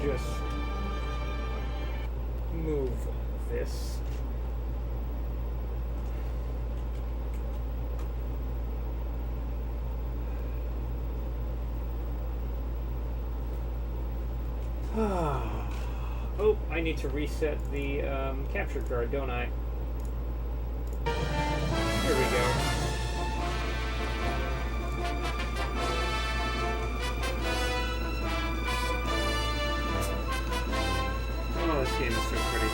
just move this. Oh, I need to reset the capture card, don't I? Here we go. Oh, this game is so pretty.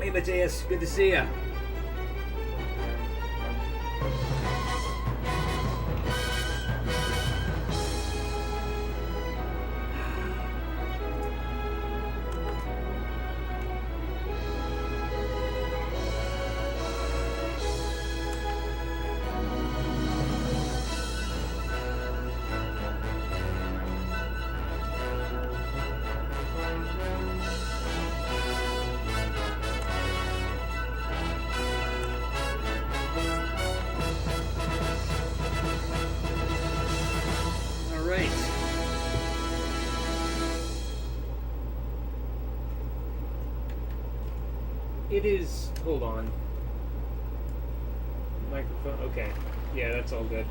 Hey, Mateus, good to see ya. It is... Hold on. Microphone... Okay. Yeah, that's all good.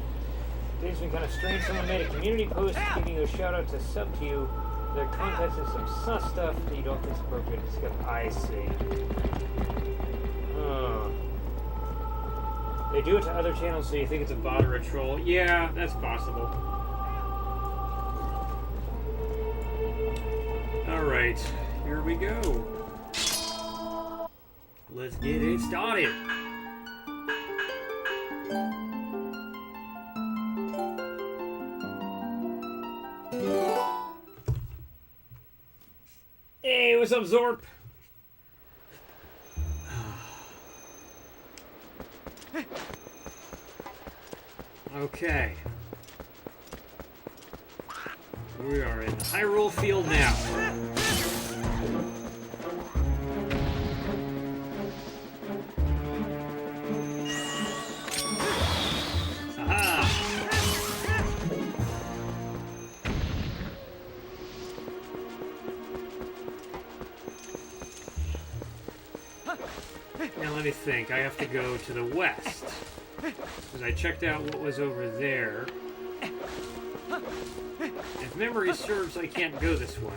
Today's been kind of strange. Someone made a community post giving you a shout-out to sub to you. Their context is some sus stuff that you don't think is appropriate to discuss. I see. They do it to other channels, so you think it's a bot or a troll. Yeah, that's possible. Alright, here we go. Let's get it started. Hey, what's up, Zorp? Okay. We are in the Hyrule Field now. Now let me think. I have to go to the west. Because I checked out what was over there. If memory serves, I can't go this way.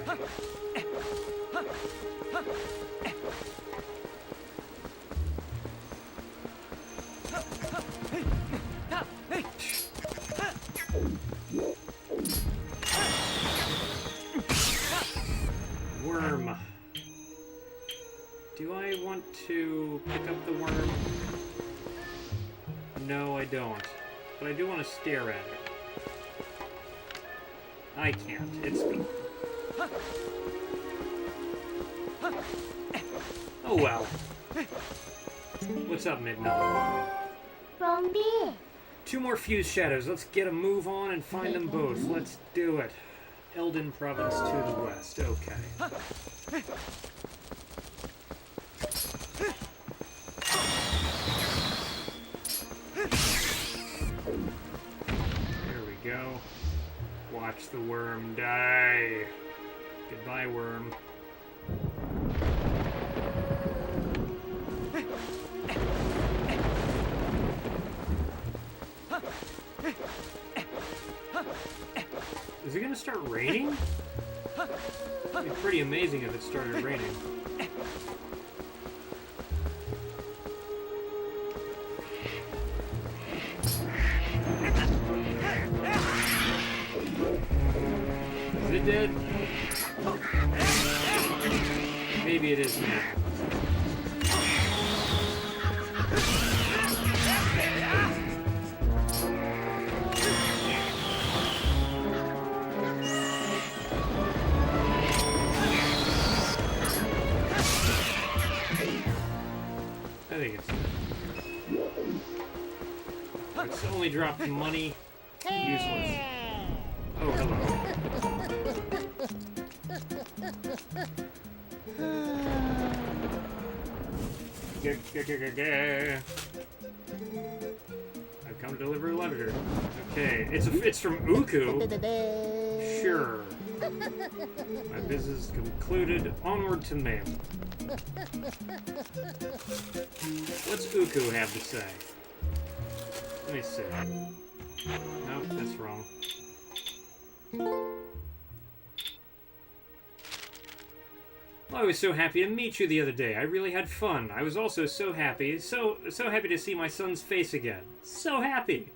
Worm. Do I want to pick up the worm? No, I don't. But I do want to stare at it. I can't. It's me. Oh well. What's up, Midnight? Wrong beer. 2 more fused shadows. Let's get a move on and find them both. Let's do it. Elden Province to the west. Okay. There we go. Watch the worm die. Goodbye, worm. Is it gonna start raining? It'd be pretty amazing if it started raining. Is it dead? Maybe it is now. I think it's dead. It's only dropped money. Useless. Oh, hello. I Come to deliver a letter. Okay, it's from Uku. Sure. My business is concluded. Onward to mail. What's Uku have to say? Let me see. Nope, that's wrong. I was so happy to meet you the other day. I really had fun. I was also so happy, so happy to see my son's face again. So happy.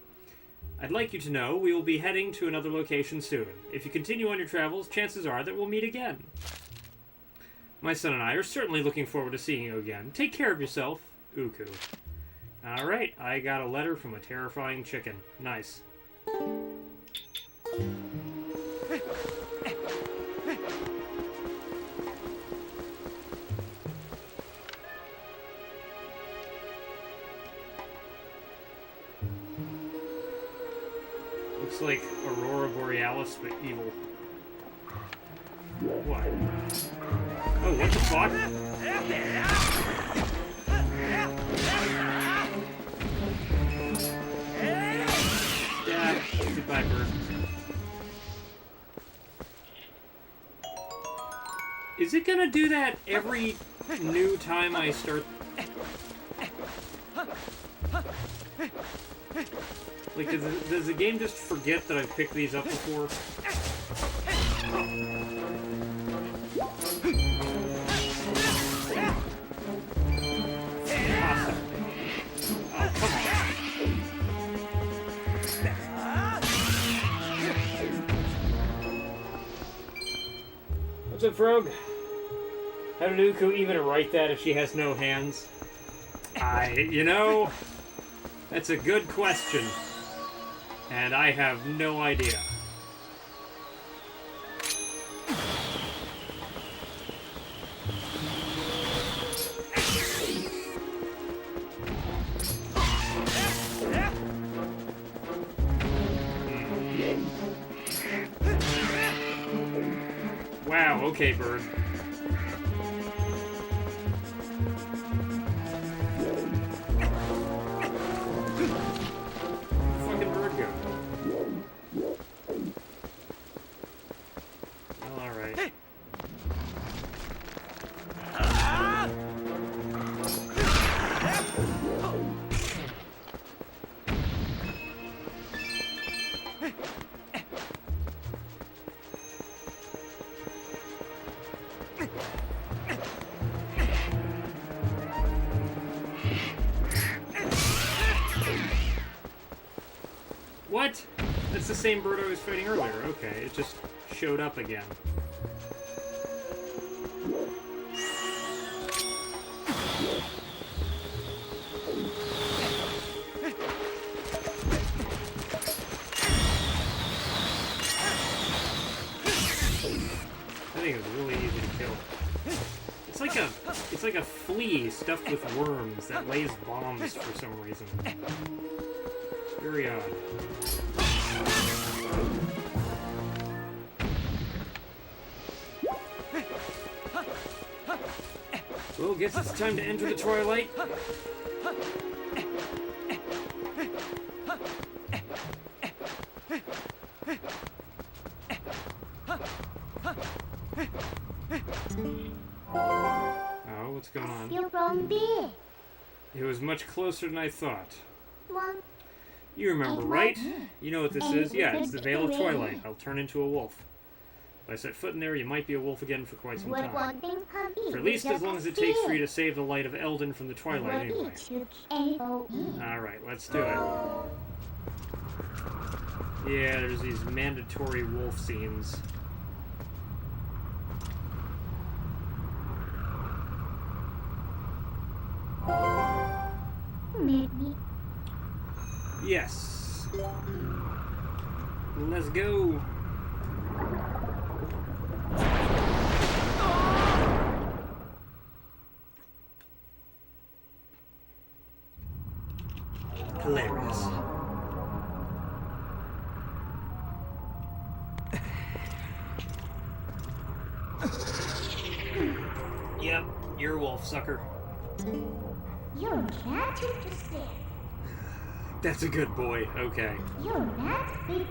I'd like you to know we will be heading to another location soon. If you continue on your travels, chances are that we'll meet again. My son and I are certainly looking forward to seeing you again. Take care of yourself, Uku. Alright, I got a letter from a terrifying chicken. Nice. Looks like Aurora Borealis, but evil. What? Oh, what the fuck? Yeah, goodbye, bird. Is it gonna do that every new time I start? Like, does the game just forget that I've picked these up before? Awesome. Oh, come on. What's up, Frog? How did Uku even write that if she has no hands? You know, that's a good question. And I have no idea. Wow, okay, bird. Fucking bird go. Alright. What? That's the same bird I was fighting earlier. Okay, it just showed up again. I think it's really easy to kill. It's like a flea stuffed with worms that lays bombs for some reason. Very odd. Well, guess it's time to enter the Twilight. Oh, what's going on? It was much closer than I thought. You remember, right? You know what this is? Yeah, it's the Veil of Twilight. I'll turn into a wolf. If I set foot in there, you might be a wolf again for quite some time. For at least as long as it takes for you to save the light of Eldon from the Twilight anyway. Alright, let's do it. Yeah, there's these mandatory wolf scenes. Yes. Let's go. Hilarious. Yep, you're a wolf, sucker. You can't understand. That's a good boy. Okay. You're not big.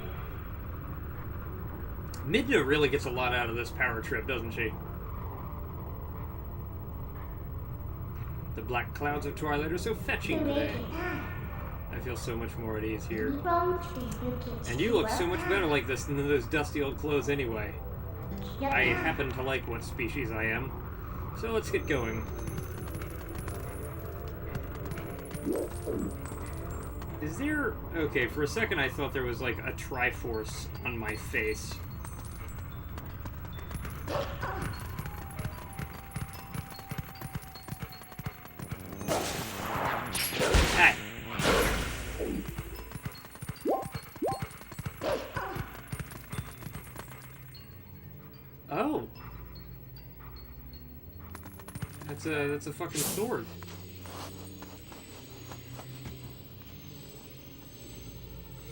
Midna really gets a lot out of this power trip, doesn't she? The black clouds of Twilight are so fetching today. I feel so much more at ease here. And you look so much better like this than those dusty old clothes anyway. I happen to like what species I am. So let's get going. Is there... Okay, for a second I thought there was like a Triforce on my face. Hey! Oh! That's a fucking sword.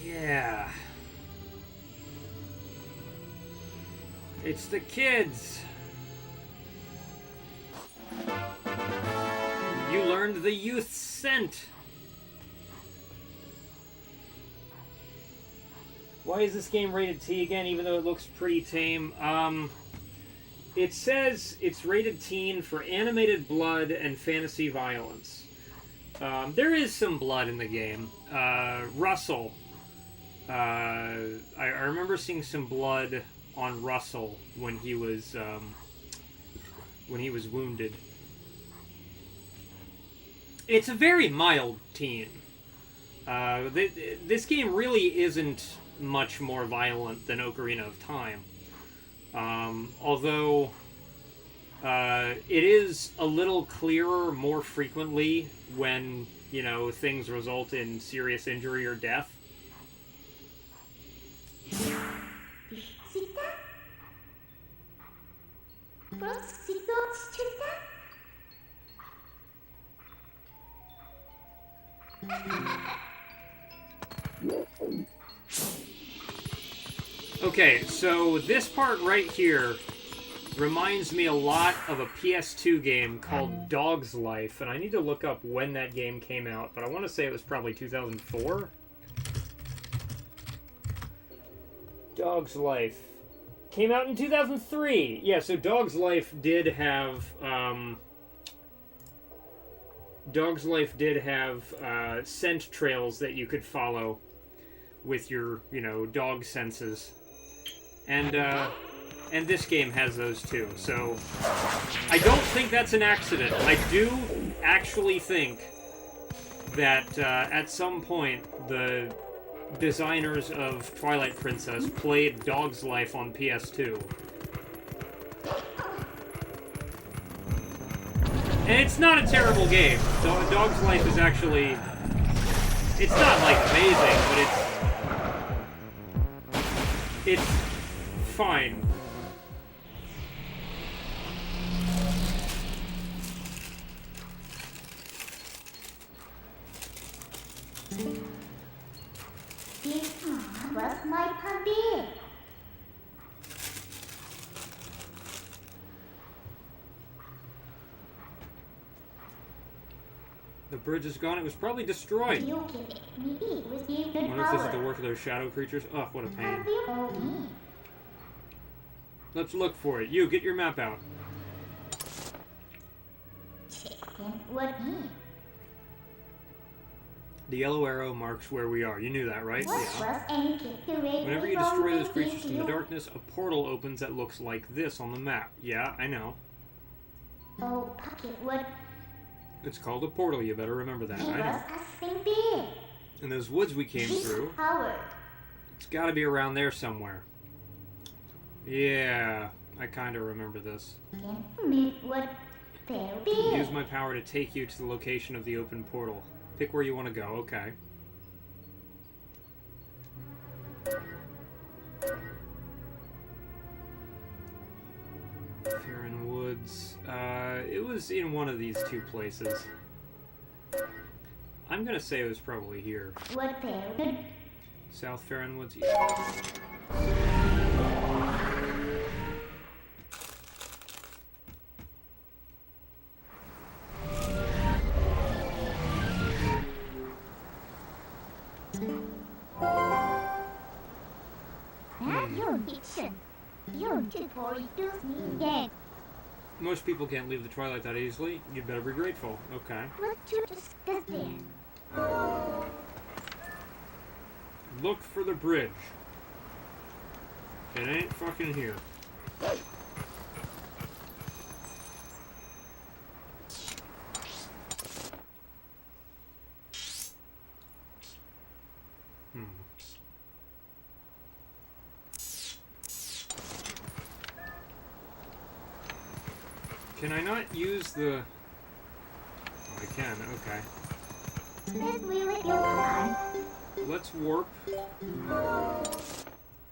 Yeah. It's the kids. You learned the youth's scent. Why is this game rated T again, even though it looks pretty tame? It says it's rated teen for animated blood and fantasy violence. There is some blood in the game. Russell. I remember seeing some blood on Russell when he was wounded. It's a very mild teen. This game really isn't much more violent than Ocarina of Time. Although it is a little clearer more frequently when, you know, things result in serious injury or death. Okay, so this part right here reminds me a lot of a PS2 game called Dog's Life, and I need to look up when that game came out, but I want to say it was probably 2004. Dog's Life came out in 2003. Yeah, so Dog's Life did have scent trails that you could follow with your, you know, dog senses. And this game has those too. So I don't think that's an accident. I do actually think that at some point the designers of Twilight Princess played Dog's Life on PS2. And it's not a terrible game. Dog's Life is actually... It's not, like, amazing, but it's fine. Was my puppy? The bridge is gone. It was probably destroyed. I wonder if this is the work of those shadow creatures. Oh, what a pain. Let's look for it. You, get your map out. The yellow arrow marks where we are. You knew that, right? Yeah. Whenever you destroy those creatures from the darkness, a portal opens that looks like this on the map. Yeah, I know. Oh, Pocket, what? It's called a portal. You better remember that. I know. And those woods we came through, it's got to be around there somewhere. Yeah, I kind of remember this. Use my power to take you to the location of the open portal. Pick where you want to go, okay. Farron Woods. It was in one of these two places. I'm gonna say it was probably here. What Farron? South Farron Woods, yeah. fiction. You should worry to me again. Most people can't leave the Twilight that easily. You'd better be grateful. Okay. What you discuss there? Look for the bridge. It ain't fucking here. Can I not use the... Oh, I can, okay. Let's wheel it your time. Let's warp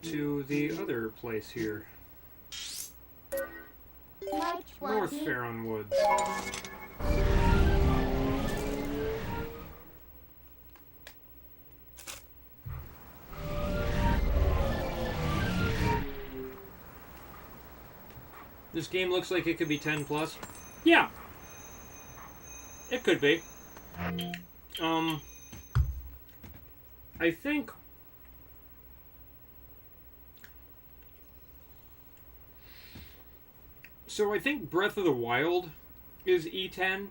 to the other place here. March North 20. Farron Woods. This game looks like it could be 10 plus. Yeah. It could be. I think... So I think Breath of the Wild is E10.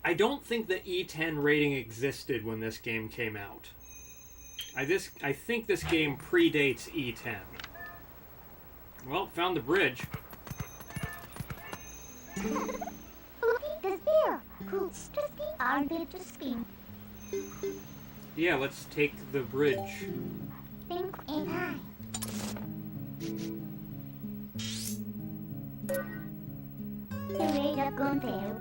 I don't think the E10 rating existed when this game came out. I think this game predates E10. Well, found the bridge. Wookie the bear. Who's trusty are there to spin? Yeah, let's take the bridge. Think and high. The rate of guntail.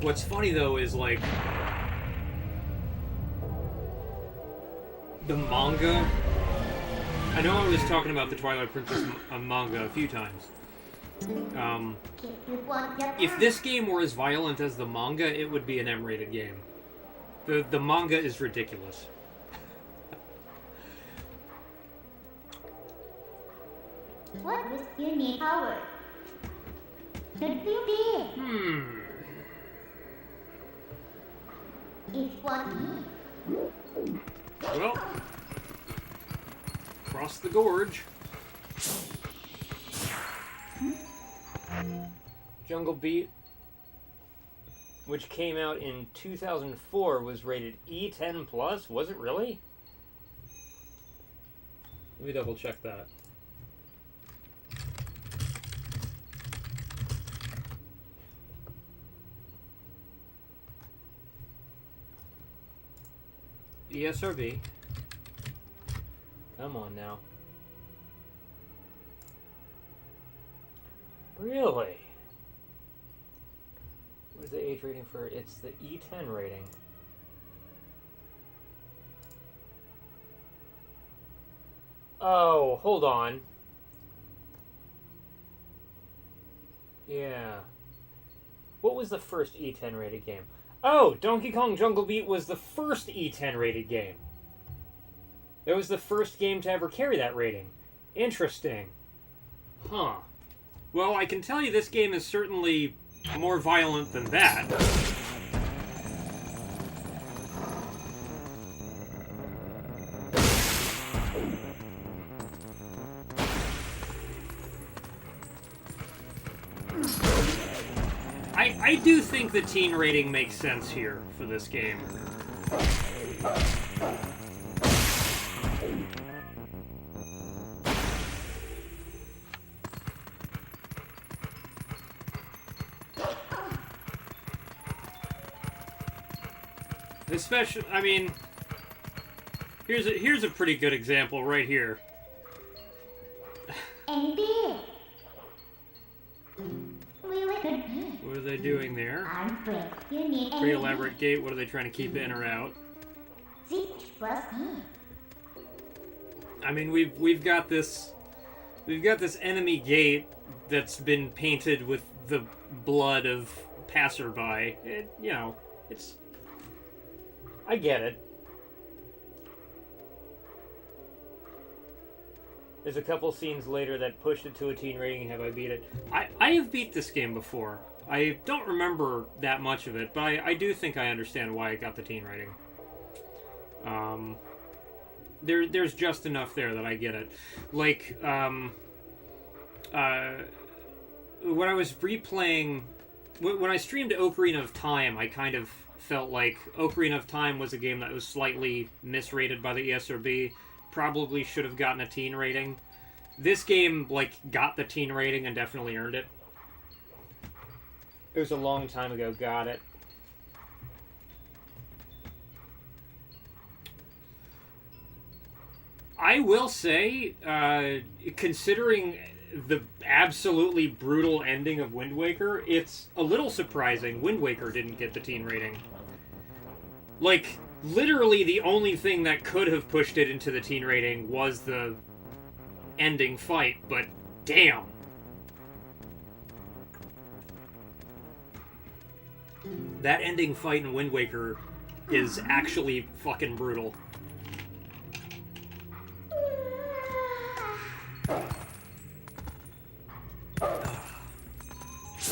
What's funny though is like the manga. I know I was talking about the Twilight Princess manga a few times. If this game were as violent as the manga, it would be an M-rated game. The manga is ridiculous. What was your name, Howard? Could you be? It's one me. Well, cross the gorge. Jungle Beat, which came out in 2004, was rated E10 plus. Was it really? Let me double check that. ESRB. Come on now. Really? What is the age rating for? It's the E10 rating. Oh, hold on. Yeah. What was the first E10 rated game? Oh, Donkey Kong Jungle Beat was the first E10 rated game. It was the first game to ever carry that rating. Interesting. Huh. Well, I can tell you this game is certainly more violent than that. I do think the teen rating makes sense here for this game. Especially, I mean, here's a pretty good example right here. And be doing there? Armed quick. You need Pretty elaborate gate. What are they trying to keep in or out? I mean, we've got this enemy gate that's been painted with the blood of passerby. It's. I get it. There's a couple scenes later that pushed it to a teen rating. Have I beat it? I have beat this game before. I don't remember that much of it, but I do think I understand why it got the teen rating. There's just enough there that I get it. Like, when I was replaying... When I streamed Ocarina of Time, I kind of felt like Ocarina of Time was a game that was slightly misrated by the ESRB. Probably should have gotten a teen rating. This game, like, got the teen rating and definitely earned it. It was a long time ago, got it. I will say, considering the absolutely brutal ending of Wind Waker, it's a little surprising Wind Waker didn't get the teen rating. Like, literally the only thing that could have pushed it into the teen rating was the ending fight, but damn. That ending fight in Wind Waker is actually fucking brutal.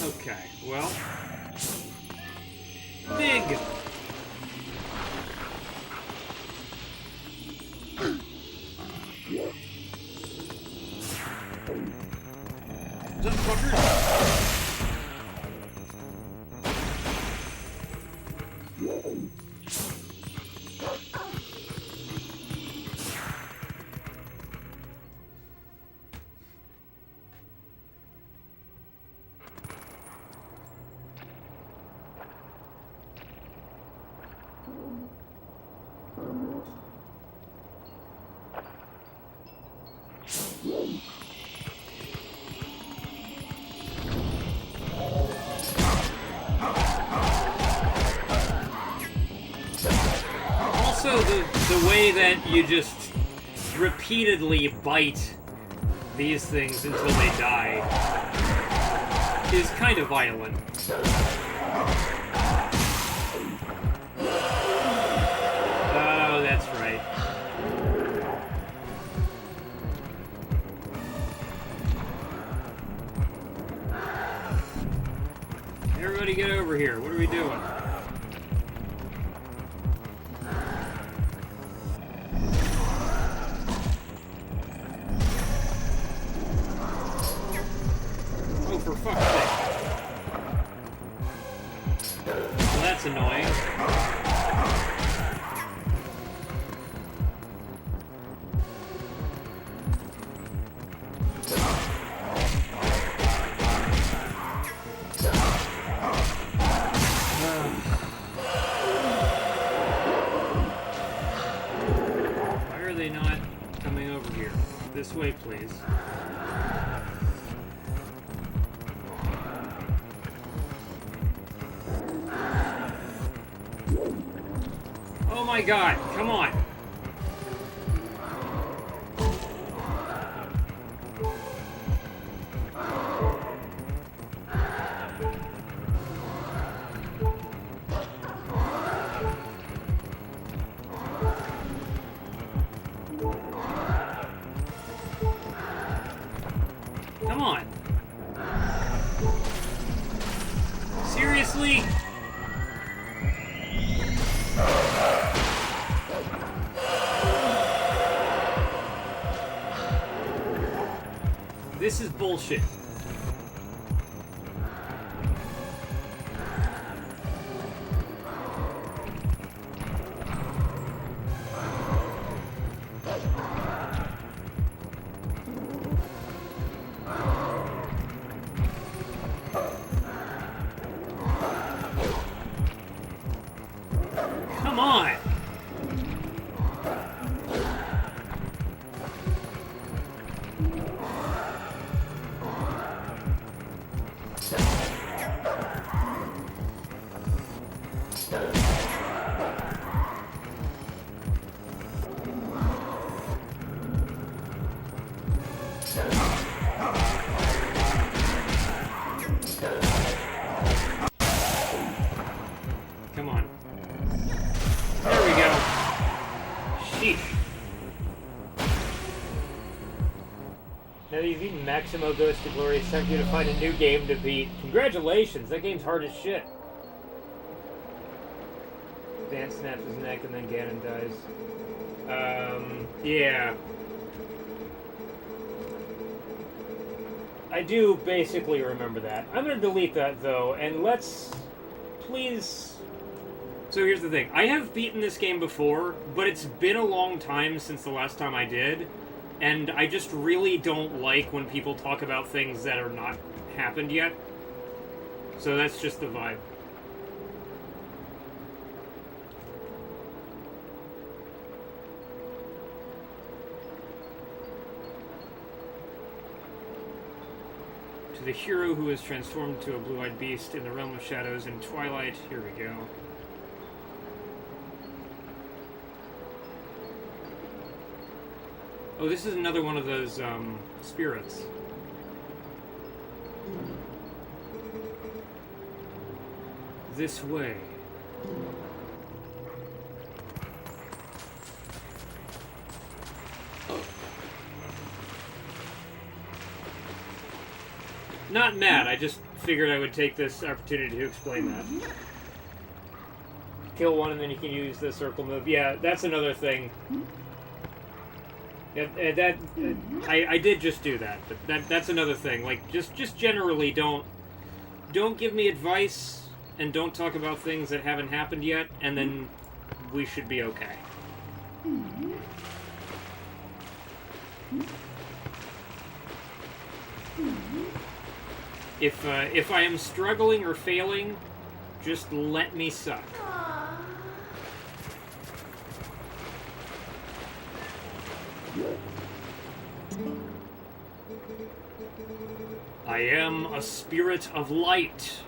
Okay, well... Big! What's up, fucker? Also, the way that you just repeatedly bite these things until they die is kind of violent. Oh, that's right. Everybody get over here. What are we doing? Oh, for fuck's sake. Well, that's annoying. Why are they not coming over here? This way, please. Oh my god, come on! Come on! Seriously? This is bullshit. Come on! Now that you've beaten Maximo Goes to Glory, it's time for you to find a new game to beat. Congratulations, that game's hard as shit. Dan snaps his neck and then Ganon dies. Yeah. I do basically remember that. I'm gonna delete that though, and let's please... So here's the thing. I have beaten this game before, but it's been a long time since the last time I did, and I just really don't like when people talk about things that are not happened yet. So that's just the vibe. To the hero who is transformed into a blue-eyed beast in the realm of shadows in Twilight. Here we go. Oh, this is another one of those, spirits. This way. Not mad, I just figured I would take this opportunity to explain that. Kill one and then you can use the circle move. Yeah, that's another thing. Yeah, I did just do that, but that's another thing. Like, just generally don't give me advice and don't talk about things that haven't happened yet, and then we should be okay. If I am struggling or failing, just let me suck. I am a spirit of light.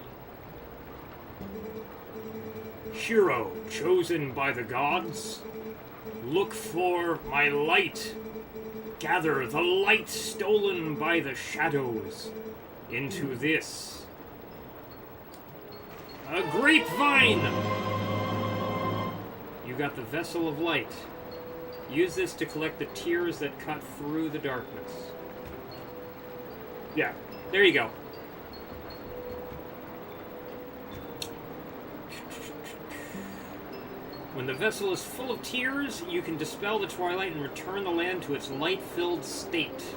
Hero chosen by the gods. Look for my light. Gather the light stolen by the shadows into this. A grapevine! You got the vessel of light. Use this to collect the tears that cut through the darkness. Yeah, there you go. When the vessel is full of tears, you can dispel the twilight and return the land to its light-filled state.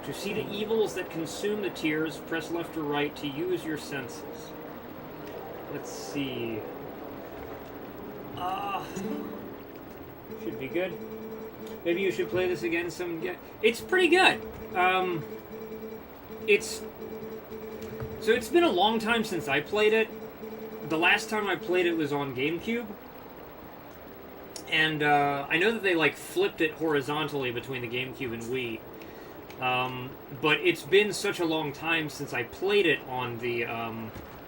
To see the evils that consume the tears, press left or right to use your senses. Let's see. Should be good. Maybe you should play this again some... Yeah, it's pretty good. So it's been a long time since I played it. The last time I played it was on GameCube. And I know that they like flipped it horizontally between the GameCube and Wii. But it's been such a long time since I played it on the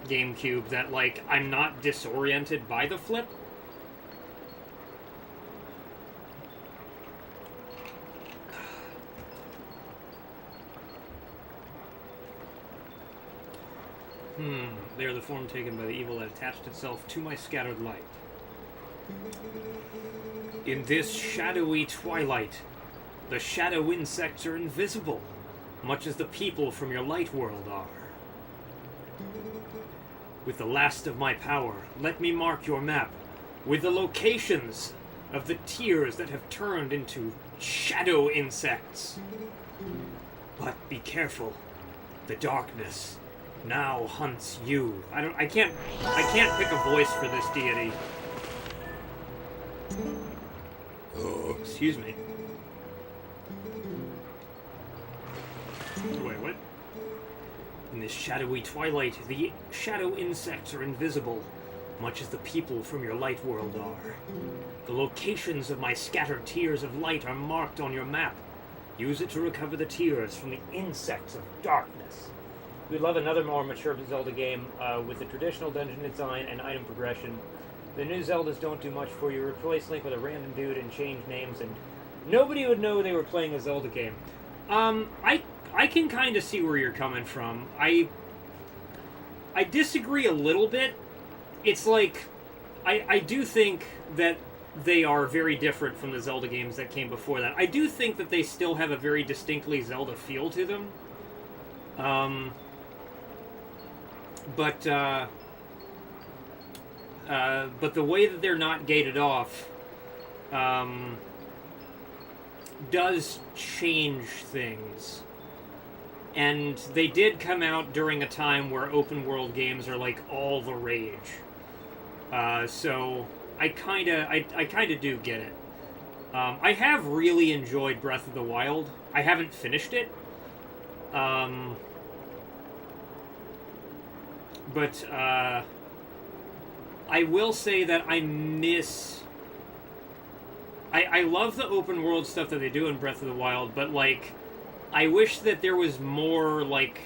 GameCube that like I'm not disoriented by the flip. They are the form taken by the evil that attached itself to my scattered light. In this shadowy twilight, the shadow insects are invisible, much as the people from your light world are. With the last of my power, let me mark your map with the locations of the tears that have turned into shadow insects. But be careful, the darkness now hunts you. I can't pick a voice for this deity. Oh, excuse me. Wait, what? In this shadowy twilight, the shadow insects are invisible, much as the people from your light world are. The locations of my scattered tears of light are marked on your map. Use it to recover the tears from the insects of darkness. We'd love another more mature Zelda game with the traditional dungeon design and item progression. The new Zeldas don't do much for you. Replace Link with a random dude and change names, and nobody would know they were playing a Zelda game. I can kind of see where you're coming from. I disagree a little bit. It's like, I do think that they are very different from the Zelda games that came before that. I do think that they still have a very distinctly Zelda feel to them. But the way that they're not gated off does change things. And they did come out during a time where open world games are like all the rage. So I kinda do get it. I have really enjoyed Breath of the Wild. I haven't finished it. But I will say that I miss... I love the open world stuff that they do in Breath of the Wild, but, like, I wish that there was more, like,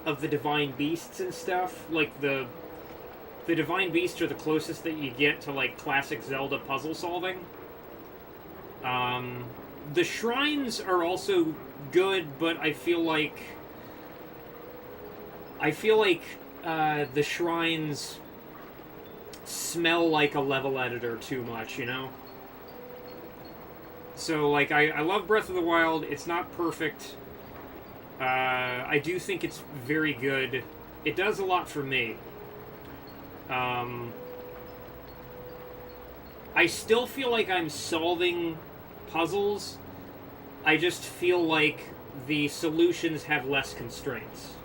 of the Divine Beasts and stuff. Like, the Divine Beasts are the closest that you get to, like, classic Zelda puzzle solving. The shrines are also good, but I feel like the shrines smell like a level editor too much, you know? So, like, I love Breath of the Wild. It's not perfect. I do think it's very good. It does a lot for me. I still feel like I'm solving puzzles. I just feel like the solutions have less constraints.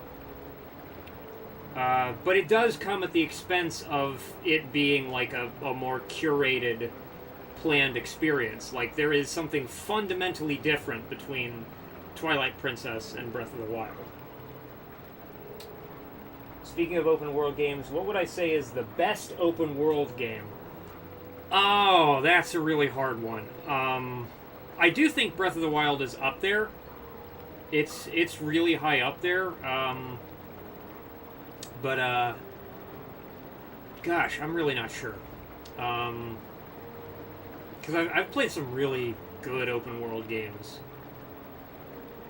But it does come at the expense of it being like a more curated, planned experience. Like, there is something fundamentally different between Twilight Princess and Breath of the Wild. Speaking of open world games, what would I say is the best open world game? Oh, that's a really hard one. I do think Breath of the Wild is up there. It's really high up there. But gosh, I'm really not sure. Because I've played some really good open world games.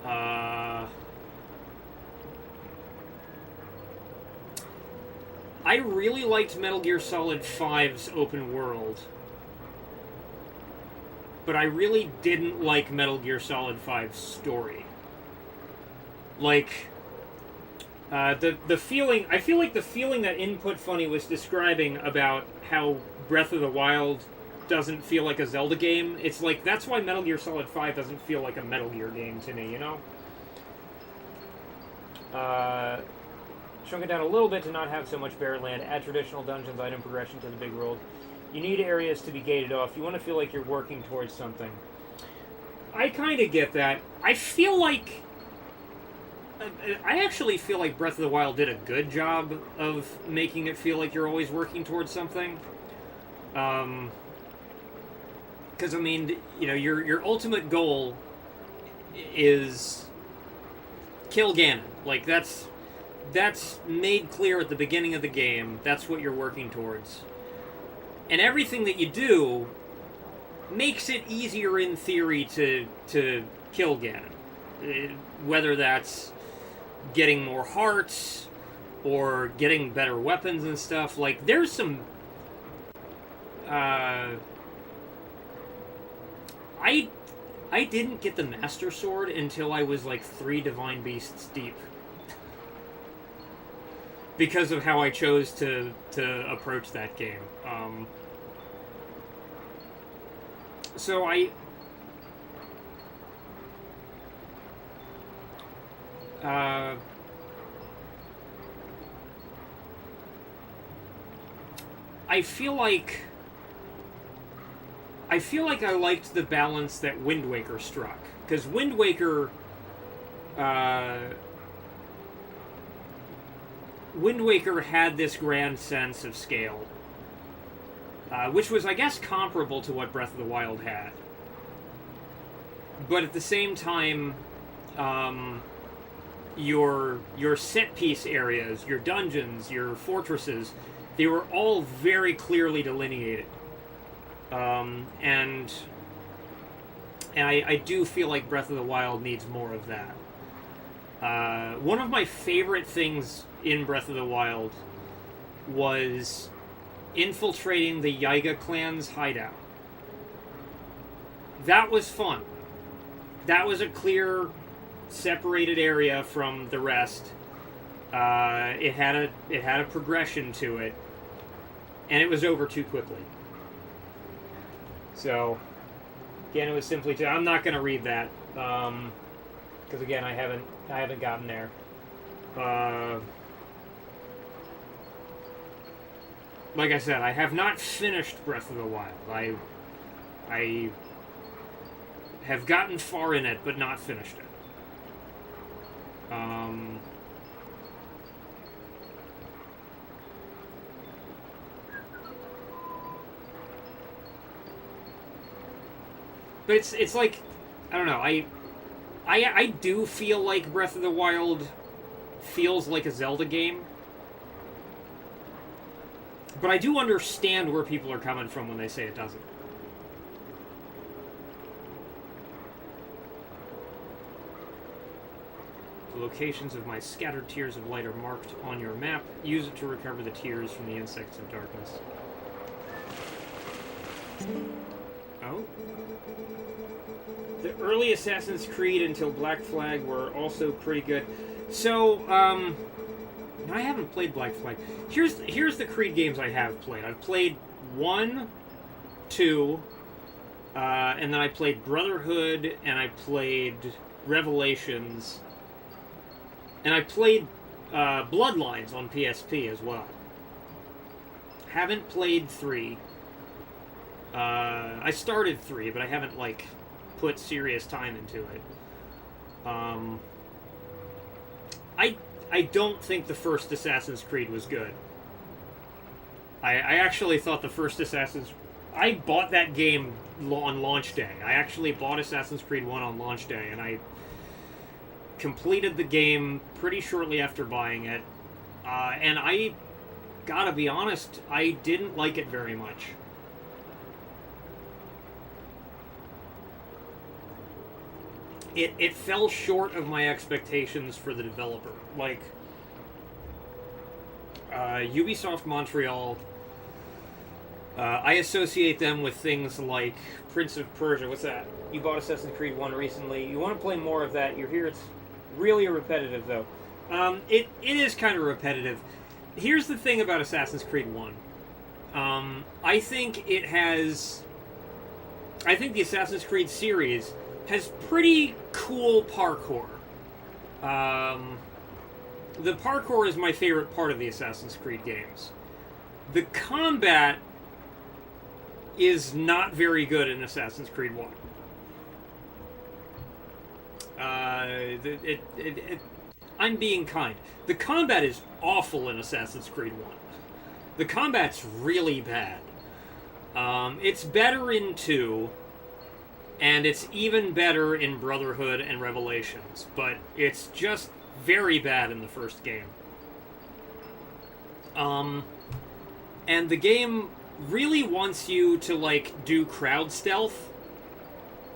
I really liked Metal Gear Solid 5's open world. But I really didn't like Metal Gear Solid 5's story. Like, the feeling... I feel like the feeling that Input Funny was describing about how Breath of the Wild doesn't feel like a Zelda game, it's like, that's why Metal Gear Solid 5 doesn't feel like a Metal Gear game to me, you know? Shrunk it down a little bit to not have so much bare land, add traditional dungeons, item progression to the big world. You need areas to be gated off. You want to feel like you're working towards something. I kind of get that. I feel like... I actually feel like Breath of the Wild did a good job of making it feel like you're always working towards something. Because, I mean, you know, your ultimate goal is kill Ganon. Like, that's made clear at the beginning of the game. That's what you're working towards. And everything that you do makes it easier in theory to kill Ganon. Whether that's getting more hearts or getting better weapons and stuff. Like, there's some... I didn't get the Master Sword until I was like 3 Divine Beasts deep. Because of how I chose to approach that game. So I feel like I liked the balance that Wind Waker struck. Because Wind Waker had this grand sense of scale. Which was, I guess, comparable to what Breath of the Wild had. But at the same time, your set-piece areas, your dungeons, your fortresses, they were all very clearly delineated. And I do feel like Breath of the Wild needs more of that. One of my favorite things in Breath of the Wild was infiltrating the Yiga clan's hideout. that was fun. That was a clear, separated area from the rest. It had a progression to it, and it was over too quickly. So, again, it was simply too. I'm not going to read that because again, I haven't gotten there. Like I said, I have not finished Breath of the Wild. I have gotten far in it, but not finished it. But it's like, I don't know, I do feel like Breath of the Wild feels like a Zelda game. But I do understand where people are coming from when they say it doesn't. The locations of my scattered tears of light are marked on your map. Use it to recover the tears from the insects of darkness. Oh? The early Assassin's Creed until Black Flag were also pretty good. So, no, I haven't played Black Flag. Here's the Creed games I have played. I've played 1, 2, and then I played Brotherhood, and I played Revelations, and I played Bloodlines on PSP as well. Haven't played 3. I started 3, but I haven't, like, put serious time into it. I don't think the first Assassin's Creed was good. I actually thought the first Assassin's... I bought that game on launch day. I actually bought Assassin's Creed 1 on launch day, and I completed the game pretty shortly after buying it. And I gotta be honest, I didn't like it very much. It fell short of my expectations for the developer. Like, Ubisoft Montreal, I associate them with things like Prince of Persia. What's that? You bought Assassin's Creed 1 recently. You want to play more of that. You're here. It's really repetitive, though. It is kind of repetitive. Here's the thing about Assassin's Creed 1. I think the Assassin's Creed series has pretty cool parkour. The parkour is my favorite part of the Assassin's Creed games. The combat is not very good in Assassin's Creed 1. I'm being kind. The combat is awful in Assassin's Creed 1. The combat's really bad. It's better in 2, and it's even better in Brotherhood and Revelations, but it's just very bad in the first game. And the game really wants you to, like, do crowd stealth,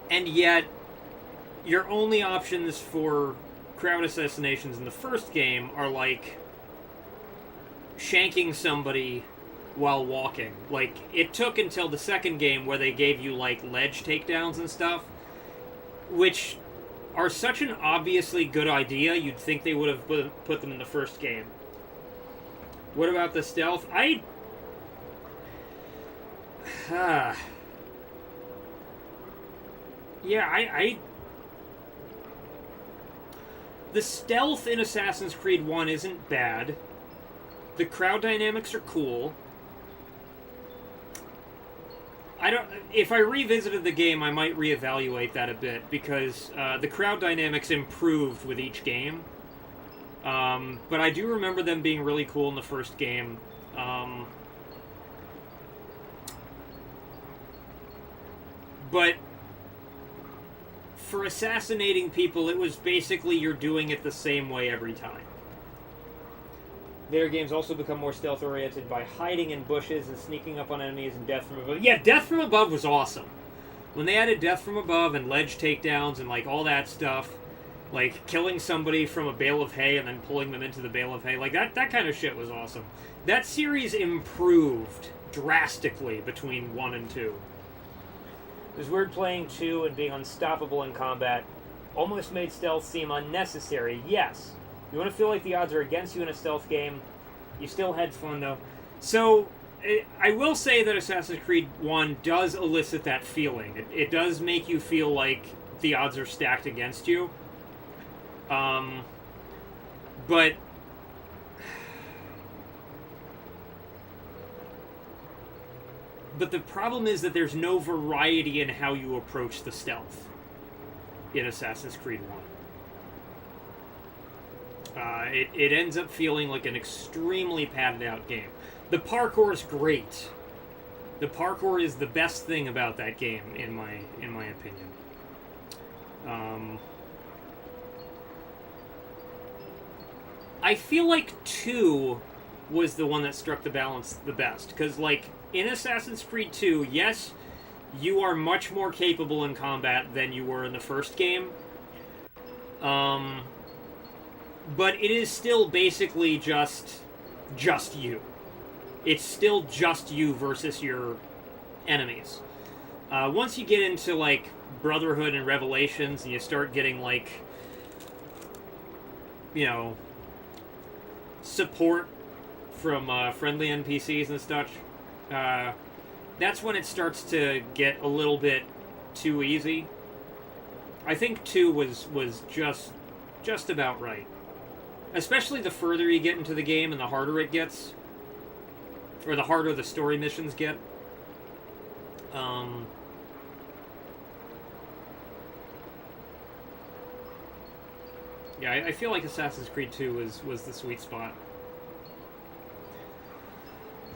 and yet your only options for crowd assassinations in the first game are, like, shanking somebody while walking. Like, it took until the second game where they gave you, like, ledge takedowns and stuff, which are such an obviously good idea, you'd think they would have put them in the first game. What about the stealth? The stealth in Assassin's Creed 1 isn't bad. The crowd dynamics are cool. If I revisited the game, I might reevaluate that a bit, because the crowd dynamics improved with each game. But I do remember them being really cool in the first game. But for assassinating people, it was basically you're doing it the same way every time. Later games also become more stealth-oriented by hiding in bushes and sneaking up on enemies and death from above. Yeah, death from above was awesome. When they added death from above and ledge takedowns and, like, all that stuff, like killing somebody from a bale of hay and then pulling them into the bale of hay, like, that kind of shit was awesome. That series improved drastically between 1 and 2. It was weird playing 2 and being unstoppable in combat. Almost made stealth seem unnecessary. Yes. You want to feel like the odds are against you in a stealth game. You still had fun, though. So, I will say that Assassin's Creed 1 does elicit that feeling. It does make you feel like the odds are stacked against you. But... But the problem is that there's no variety in how you approach the stealth in Assassin's Creed 1. It ends up feeling like an extremely padded out game. The parkour is great. The parkour is the best thing about that game, in my opinion. I feel like 2 was the one that struck the balance the best, because, like, in Assassin's Creed 2, yes, you are much more capable in combat than you were in the first game. But it is still basically just you. It's still just you versus your enemies. Once you get into, like, Brotherhood and Revelations, and you start getting, like, you know, support from friendly NPCs and such, that's when it starts to get a little bit too easy. I think 2 was just about right. Especially the further you get into the game and the harder it gets. Or the harder the story missions get. Yeah, I feel like Assassin's Creed 2 was the sweet spot.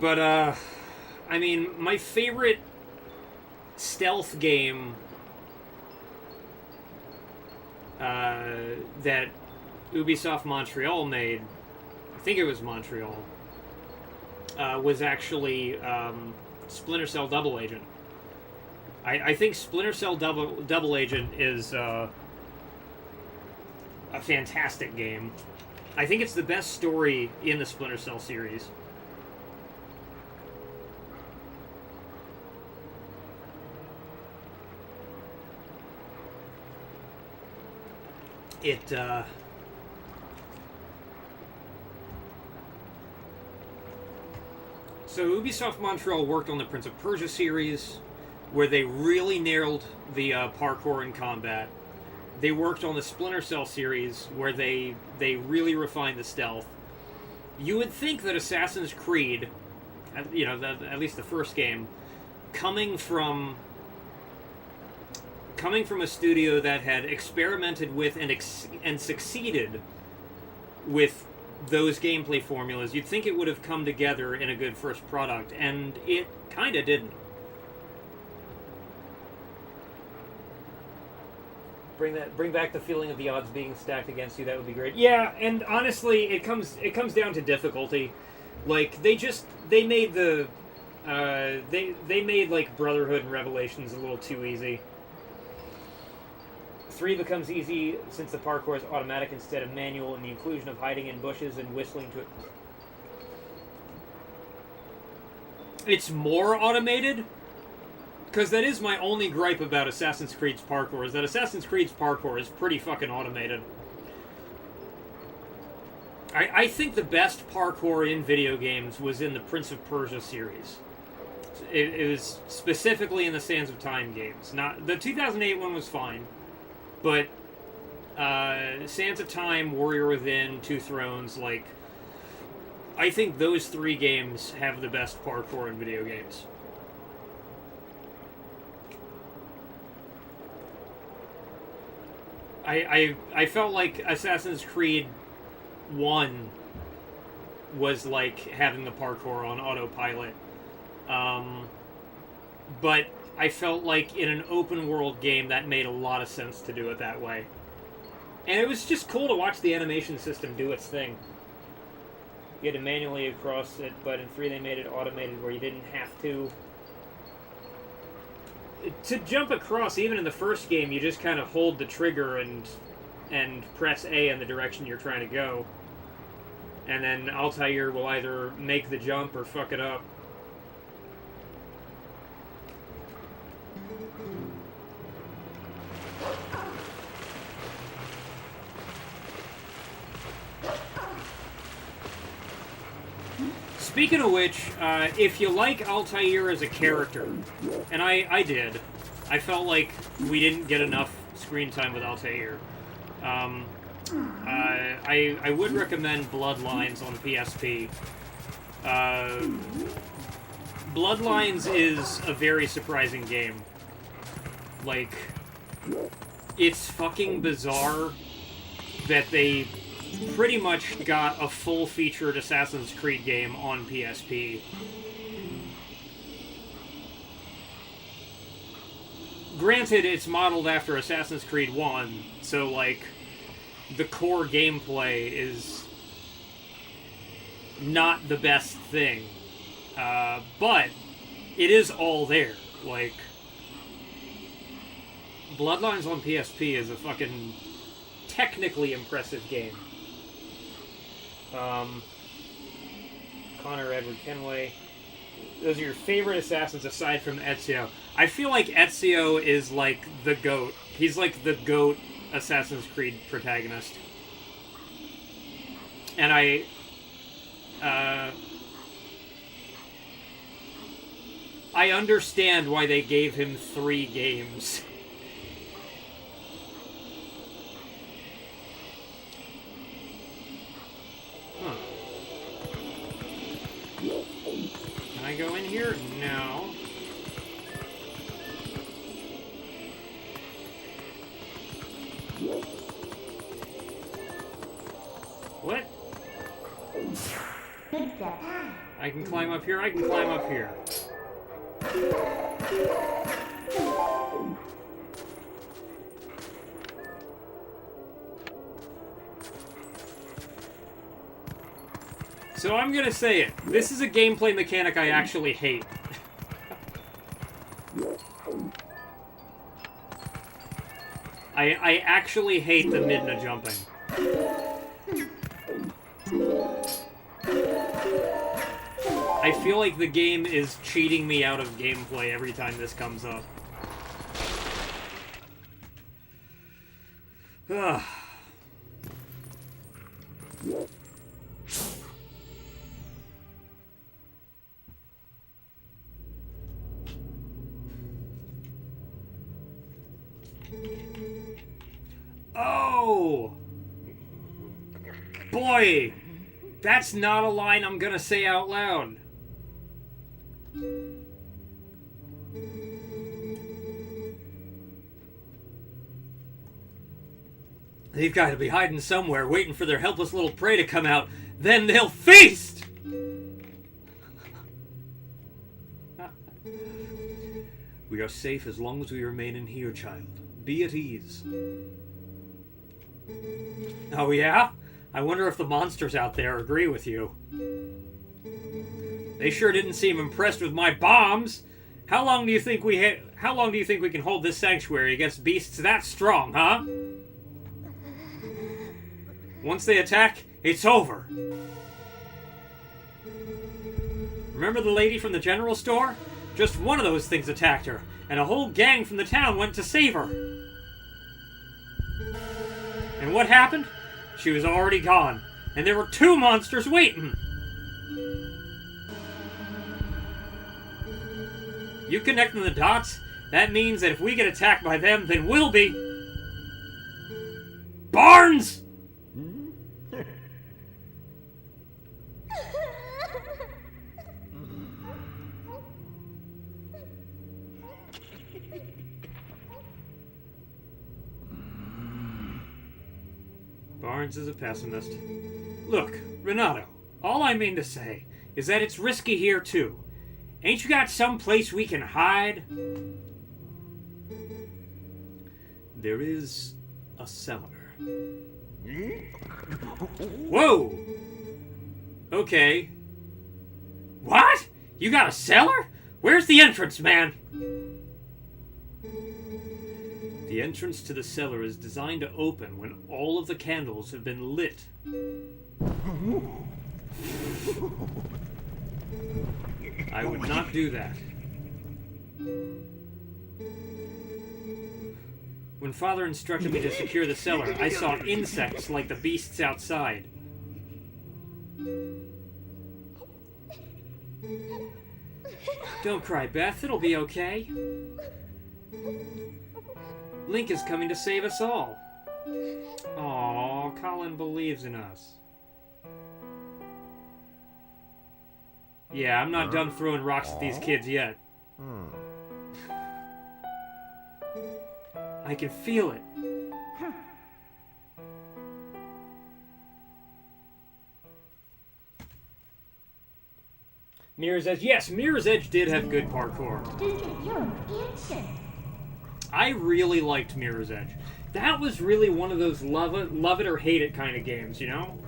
But, I mean, my favorite stealth game that Ubisoft Montreal made, I think it was Montreal, was actually Splinter Cell Double Agent. I think Splinter Cell Double Agent is a fantastic game. I think it's the best story in the Splinter Cell series. So Ubisoft Montreal worked on the Prince of Persia series, where they really nailed the parkour and combat. They worked on the Splinter Cell series, where they really refined the stealth. You would think that Assassin's Creed, you know, at least the first game, coming from a studio that had experimented with and succeeded with those gameplay formulas, you'd think it would have come together in a good first product, and it kind of didn't. Bring back the feeling of the odds being stacked against you. That would be great. Yeah, and honestly, it comes down to difficulty. Like, they made the they made, like, Brotherhood and Revelations a little too easy. 3 becomes easy since the parkour is automatic instead of manual, and the inclusion of hiding in bushes and whistling to it. It's more automated? Because that is my only gripe about Assassin's Creed's parkour, is that Assassin's Creed's parkour is pretty fucking automated. I think the best parkour in video games was in the Prince of Persia series. It was specifically in the Sands of Time games. Not the 2008 one was fine, but Sands of Time, Warrior Within, Two Thrones, like, I think those 3 games have the best parkour in video games. I felt like Assassin's Creed 1 was like having the parkour on autopilot. But I felt like in an open world game that made a lot of sense to do it that way. And it was just cool to watch the animation system do its thing. You had to manually across it, but in 3 they made it automated where you didn't have to jump across. Even in the first game, you just kind of hold the trigger and press A in the direction you're trying to go. And then Altair will either make the jump or fuck it up. Speaking of which, if you like Altair as a character, and I did, I felt like we didn't get enough screen time with Altair. I would recommend Bloodlines on PSP. Bloodlines is a very surprising game. Like, it's fucking bizarre that they pretty much got a full-featured Assassin's Creed game on PSP. Granted, it's modeled after Assassin's Creed 1, so, like, the core gameplay is not the best thing. But it is all there. Like, Bloodlines on PSP is a fucking technically impressive game. Connor Edward Kenway. Those are your favorite assassins aside from Ezio. I feel like Ezio is like the GOAT. He's like the GOAT Assassin's Creed protagonist. And I understand why they gave him 3 games. Huh. Can I go in here? No. What? I can climb up here, I can climb up here. So I'm gonna say it. This is a gameplay mechanic I actually hate. I actually hate the Midna jumping. I feel like the game is cheating me out of gameplay every time this comes up. Ugh. Oh! Boy! That's not a line I'm gonna say out loud. They've got to be hiding somewhere, waiting for their helpless little prey to come out. Then they'll feast! We are safe as long as we remain in here, child. Be at ease. Oh yeah? I wonder if the monsters out there agree with you. They sure didn't seem impressed with my bombs. How long do you think we can hold this sanctuary against beasts that strong, huh? Once they attack, it's over. Remember the lady from the general store? Just one of those things attacked her, and a whole gang from the town went to save her. And what happened? She was already gone, and there were 2 monsters waiting. You connecting the dots? That means that if we get attacked by them, then we'll be... Barnes! Barnes is a pessimist. Look, Renato, all I mean to say is that it's risky here too. Ain't you got some place we can hide? There is a cellar. Whoa! Okay. What? You got a cellar? Where's the entrance, man? The entrance to the cellar is designed to open when all of the candles have been lit. I would not do that. When Father instructed me to secure the cellar, I saw insects like the beasts outside. Don't cry, Beth. It'll be okay. Link is coming to save us all. Aww, Colin believes in us. Yeah, I'm not done throwing rocks at these kids yet. I can feel it. Mirror's Edge. Yes, Mirror's Edge did have good parkour. I really liked Mirror's Edge. That was really one of those love it or hate it kind of games, you know?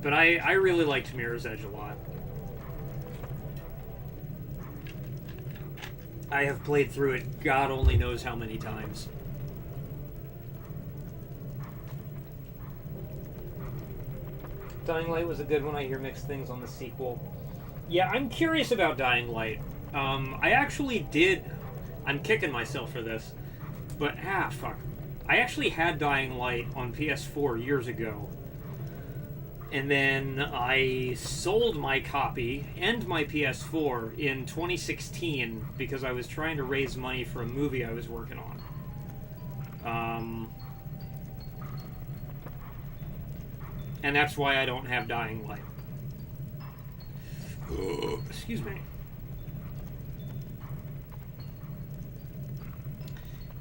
But I really liked Mirror's Edge a lot. I have played through it God only knows how many times. Dying Light was a good one. I hear mixed things on the sequel. Yeah, I'm curious about Dying Light. I actually did... I'm kicking myself for this. But, fuck. I actually had Dying Light on PS4 years ago. And then I sold my copy and my PS4 in 2016 because I was trying to raise money for a movie I was working on. And that's why I don't have Dying Light. Excuse me.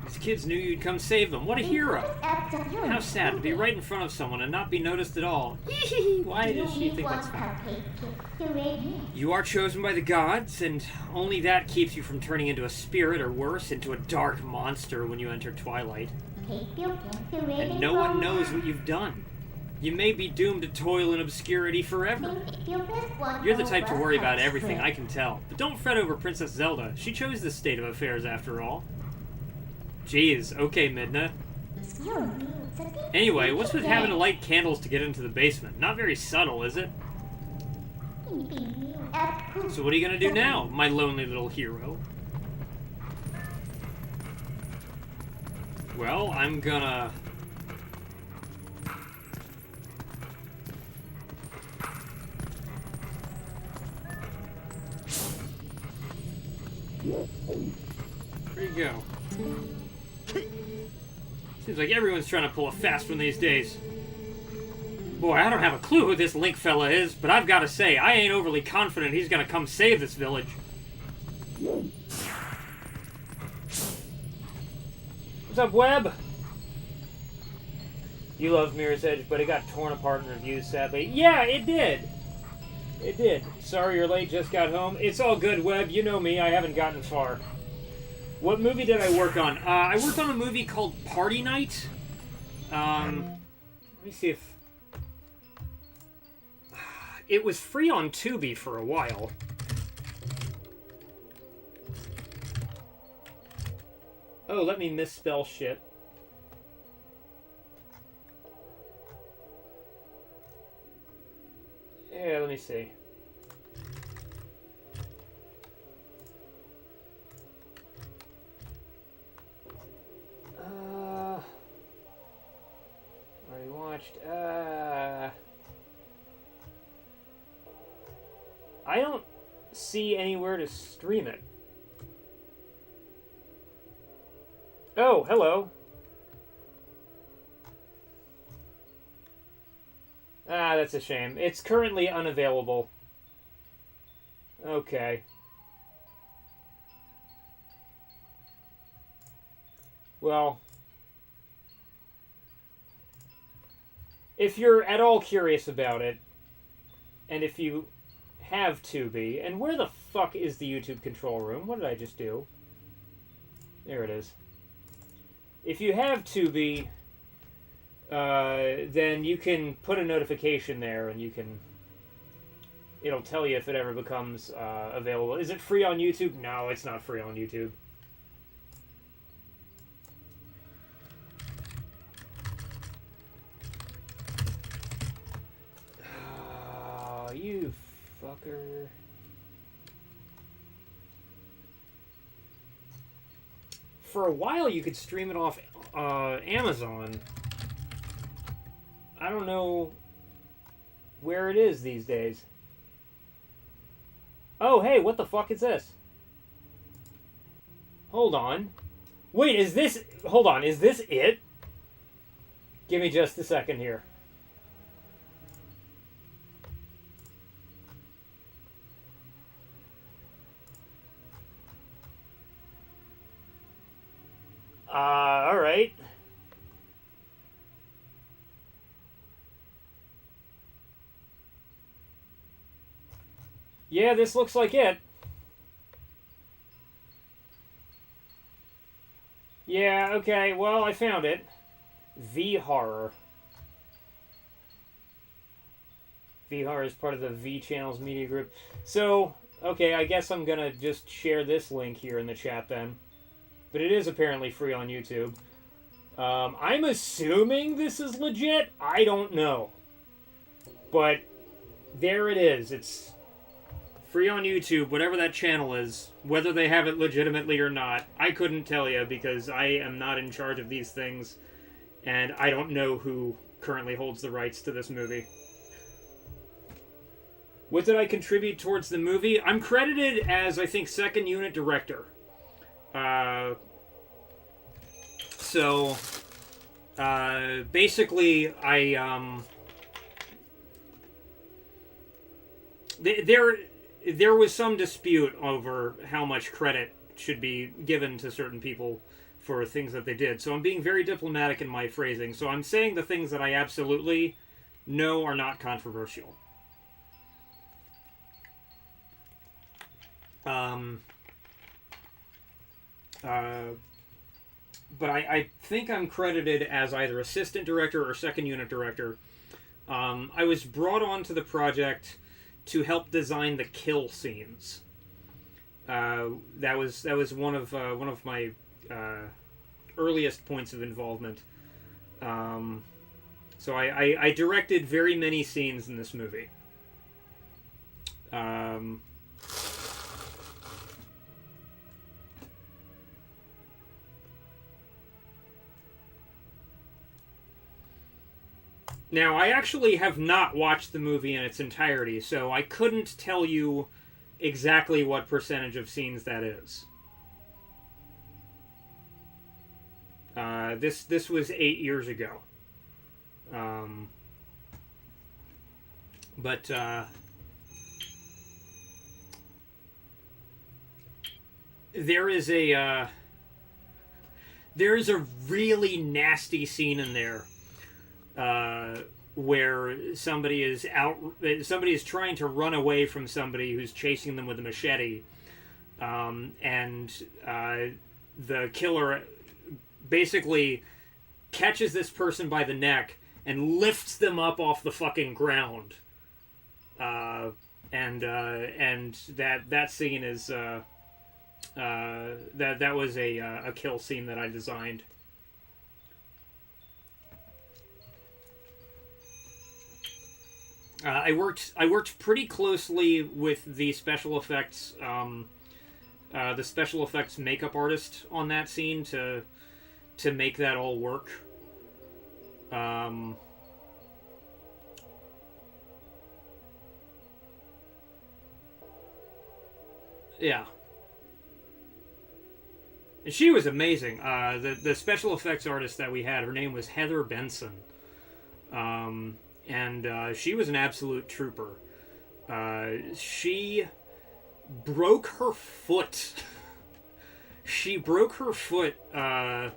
These kids knew you'd come save them. What a hero! How sad to be right in front of someone and not be noticed at all. Why does she think that's funny? You are chosen by the gods, and only that keeps you from turning into a spirit, or worse, into a dark monster when you enter Twilight. And no one knows what you've done. You may be doomed to toil in obscurity forever. You're the type to worry about everything, I can tell. But don't fret over Princess Zelda. She chose this state of affairs after all. Jeez, okay, Midna. Anyway, what's with having to light candles to get into the basement? Not very subtle, is it? So what are you gonna do now, my lonely little hero? Well, I'm gonna... There you go. Seems like everyone's trying to pull a fast one these days. Boy, I don't have a clue who this Link fella is, but I've got to say, I ain't overly confident he's gonna come save this village. What's up, Webb? You love Mirror's Edge, but it got torn apart in reviews, sadly. Yeah, it did. It did. Sorry you're late, just got home. It's all good, Webb. You know me, I haven't gotten far. What movie did I work on? I worked on a movie called Party Night. Let me see if... It was free on Tubi for a while. Oh, let me misspell shit. Yeah, let me see. Already watched. I don't see anywhere to stream it. Oh, hello. That's a shame. It's currently unavailable. Okay. Well, if you're at all curious about it, and if you have Tubi, and where the fuck is the YouTube control room? What did I just do? There it is. If you have Tubi, then you can put a notification there, and you can... It'll tell you if it ever becomes available. Is it free on YouTube? No, it's not free on YouTube. Oh, you fucker. For a while, you could stream it off Amazon. I don't know where it is these days. Oh, hey, what the fuck is this? Hold on. Wait, is this... Hold on, is this it? Give me just a second here. Alright. Yeah, this looks like it. Yeah, okay, well, I found it. V-Horror. V-Horror is part of the V-Channels Media Group. So, okay, I guess I'm gonna just share this link here in the chat then. But it is apparently free on YouTube. I'm assuming this is legit. I don't know. But there it is. It's free on YouTube, whatever that channel is. Whether they have it legitimately or not, I couldn't tell you because I am not in charge of these things. And I don't know who currently holds the rights to this movie. What did I contribute towards the movie? I'm credited as, I think, second unit director. Basically, there was some dispute over how much credit should be given to certain people for things that they did. So I'm being very diplomatic in my phrasing. So I'm saying the things that I absolutely know are not controversial. But I think I'm credited as either assistant director or second unit director. I was brought onto the project to help design the kill scenes. That was one of my earliest points of involvement. So I directed very many scenes in this movie. Now, I actually have not watched the movie in its entirety, so I couldn't tell you exactly what percentage of scenes that is. This was 8 years ago. There is a really nasty scene in there. Where somebody is trying to run away from somebody who's chasing them with a machete, and the killer basically catches this person by the neck and lifts them up off the fucking ground. And that scene is that was a kill scene that I designed. I worked pretty closely with the special effects makeup artist on that scene to make that all work. Yeah. And she was amazing. The special effects artist that we had, her name was Heather Benson. And she was an absolute trooper. She broke her foot. She broke her foot. I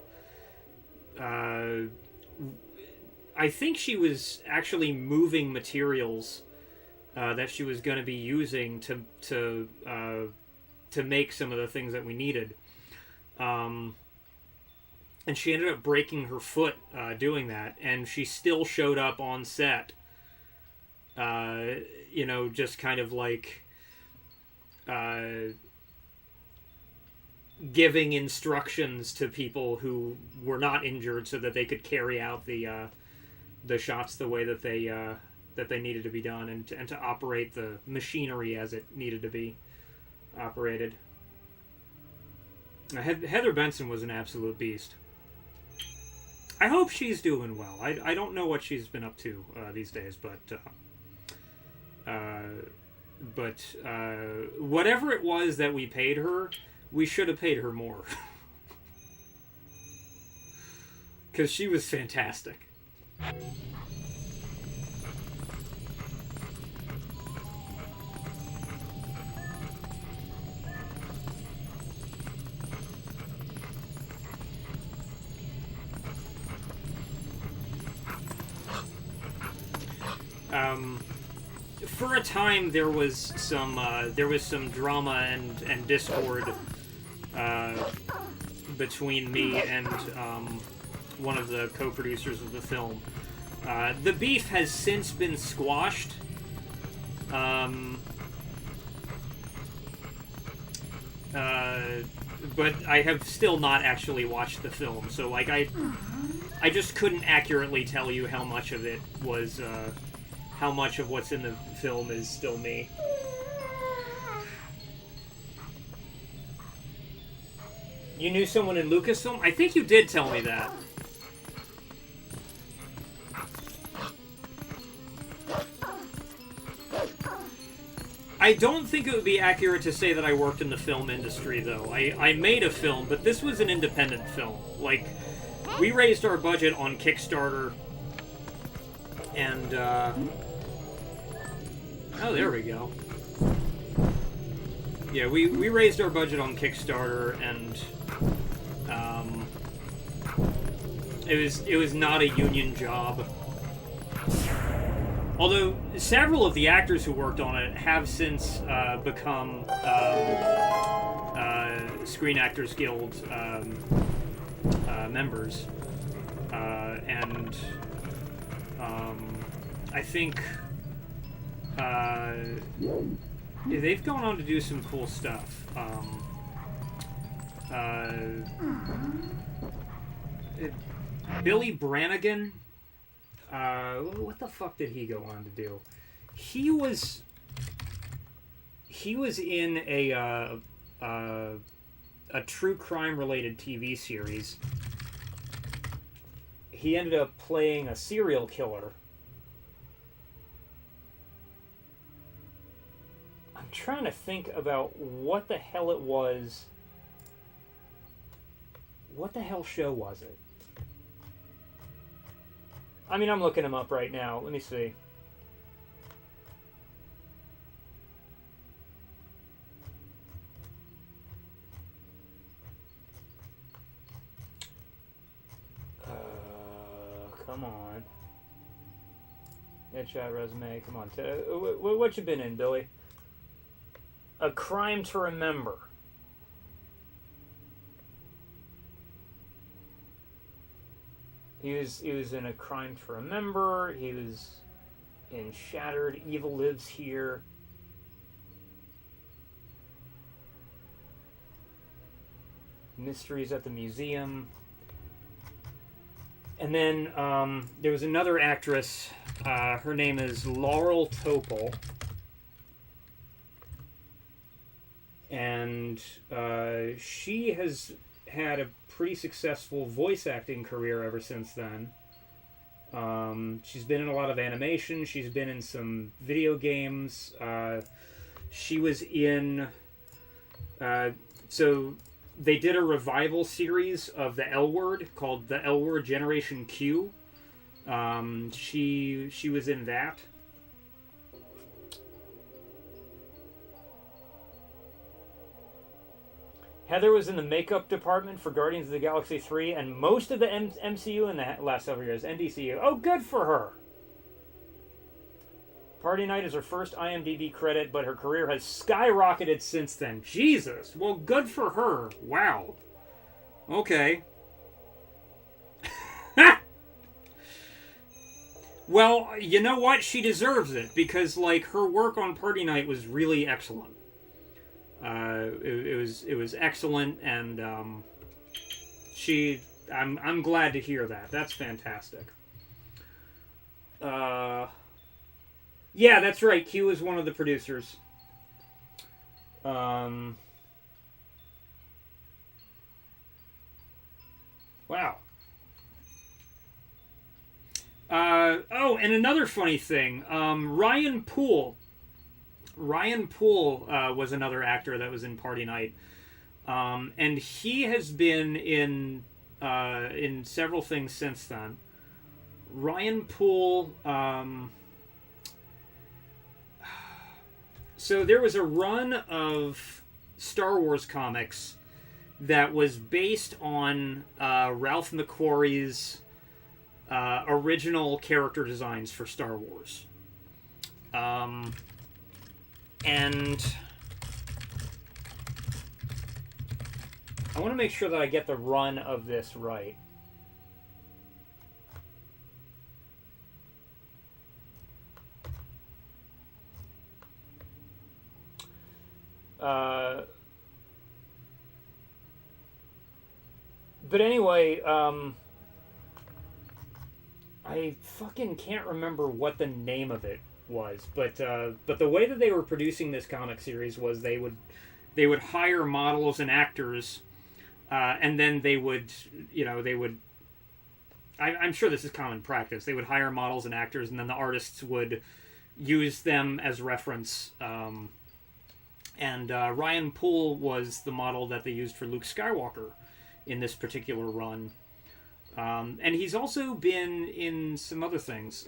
think she was actually moving materials that she was going to be using to make some of the things that we needed. And she ended up breaking her foot doing that, and she still showed up on set. Just kind of like giving instructions to people who were not injured so that they could carry out the shots the way that they needed to be done, and to operate the machinery as it needed to be operated. Heather Benson was an absolute beast. I hope she's doing well. I don't know what she's been up to these days, but But whatever it was that we paid her, we should have paid her more. Because she was fantastic. For a time, there was some drama and discord between me and one of the co-producers of the film. The beef has since been squashed. But I have still not actually watched the film, so like I just couldn't accurately tell you how much of it was. How much of what's in the film is still me. You knew someone in Lucasfilm? I think you did tell me that. I don't think it would be accurate to say that I worked in the film industry, though. I made a film, but this was an independent film. Like, we raised our budget on Kickstarter, and, oh, there we go. Yeah, we raised our budget on Kickstarter, and it was not a union job. Although several of the actors who worked on it have since become Screen Actors Guild members, and I think. They've gone on to do some cool stuff. Billy Brannigan, what the fuck did he go on to do? He was in a true crime related TV series. He ended up playing a serial killer. I'm trying to think about what the hell it was. What the hell show was it? I mean, I'm looking him up right now. Let me see. Come on. Headshot, resume. Come on. What you been in, Billy? A Crime to Remember. He was in A Crime to Remember. He was in Shattered. Evil Lives Here. Mysteries at the Museum. And then there was another actress. Her name is Laurel Topol. And she has had a pretty successful voice acting career ever since then. She's been in a lot of animation. She's been in some video games. She was in... so they did a revival series of the L Word called The L Word Generation Q. She was in that. Heather was in the makeup department for Guardians of the Galaxy 3 and most of the MCU in the last several years. NDCU. Oh, good for her! Party Night is her first IMDb credit, but her career has skyrocketed since then. Jesus! Well, good for her. Wow. Okay. Well, you know what? She deserves it, because, like, her work on Party Night was really excellent. It was excellent, and I'm glad to hear that. That's fantastic. Yeah, that's right. Q is one of the producers. Wow. Oh, and another funny thing. Ryan Poole Ryan Poole was another actor that was in Party Night, and he has been in several things since then. Ryan Poole. So there was a run of Star Wars comics that was based on Ralph McQuarrie's original character designs for Star Wars. And I want to make sure that I get the run of this right. But anyway, I fucking can't remember what the name of it was, but the way that they were producing this comic series was they would hire models and actors, and then they would, I'm sure this is common practice. They would hire models and actors, and then the artists would use them as reference. And Ryan Poole was the model that they used for Luke Skywalker in this particular run. And he's also been in some other things.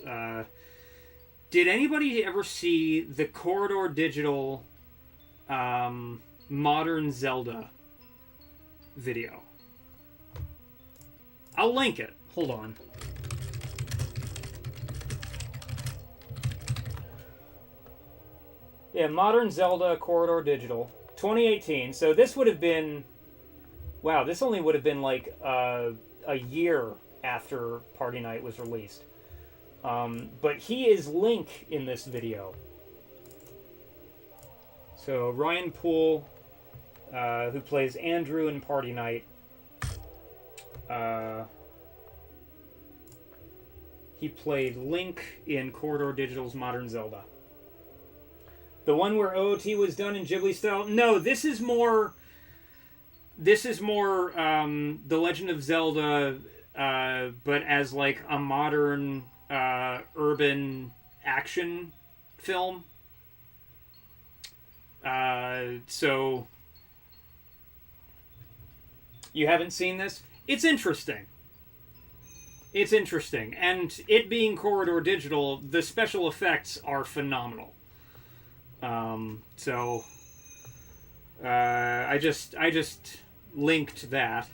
Did anybody ever see the Corridor Digital Modern Zelda video? I'll link it. Hold on. Yeah, Modern Zelda Corridor Digital, 2018. So this would have been... Wow, this only would have been like a year after Party Night was released. But he is Link in this video. So Ryan Poole, who plays Andrew in Party Night, he played Link in Corridor Digital's Modern Zelda. The one where OOT was done in Ghibli style? No, this is more The Legend of Zelda, but as like a modern urban action film. So you haven't seen this? It's interesting. It's interesting, and it being Corridor Digital, the special effects are phenomenal. So I just linked that.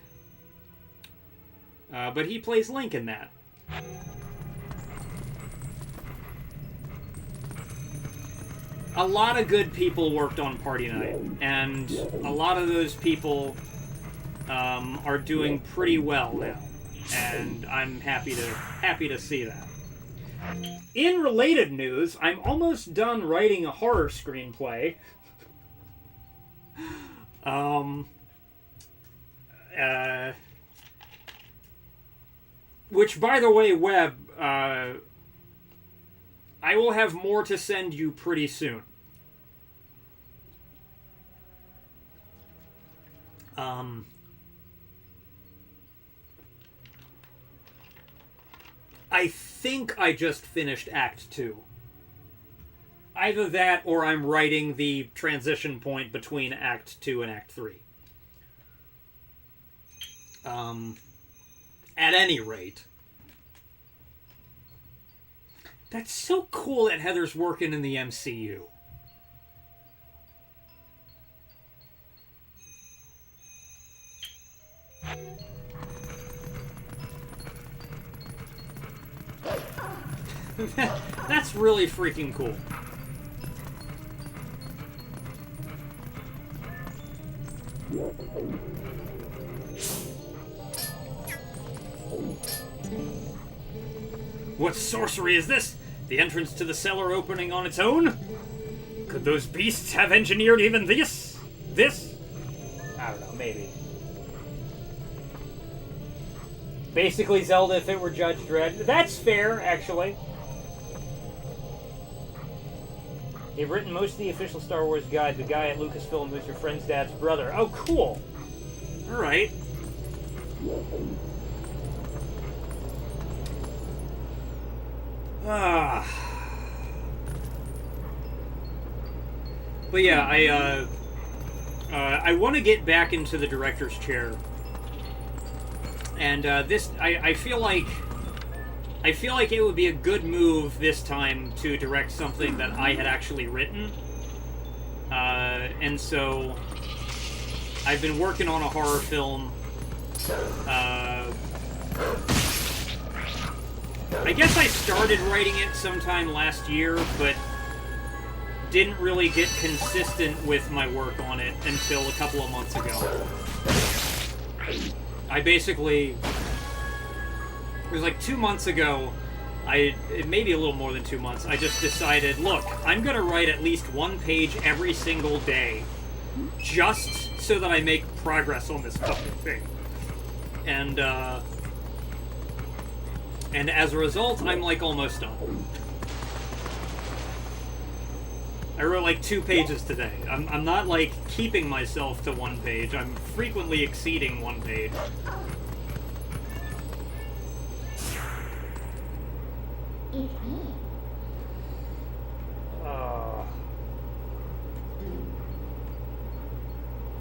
But he plays Link in that. A lot of good people worked on Party Night, and a lot of those people are doing pretty well now, and I'm happy to see that. In related news, I'm almost done writing a horror screenplay. Which, by the way, Webb, I will have more to send you pretty soon. I think I just finished Act 2. Either that, or I'm writing the transition point between Act 2 and Act 3. At any rate. That's so cool that Heather's working in the MCU. That's really freaking cool. What sorcery is this? The entrance to the cellar opening on its own? Could those beasts have engineered even this? This? I don't know, maybe. Basically Zelda if it were Judge Dredd. That's fair, actually. They've written most of the official Star Wars guide. The guy at Lucasfilm who's your friend's dad's brother. Oh, cool. Alright. But yeah, I want to get back into the director's chair. And I feel like it would be a good move this time to direct something that I had actually written. And so I've been working on a horror film. I guess I started writing it sometime last year, but didn't really get consistent with my work on it until a couple of months ago. I basically... It was like 2 months ago, maybe a little more than 2 months, I just decided, look, I'm gonna write at least one page every single day, just so that I make progress on this fucking thing. And as a result, I'm like almost done. I wrote like 2 pages today. I'm not like keeping myself to 1 page. I'm frequently exceeding 1 page. It's me.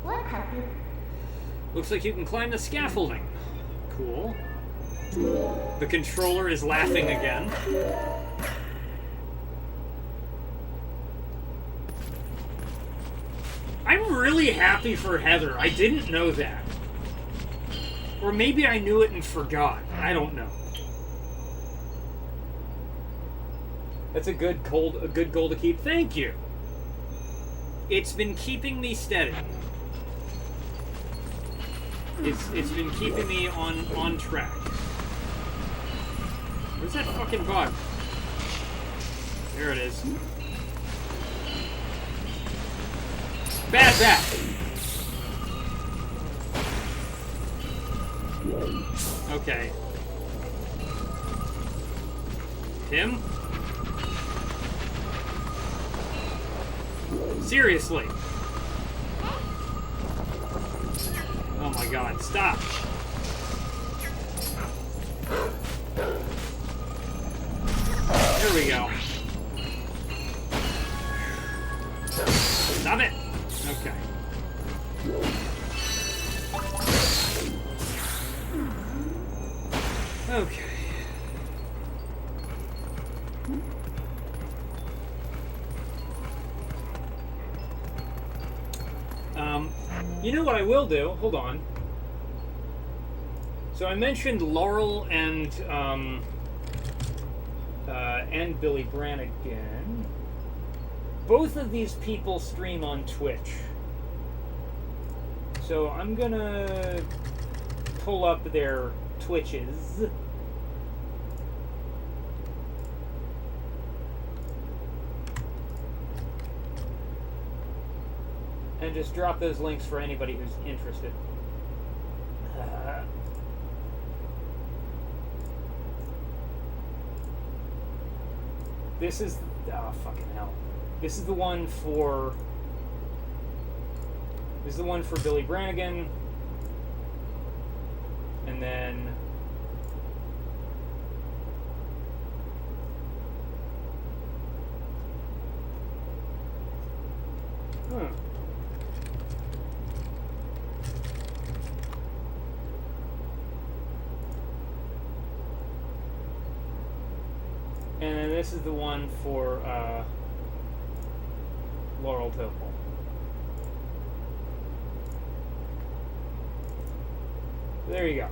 What have you? Looks like you can climb the scaffolding. Cool. The controller is laughing again. I'm really happy for Heather. I didn't know that. Or maybe I knew it and forgot. I don't know. That's a good goal to keep. Thank you. It's been keeping me steady. It's been keeping me on track. Where's that fucking bug? There it is. Bad bat. Okay. Him? Seriously. Oh my god, stop. There we go. Stop it. Okay. Okay. You know what I will do? Hold on. So I mentioned Laurel and Billy Brannigan. Both of these people stream on Twitch. So I'm gonna pull up their Twitches. And just drop those links for anybody who's interested. This is... Oh, fucking hell. This is the one for... This is the one for Billy Brannigan. And then... And then this is the one for Laurel Topol. There you go.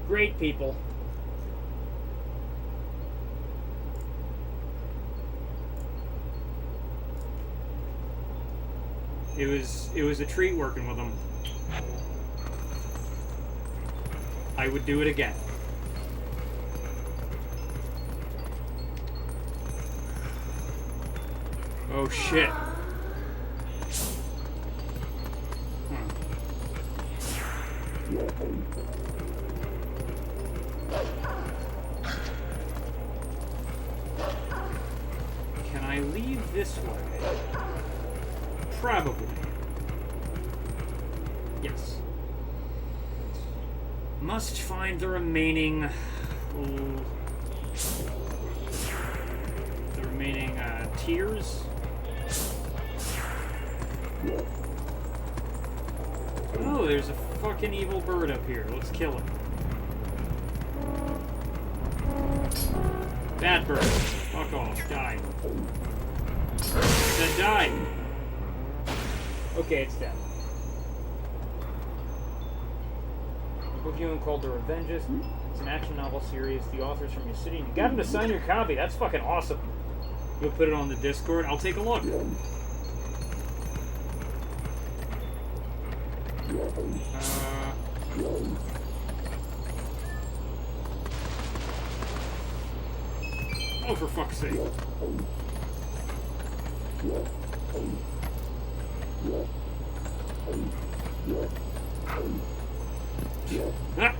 Great people. It was a treat working with them. I would do it again. Oh shit. Can I leave this way? Probably. Yes. Must find the remaining Tears. Oh, there's a fucking evil bird up here. Let's kill it. Bad bird. Fuck off. Die. Then die. Okay, it's dead. Book you called The Revengers. It's an action novel series. The author's from your city. You got him to sign your copy. That's fucking awesome. You'll put it on the Discord. I'll take a look. Oh, for fuck's sake. Ah.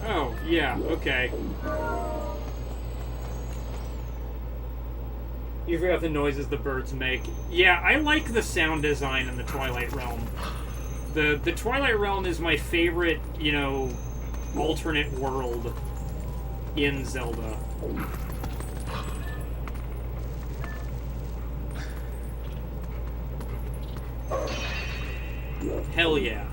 Oh, yeah, okay. You forgot the noises the birds make. Yeah, I like the sound design in the Twilight Realm. The Twilight Realm is my favorite, you know, alternate world in Zelda. Hell yeah.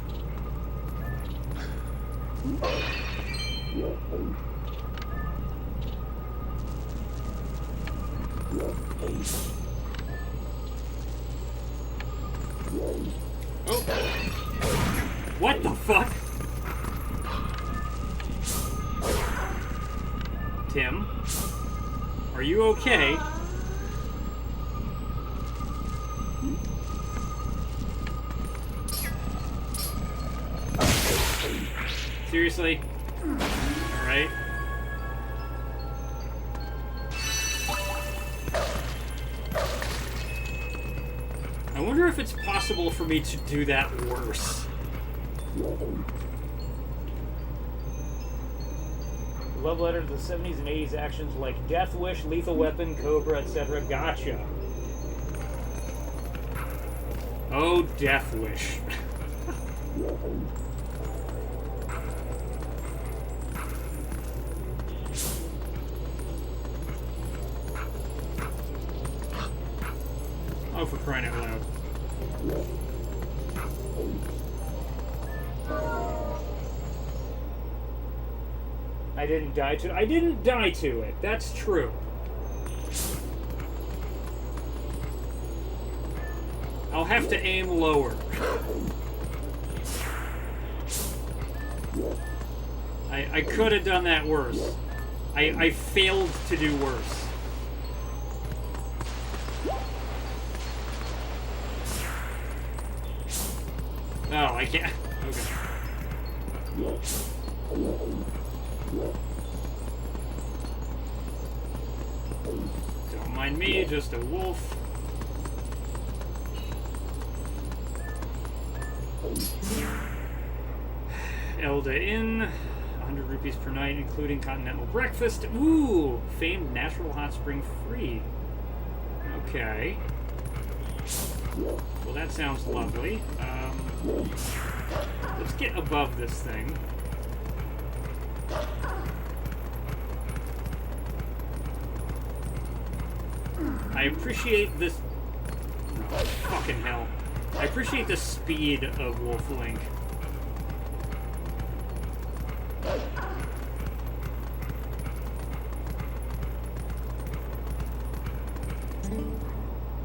Oh. What the fuck? Tim? Are you okay? Seriously? Alright. I wonder if it's possible for me to do that worse. Love letter to the 70s and 80s actions like Death Wish, Lethal Weapon, Cobra, etc. Gotcha. Oh, Death Wish. Oh, for crying out loud. I didn't die to it. I didn't die to it. That's true. I'll have to aim lower. I could have done that worse. I failed to do worse. Oh, I can't. Okay. Don't mind me, just a wolf. Elda Inn, 100 rupees per night, including continental breakfast. Ooh, famed natural hot spring free. Okay. Well, that sounds lovely. Let's get above this thing. I appreciate this... Oh, fucking hell. I appreciate the speed of Wolf Link.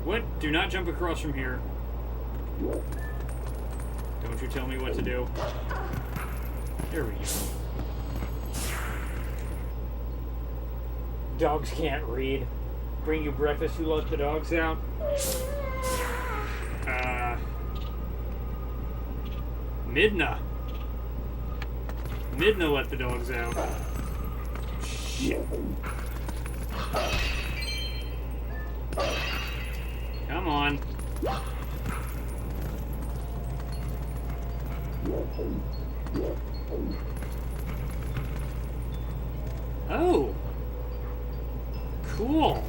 What? Do not jump across from here. Don't you tell me what to do. There we go. Dogs can't read. Bring you breakfast, who let the dogs out? Midna. Midna let the dogs out. Shit. Come on. Oh. Cool.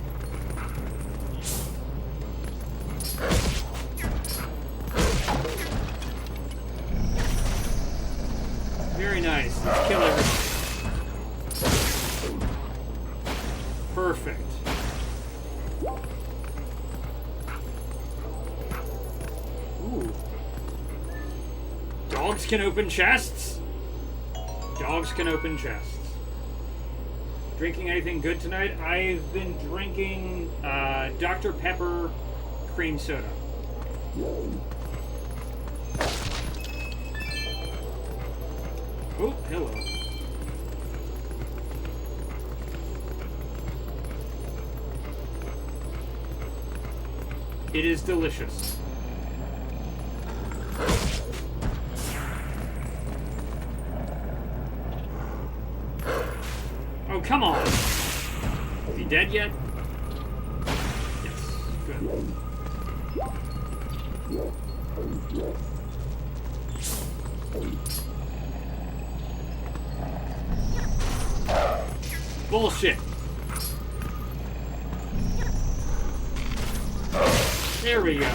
Very nice. Let's kill everything. Perfect. Ooh. Dogs can open chests? Dogs can open chests. Drinking anything good tonight? I've been drinking Dr. Pepper cream soda. Oh, hello. It is delicious. Oh, come on! Is he dead yet? Yes. Good. Bullshit. There we go.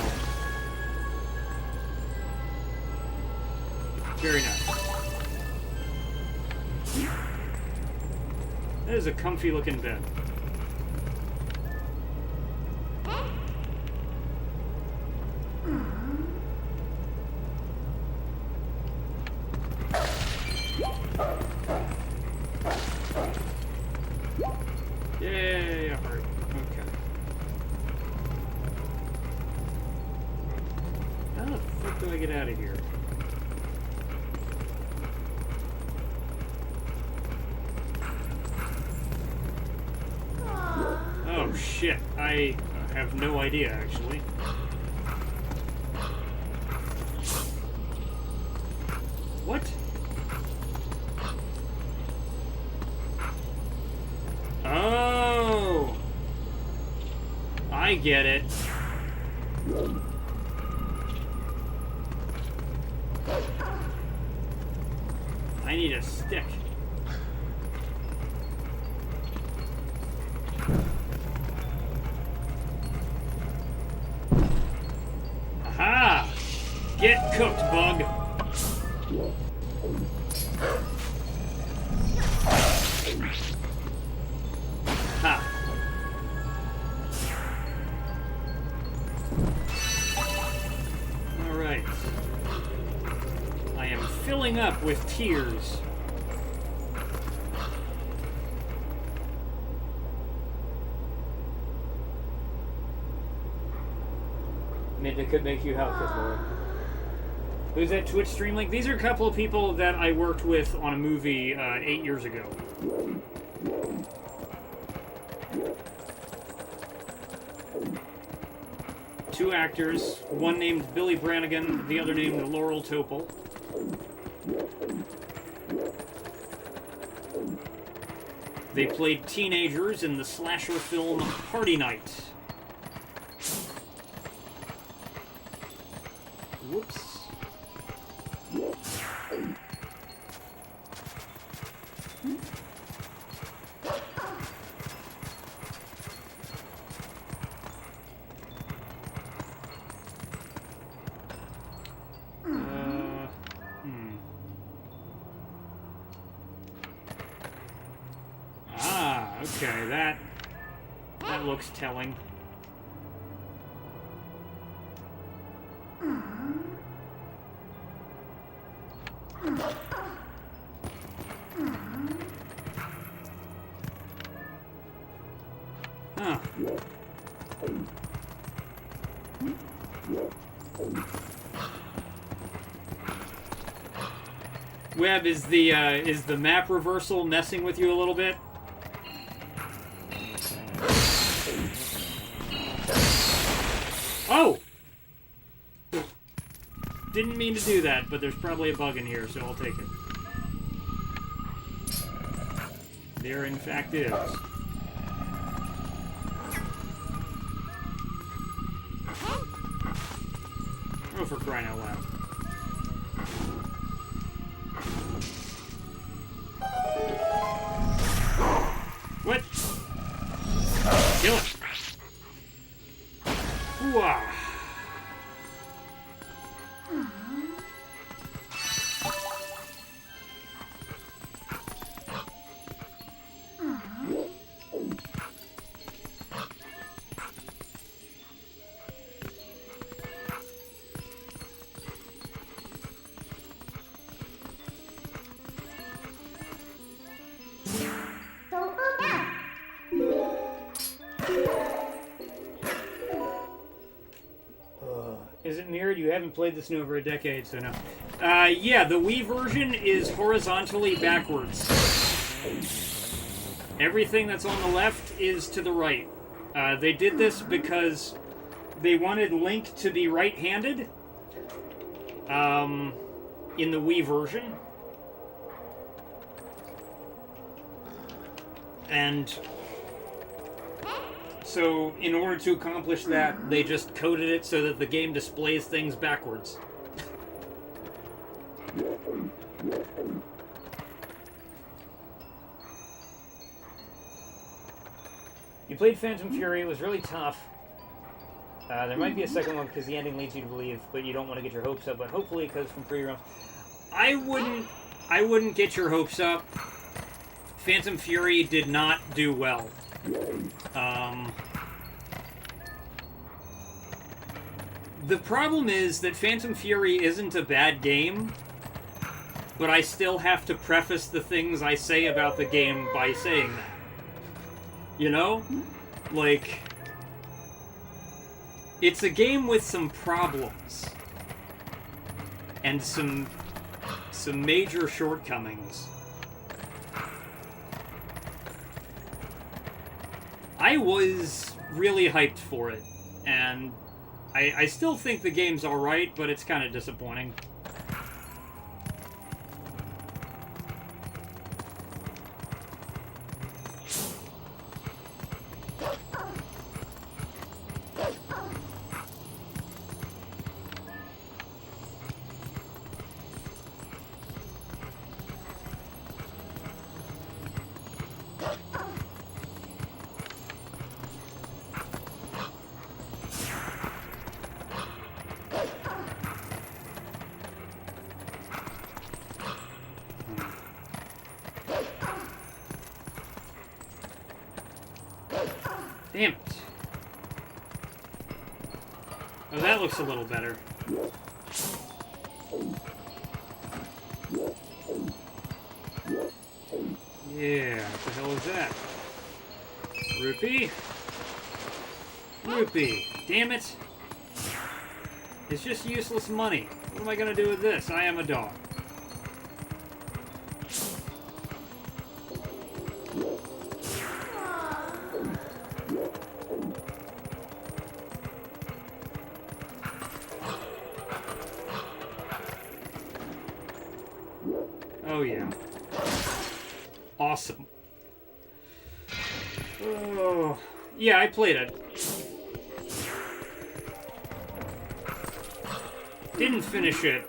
Very nice. That is a comfy looking bed. Yay, alright. Okay. How the fuck do I get out of here? Oh shit, I have no idea actually. What? Oh! I get it. I need a stick. Aha! Get cooked, bug! Ha! Alright. I am filling up with tears. Maybe it could make you healthy for it. Who's that Twitch stream link? These are a couple of people that I worked with on a movie 8 years ago. Two actors, one named Billy Brannigan, the other named Laurel Topol. They played teenagers in the slasher film Party Night. Whoops. Okay, that looks telling. Huh. Webb, is the map reversal messing with you a little bit? Oh! Didn't mean to do that, but there's probably a bug in here, so I'll take it. There, in fact, is. Oh, for crying out loud. What? Kill it! Wow. Is it mirrored? You haven't played this in over a decade, so no. Yeah, the Wii version is horizontally backwards. Everything that's on the left is to the right. They did this because they wanted Link to be right-handed in the Wii version. And so, in order to accomplish that, they just coded it so that the game displays things backwards. You played Phantom Fury, it was really tough. There might be a second one because the ending leads you to believe, but you don't want to get your hopes up, but hopefully it comes from free roam. I wouldn't get your hopes up. Phantom Fury did not do well. The problem is that Phantom Fury isn't a bad game, but I still have to preface the things I say about the game by saying that. You know? Like, it's a game with some problems. And some major shortcomings. I was really hyped for it, and I still think the game's alright, but it's kind of disappointing. Damn it. Oh, that looks a little better. Yeah, what the hell is that? Rupee? Rupee. Damn it. It's just useless money. What am I gonna do with this? I am a dog. Oh yeah. Awesome. Oh, yeah, I played it. Didn't finish it.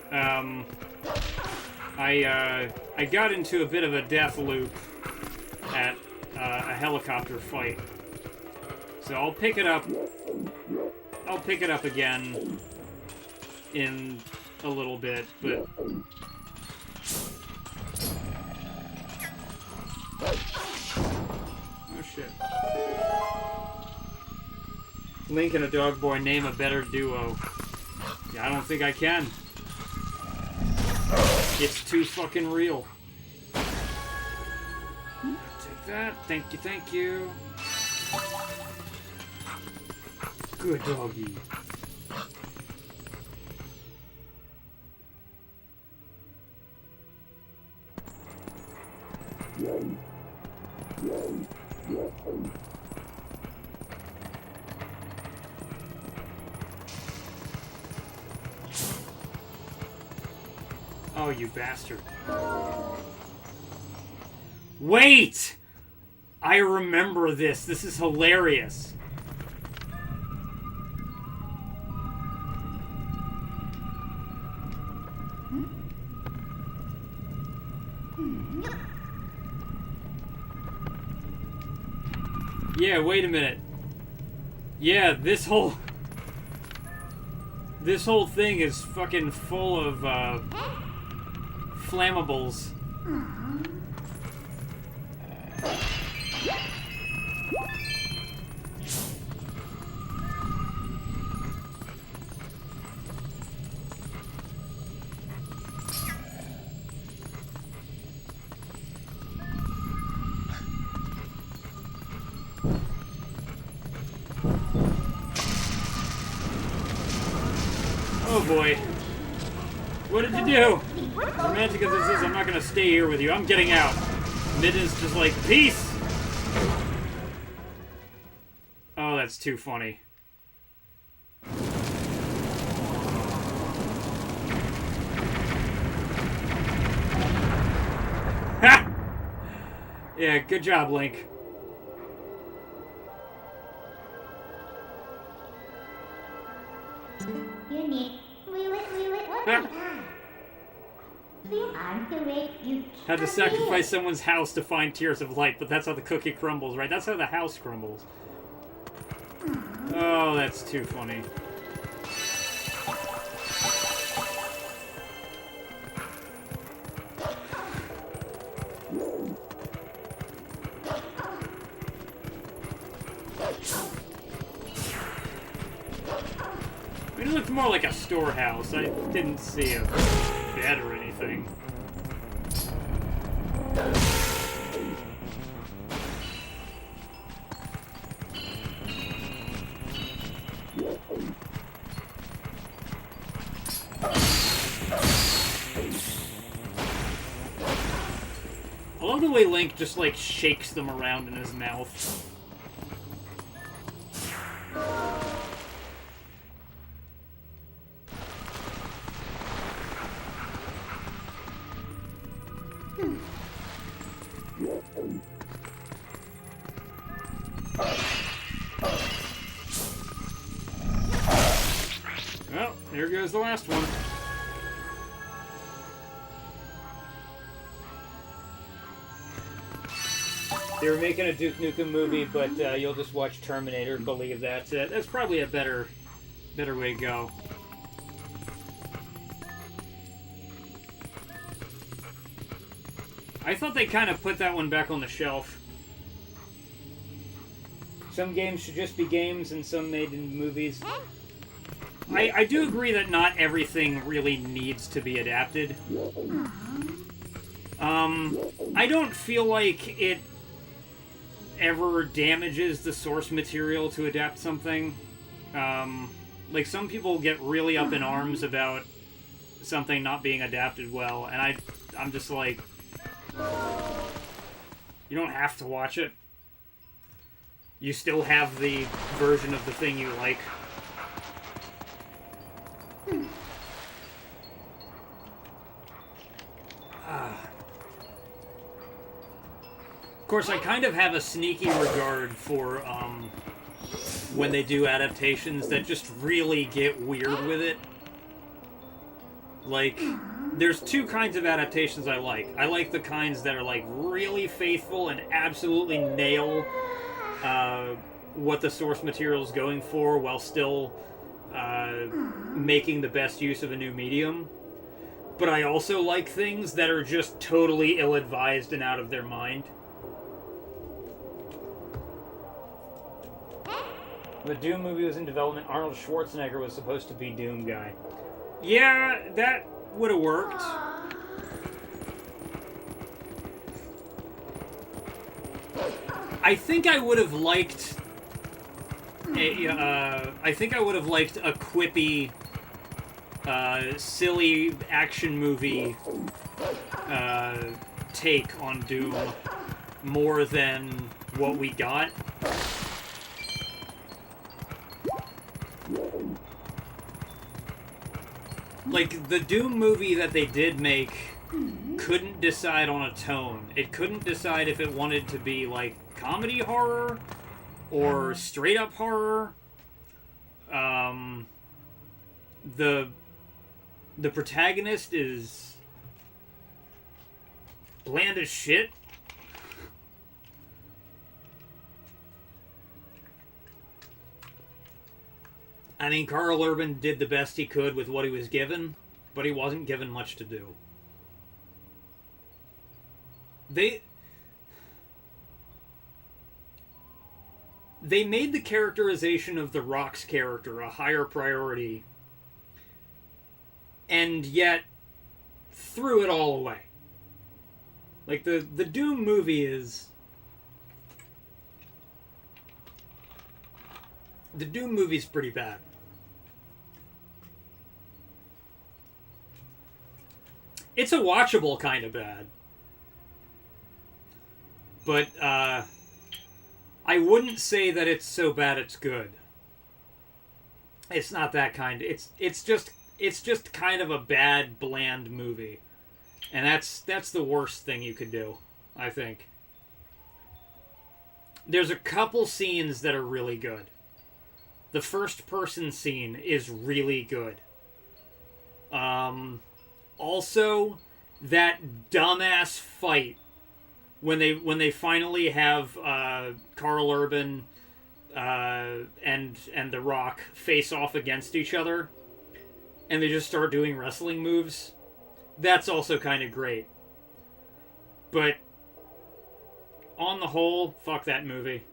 I got into a bit of a death loop at a helicopter fight. So I'll pick it up. I'll pick it up again in a little bit, but oh shit. Link and a dog boy name a better duo. Yeah, I don't think I can. It's too fucking real. Take that. Thank you, thank you. Good doggy. Oh, you bastard. Wait! I remember this. This is hilarious. Yeah, wait a minute. Yeah, this whole thing is fucking full of flammables. Oh boy. What did you do? Romantic as this is, I'm not gonna stay here with you. I'm getting out. Midden's just like, peace! Oh, that's too funny. Ha! Yeah, good job, Link. You need. What? You aren't the way you Had to sacrifice someone's house to find tears of light, but that's how the cookie crumbles, right? That's how the house crumbles. Oh, that's too funny. It looked more like a storehouse. I didn't see a bed or anything. I love the way Link just, like, shakes them around in his mouth. Well, here goes the last one. They were making a Duke Nukem movie, but you'll just watch Terminator and believe that. That's probably a better way to go. I thought they kind of put that one back on the shelf. Some games should just be games, and some made into movies. I do agree that not everything really needs to be adapted. I don't feel like it ever damages the source material to adapt something. Like, some people get really up in arms about something not being adapted well, and I'm just like, you don't have to watch it. You still have the version of the thing you like. Of course, I kind of have a sneaky regard for when they do adaptations that just really get weird with it. Like, there's two kinds of adaptations I like. I like the kinds that are, like, really faithful and absolutely nail what the source material is going for while still making the best use of a new medium. But I also like things that are just totally ill-advised and out of their mind. The Doom movie was in development. Arnold Schwarzenegger was supposed to be Doom guy. Yeah, that would have worked. I think I would have liked I think I would have liked a quippy, silly action movie take on Doom more than what we got. Like, the Doom movie that they did make couldn't decide on a tone. It couldn't decide if it wanted to be, like, comedy horror or straight-up horror. The protagonist is bland as shit. I mean, Carl Urban did the best he could with what he was given, but he wasn't given much to do. They made the characterization of The Rock's character a higher priority, and yet threw it all away. Like, the Doom movie is... The Doom movie's pretty bad. It's a watchable kind of bad. But, I wouldn't say that it's so bad it's good. It's not that kind. It's just kind of a bad, bland movie. And that's the worst thing you could do, I think. There's a couple scenes that are really good. The first person scene is really good. Also, that dumbass fight when they finally have Carl Urban and The Rock face off against each other, and they just start doing wrestling moves. That's also kind of great. But on the whole, fuck that movie.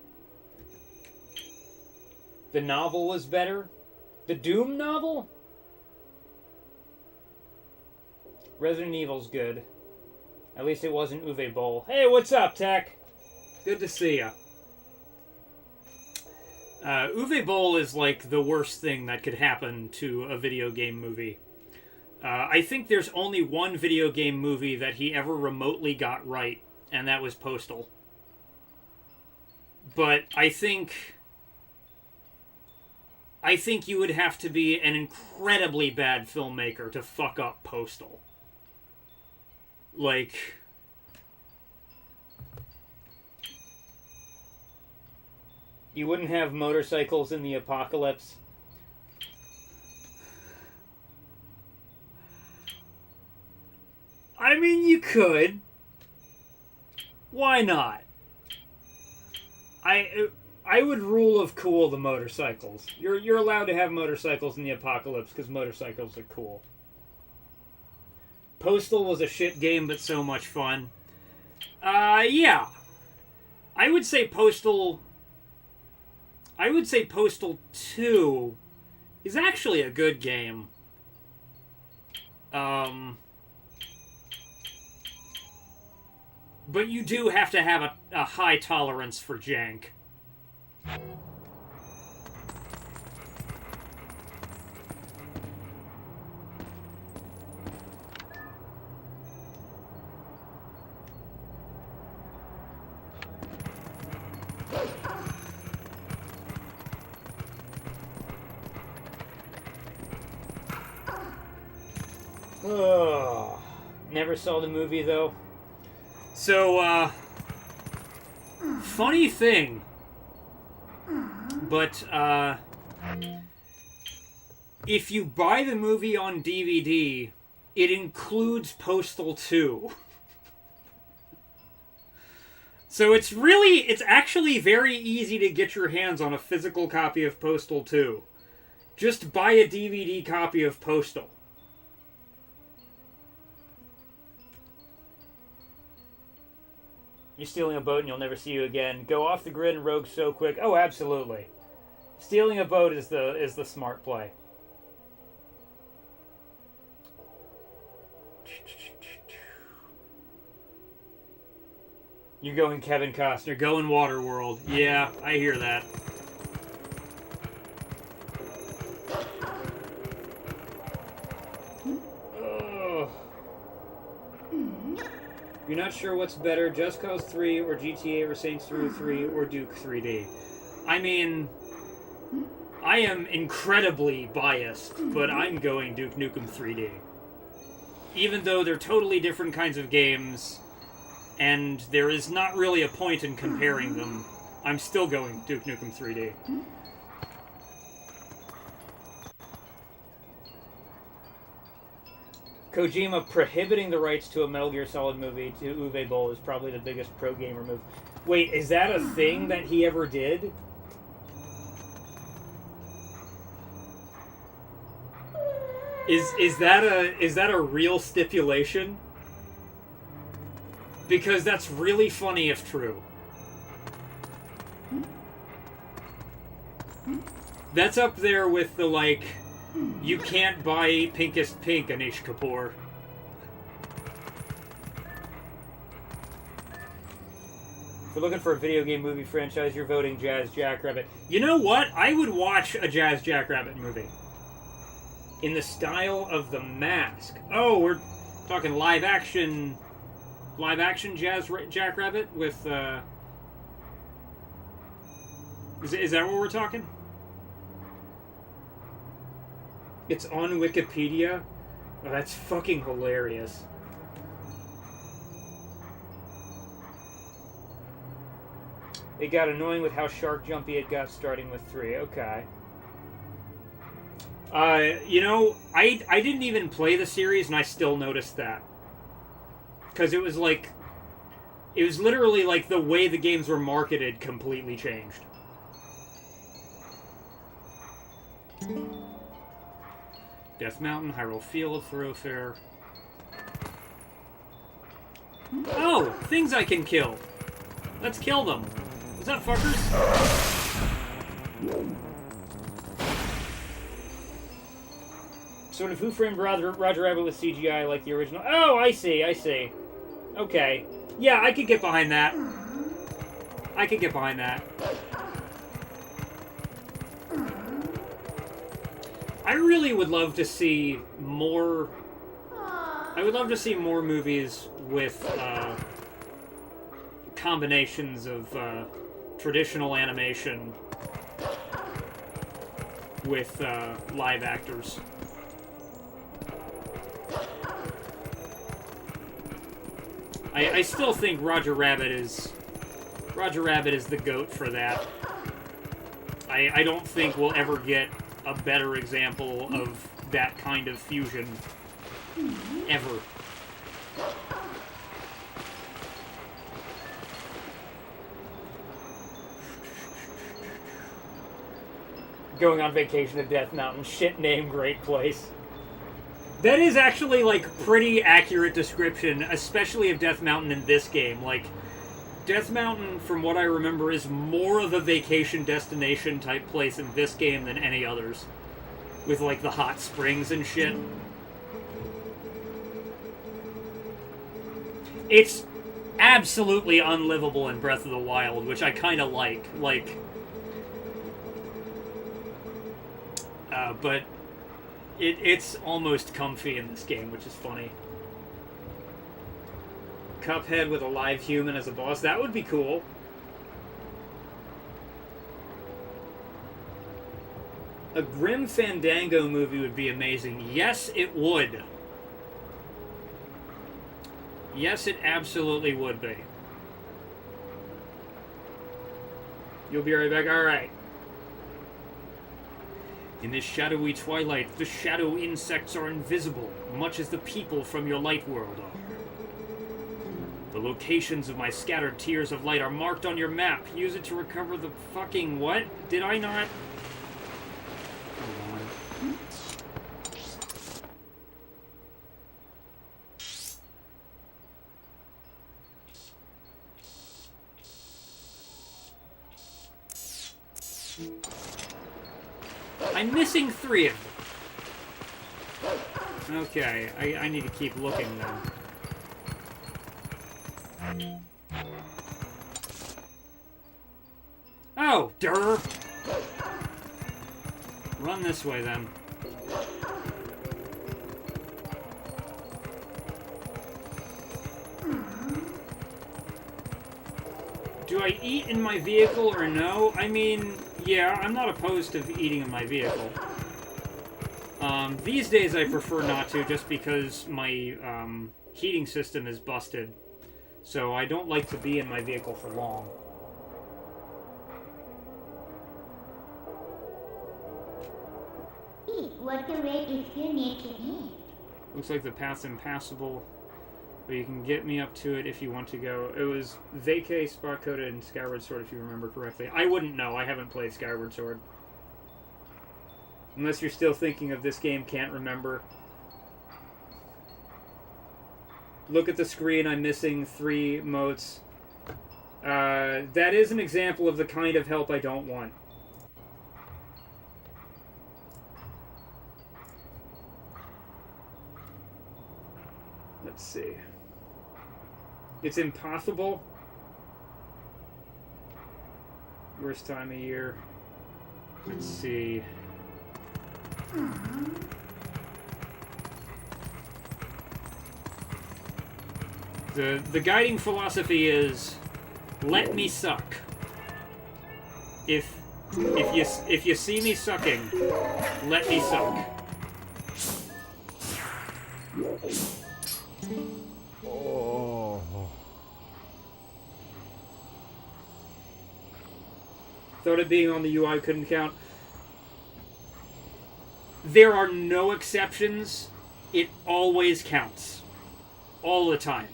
The novel was better. The Doom novel? Resident Evil's good. At least it wasn't Uwe Boll. Hey, what's up, Tech? Good to see ya. Uwe Boll is like the worst thing that could happen to a video game movie. I think there's only one video game movie that he ever remotely got right, and that was Postal. But I think you would have to be an incredibly bad filmmaker to fuck up Postal. Like, you wouldn't have motorcycles in the apocalypse. I mean, you could. Why not? I would rule of cool the motorcycles. You're allowed to have motorcycles in the apocalypse because motorcycles are cool. Postal was a shit game, but so much fun. Yeah. I would say Postal 2 is actually a good game. But you do have to have a high tolerance for jank. Oh, never saw the movie though. So, funny thing, but, if you buy the movie on DVD, it includes Postal 2. So it's actually very easy to get your hands on a physical copy of Postal 2. Just buy a DVD copy of Postal. You're stealing a boat and you'll never see you again. Go off the grid and rogue so quick. Oh, absolutely. Stealing a boat is the smart play. You're going Kevin Costner. Going Waterworld. Yeah, I hear that. You're not sure what's better, Just Cause 3 or GTA or Saints Row 3 or Duke 3D. I mean, I am incredibly biased, but I'm going Duke Nukem 3D. Even though they're totally different kinds of games, and there is not really a point in comparing them, I'm still going Duke Nukem 3D. Kojima prohibiting the rights to a Metal Gear Solid movie to Uwe Boll is probably the biggest pro gamer move. Wait, is that a thing that he ever did? Is that a real stipulation? Because that's really funny if true. That's up there with the, like, you can't buy Pinkest Pink, Anish Kapoor. If you're looking for a video game movie franchise, you're voting Jazz Jackrabbit. You know what? I would watch a Jazz Jackrabbit movie. In the style of The Mask. Oh, Talking live action Jackrabbit with, is that what we're talking? It's on Wikipedia? Oh, that's fucking hilarious. It got annoying with how shark jumpy it got starting with 3. Okay. You know, I didn't even play the series and I still noticed that. Because it was like... It was literally like the way the games were marketed completely changed. Death Mountain, Hyrule Field, Thoroughfare. Oh! Things I can kill! Let's kill them! What's up, fuckers? Sort of Who Framed Roger Rabbit with CGI like the original. Oh, I see, I see. Okay. Yeah, I could get behind that. I could get behind that. I really would love to see more... I would love to see more movies with, combinations of, traditional animation with, live actors. I still think Roger Rabbit is the GOAT for that. I don't think we'll ever get a better example of that kind of fusion ever. Going on vacation to Death Mountain. Shit name, great place. That is actually, like, pretty accurate description, especially of Death Mountain in this game. Like, Death Mountain, from what I remember, is more of a vacation destination type place in this game than any others. With, like, the hot springs and shit. It's absolutely unlivable in Breath of the Wild, which I kind of like. But it's almost comfy in this game, which is funny. Cuphead with a live human as a boss, that would be cool. A Grim Fandango movie would be amazing. Yes, it would. Yes, it absolutely would be. You'll be right back? Alright. In this shadowy twilight, the shadow insects are invisible, much as the people from your light world are. The locations of my scattered tears of light are marked on your map. Use it to recover the fucking what? Did I not? Hold on. I'm missing 3 of them. Okay, I need to keep looking then. Oh, durr! Run this way then. Do I eat in my vehicle or no? I mean, yeah, I'm not opposed to eating in my vehicle. These days I prefer not to, just because my heating system is busted. So I don't like to be in my vehicle for long. Eat what you read if you need to eat. Looks like the path's impassable, but you can get me up to it if you want to go. It was vacay, spot coded, and Skyward Sword if you remember correctly. I wouldn't know. I haven't played Skyward Sword. Unless you're still thinking of this game, can't remember. Look at the screen, I'm missing 3 motes. That is an example of the kind of help I don't want. Let's see. It's impossible. Worst time of year. Let's see. The guiding philosophy is, let me suck. If you see me sucking, let me suck. Oh. Thought it being on the UI couldn't count. There are no exceptions. It always counts. All the time.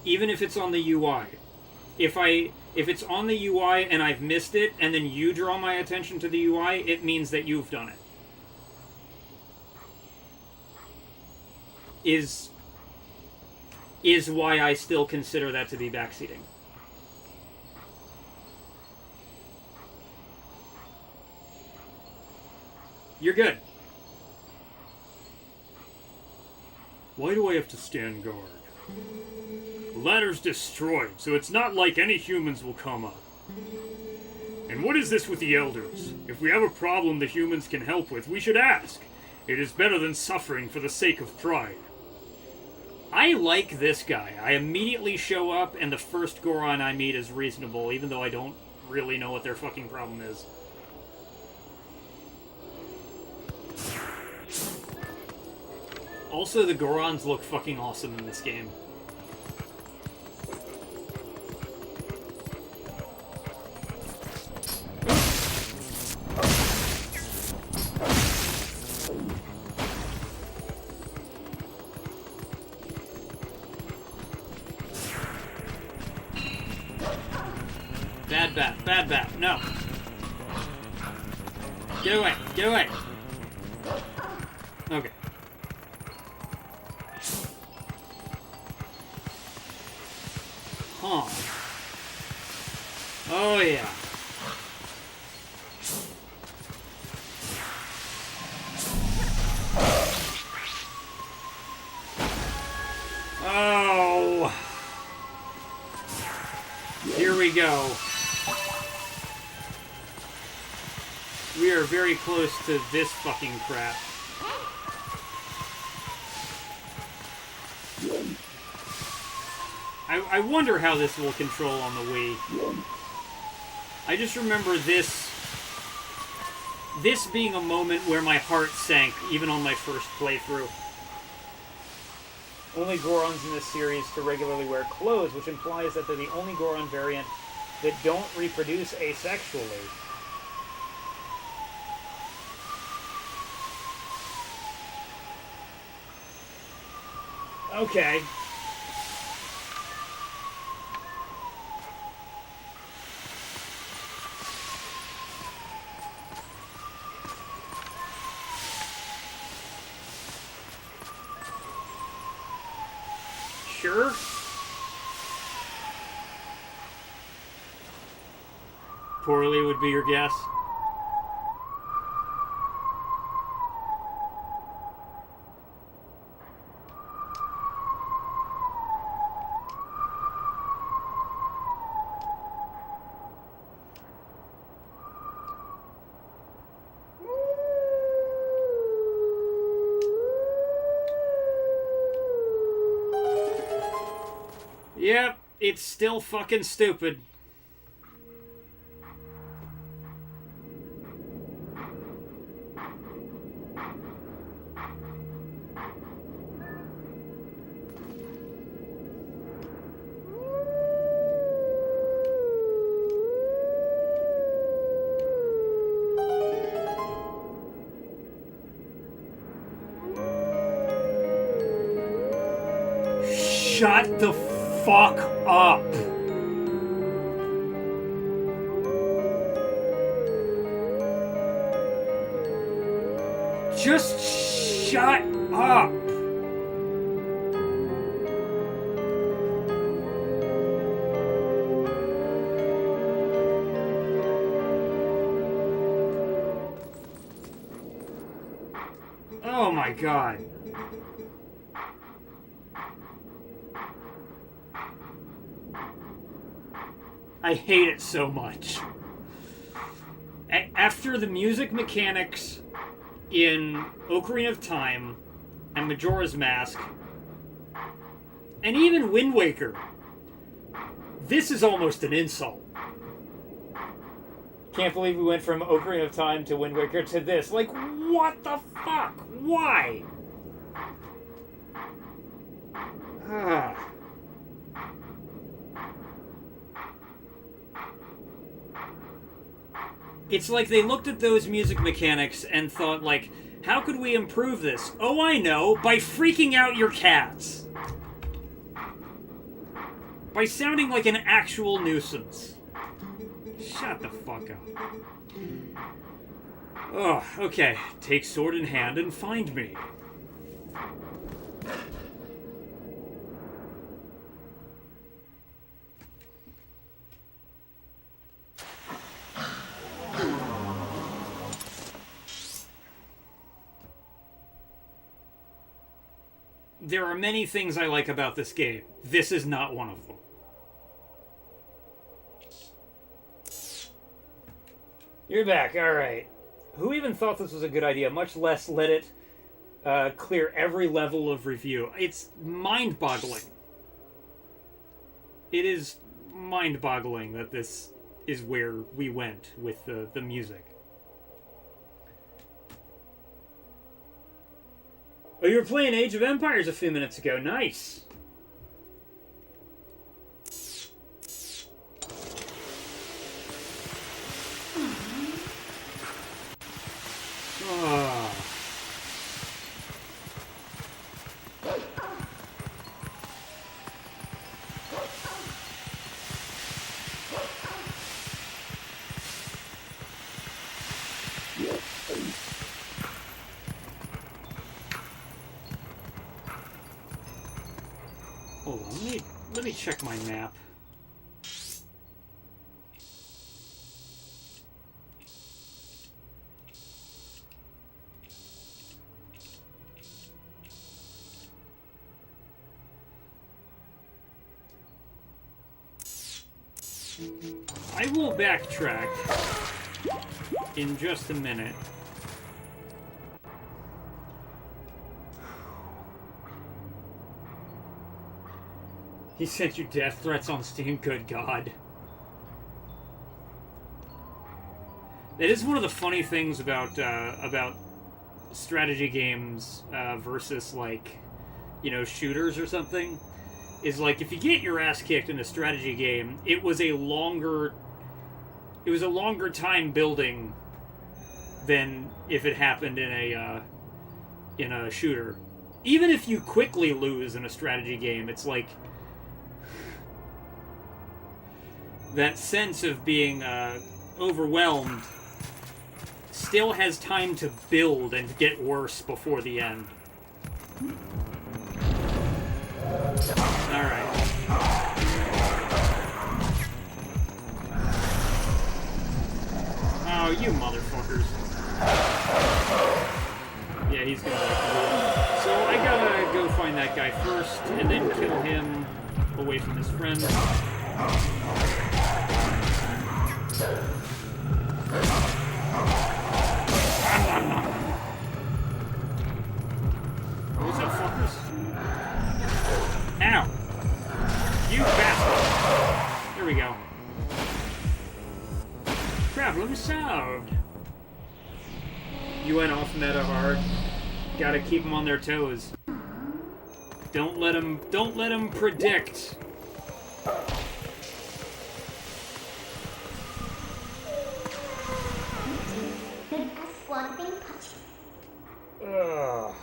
Even if it's on the UI. If it's on the UI and I've missed it, and then you draw my attention to the UI, it means that you've done it. Is why I still consider that to be backseating. You're good. Why do I have to stand guard? The ladder's destroyed, so it's not like any humans will come up. And what is this with the elders? If we have a problem the humans can help with, we should ask. It is better than suffering for the sake of pride. I like this guy. I immediately show up, and the first Goron I meet is reasonable, even though I don't really know what their fucking problem is. Also, the Gorons look fucking awesome in this game. Bad bat, no. Get away, get away. Okay. Huh. Oh yeah. Oh. Here we go. We are very close to this fucking crap. I wonder how this will control on the Wii. I just remember this being a moment where my heart sank, even on my first playthrough. Only Gorons in this series to regularly wear clothes, which implies that they're the only Goron variant that don't reproduce asexually. Okay. Sure. Poorly would be your guess. Yep, it's still fucking stupid. Shut the fuck up. Just shut up. Oh my god. I hate it so much. After the music mechanics in Ocarina of Time and Majora's Mask, and even Wind Waker, this is almost an insult. Can't believe we went from Ocarina of Time to Wind Waker to this. Like, what the fuck? Why? It's like they looked at those music mechanics and thought, like, how could we improve this? Oh, I know, by freaking out your cats. By sounding like an actual nuisance. Shut the fuck up. Oh, okay. Take sword in hand and find me. There are many things I like about this game. This is not one of them. You're back, alright. Who even thought this was a good idea, much less let it clear every level of review? It's mind-boggling. It is mind-boggling that this is where we went with the music. Oh, you were playing Age of Empires a few minutes ago. Nice. Oh. Hold on, let me check my map. I will backtrack in just a minute. He sent you death threats on Steam? Good God. That is one of the funny things about strategy games versus, like, you know, shooters or something. Is, like, if you get your ass kicked in a strategy game, it was a longer time building than if it happened in a shooter. Even if you quickly lose in a strategy game, it's like that sense of being overwhelmed still has time to build and get worse before the end. Alright. Oh, you motherfuckers. Yeah, he's gonna like. So I gotta go find that guy first, and then kill him away from his friend. What's up, fuckers? Ow! You bastard! There we go. Problem solved. You went off meta hard. Gotta keep them on their toes. Don't let them predict. Ugh.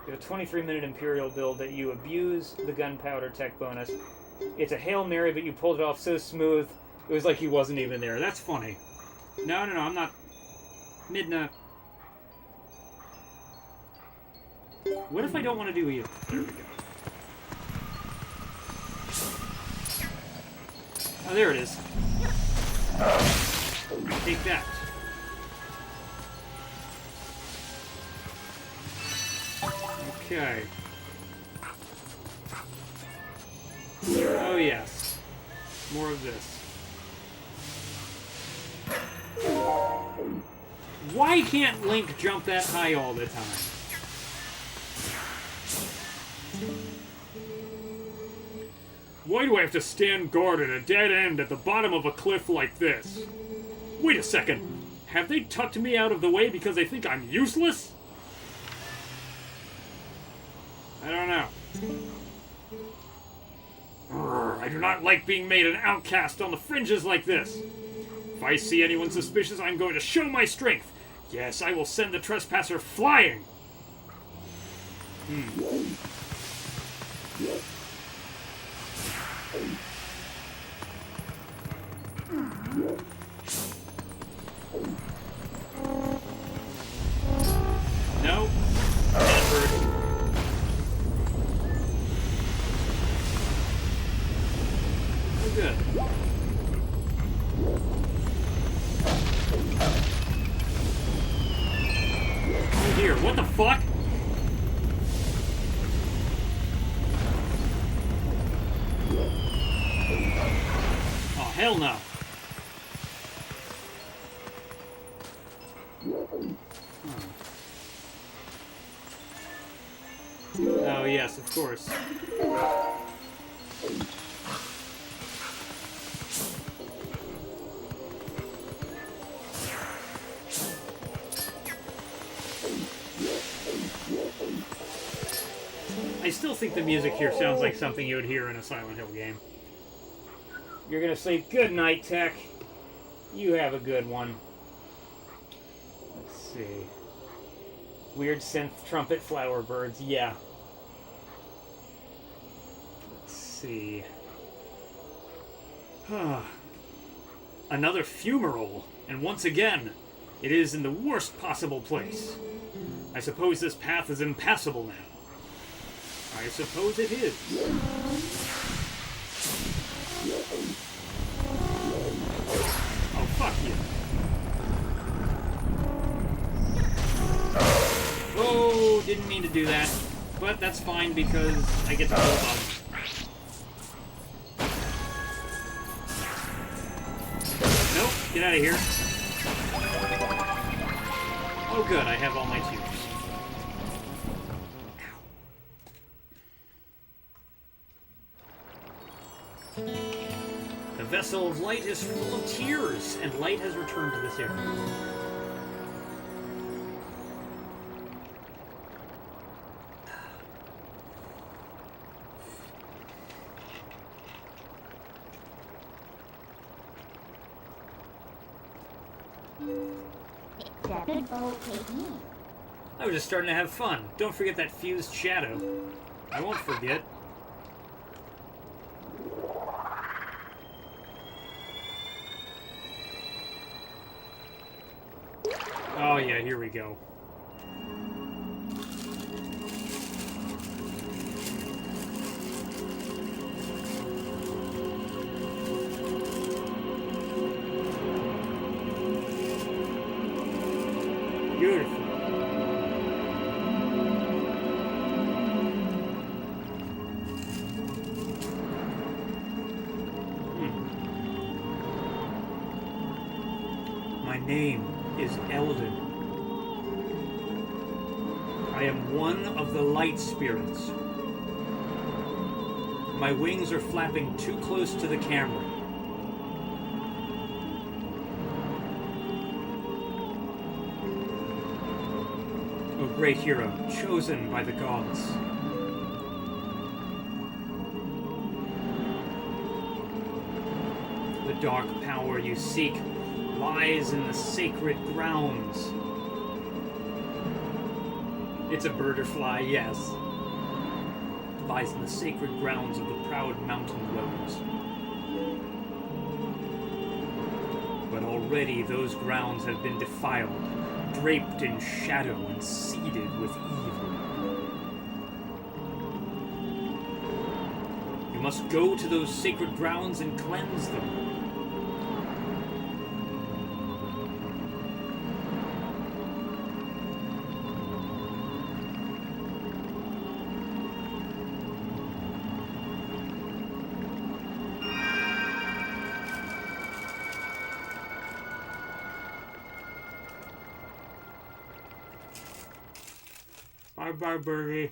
You have a 23-minute Imperial build that you abuse the gunpowder tech bonus. It's a Hail Mary, but you pulled it off so smooth, it was like he wasn't even there. That's funny. No, I'm not. Midna. What if I don't want to do either? There we go. Oh, there it is. Take that. Okay. Oh, yes. More of this. Why can't Link jump that high all the time? Why do I have to stand guard at a dead end at the bottom of a cliff like this? Wait a second. Have they tucked me out of the way because they think I'm useless? I don't know. I do not like being made an outcast on the fringes like this. If I see anyone suspicious, I'm going to show my strength. Yes, I will send the trespasser flying. No. Never. Good. Oh dear, what the fuck? Oh, hell no. Oh, yes, of course. I still think the music here sounds like something you would hear in a Silent Hill game. You're gonna say, "Good night, Tech. You have a good one." Let's see. Weird synth trumpet flower birds, yeah. Let's see. Another fumarole, and once again, it is in the worst possible place. I suppose this path is impassable now. I suppose it is. Oh, fuck you. Oh, didn't mean to do that. But that's fine because I get to hold on. Nope, get out of here. Oh good, I have all my tubes. The vessel of light is full of tears, and light has returned to this area. I was just starting to have fun. Don't forget that fused shadow. I won't forget. Oh yeah, here we go. Beautiful. My name is Eldon. I am one of the light spirits. My wings are flapping too close to the camera. O great hero, chosen by the gods. The dark power you seek lies in the sacred grounds. It's a butterfly, yes. Lies in the sacred grounds of the proud mountain dwellers. But already those grounds have been defiled, draped in shadow and seeded with evil. You must go to those sacred grounds and cleanse them. Bye-bye, birdie.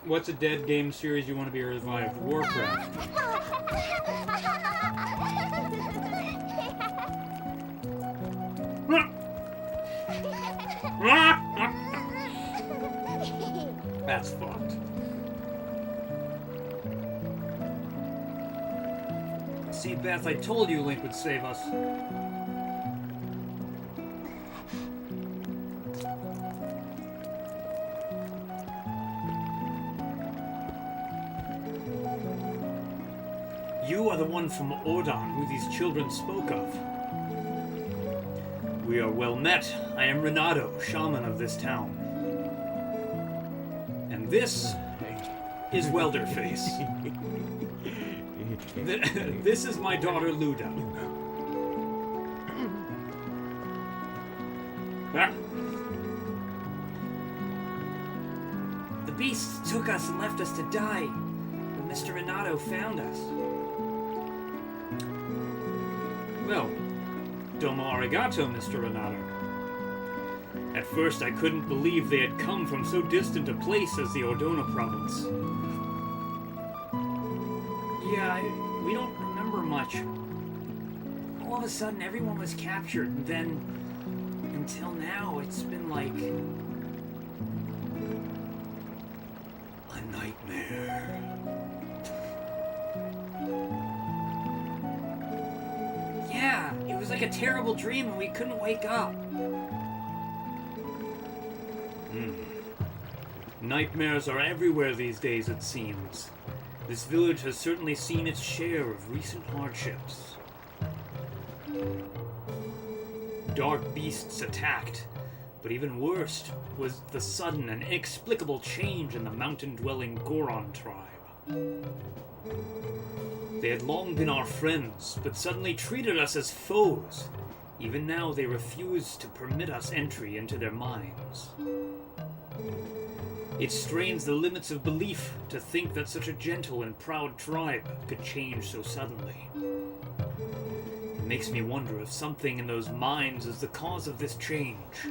What's a dead game series you want to be revived? Warcraft. That's fucked. See, Beth, I told you Link would save us. You are the one from Ordon who these children spoke of. We are well met. I am Renato, shaman of this town. And this is Welderface. This is my daughter Luda. Ah. The beasts took us and left us to die, but Mr. Renato found us. Well, domo arigato, Mr. Renato. At first I couldn't believe they had come from so distant a place as the Ordona province. Yeah, we don't remember much. All of a sudden everyone was captured, and then, until now, it's been like a nightmare. Yeah, it was like a terrible dream and we couldn't wake up. Nightmares are everywhere these days, it seems. This village has certainly seen its share of recent hardships. Dark beasts attacked, but even worse was the sudden and inexplicable change in the mountain-dwelling Goron tribe. They had long been our friends, but suddenly treated us as foes. Even now they refuse to permit us entry into their minds. It strains the limits of belief to think that such a gentle and proud tribe could change so suddenly. It makes me wonder if something in those minds is the cause of this change.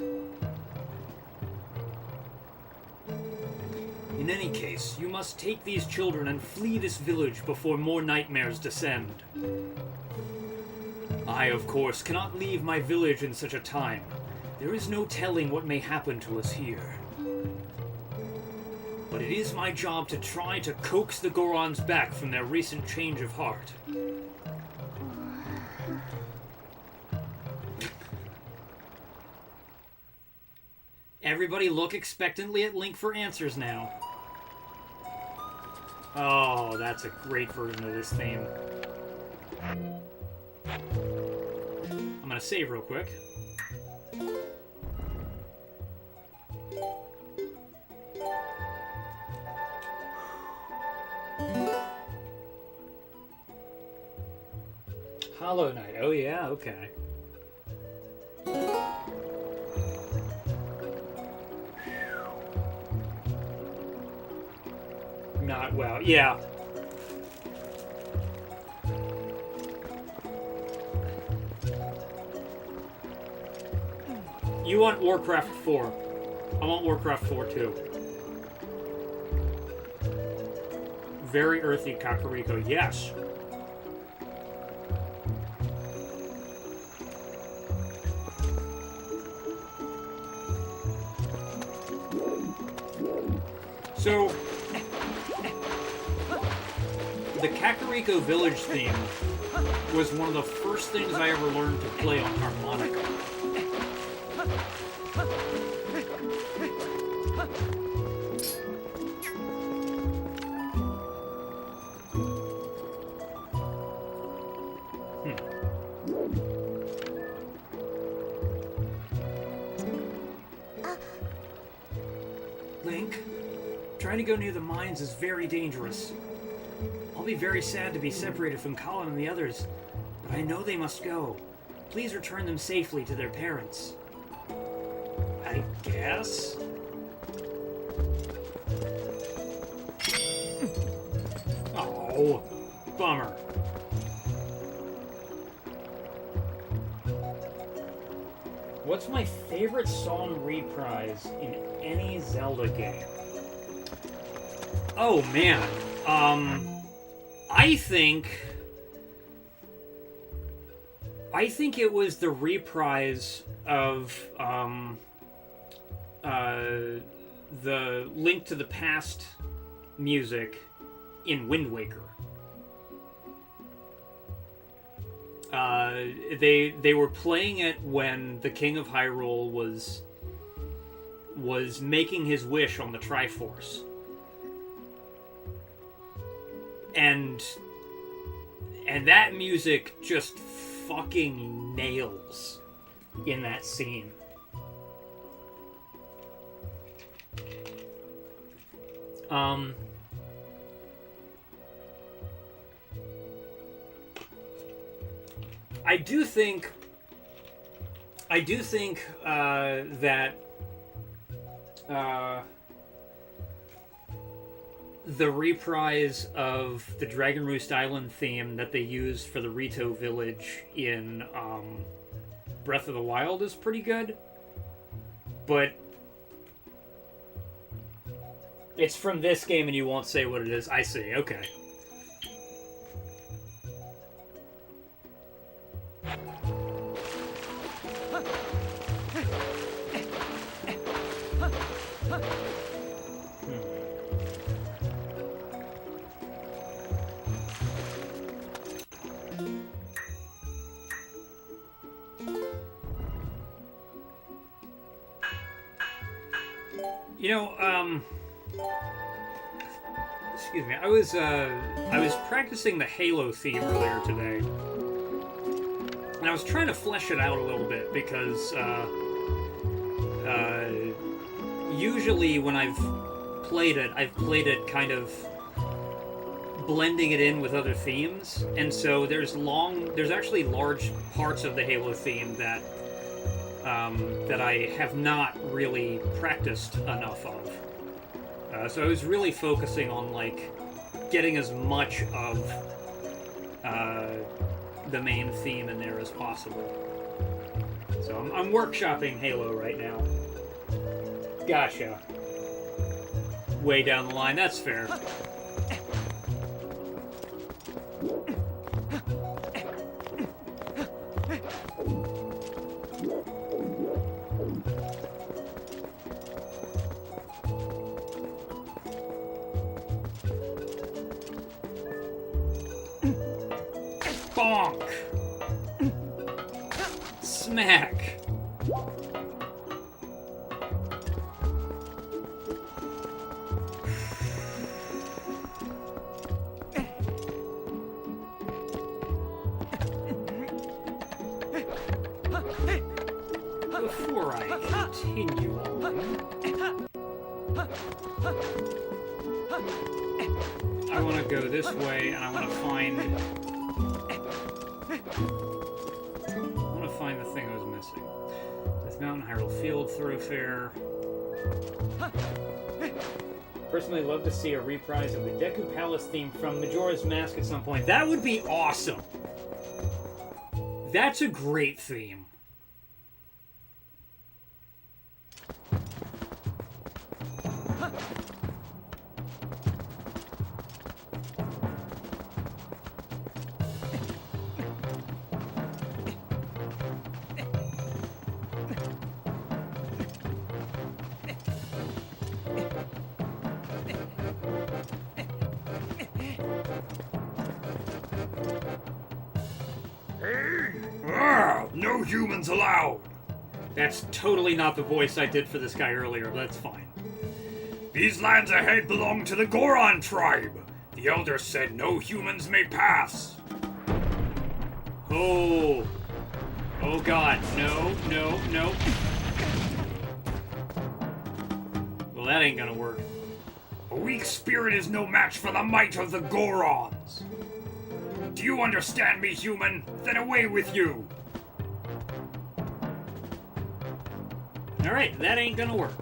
In any case, you must take these children and flee this village before more nightmares descend. I, of course, cannot leave my village in such a time. There is no telling what may happen to us here. But it is my job to try to coax the Gorons back from their recent change of heart. Everybody look expectantly at Link for answers now. Oh, that's a great version of this theme. I'm gonna save real quick. Hollow Knight. Oh yeah, okay. Not well. Yeah. You want Warcraft 4. I want Warcraft 4 too. Very earthy Kakariko. Yes. So, the Kakariko Village theme was one of the first things I ever learned to play on harmonica. Link, trying to go near the mines is very dangerous. I'll be very sad to be separated from Colin and the others, but I know they must go. Please return them safely to their parents. I guess? Oh, bummer. What's my favorite song reprise in any Zelda game? Oh man, I think it was the reprise of the Link to the Past music in Wind Waker. They were playing it when the King of Hyrule was making his wish on the Triforce. And that music just fucking nails in that scene. I do think that the reprise of the Dragon Roost Island theme that they used for the Rito village in Breath of the Wild is pretty good, but it's from this game and you won't say what it is. I see, okay. You know, excuse me, I was practicing the Halo theme earlier today, and I was trying to flesh it out a little bit because usually when I've played it kind of blending it in with other themes, and so there's actually large parts of the Halo theme that I have not really practiced enough of. So I was really focusing on like getting as much of the main theme in there as possible. So I'm workshopping Halo right now. Gotcha. Way down the line, that's fair. Bonk! Smack! Before I continue on, I want to go this way, and I want to find the thing I was missing. Death Mountain, Hyrule Field, Thoroughfare. Personally, love to see a reprise of the Deku Palace theme from Majora's Mask at some point. That would be awesome. That's a great theme. No humans allowed! That's totally not the voice I did for this guy earlier, but that's fine. These lands ahead belong to the Goron tribe. The elders said no humans may pass. Oh. Oh god. No, no, no. Well, that ain't gonna work. A weak spirit is no match for the might of the Gorons. Do you understand me, human? Then away with you! Alright, that ain't gonna work.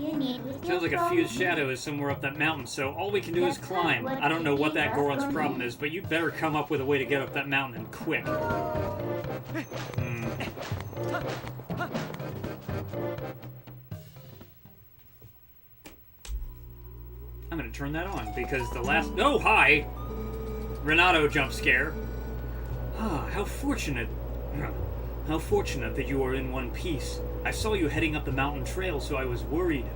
you need with Sounds like a fused shadow is somewhere up that mountain, so all we can do is climb. I don't know what that Goron's problem is, but you'd better come up with a way to get up that mountain and quick. I'm gonna turn that on, because the last... Oh, hi! Renato jump scare. Ah, how fortunate. How fortunate that you are in one piece. I saw you heading up the mountain trail, so I was worried.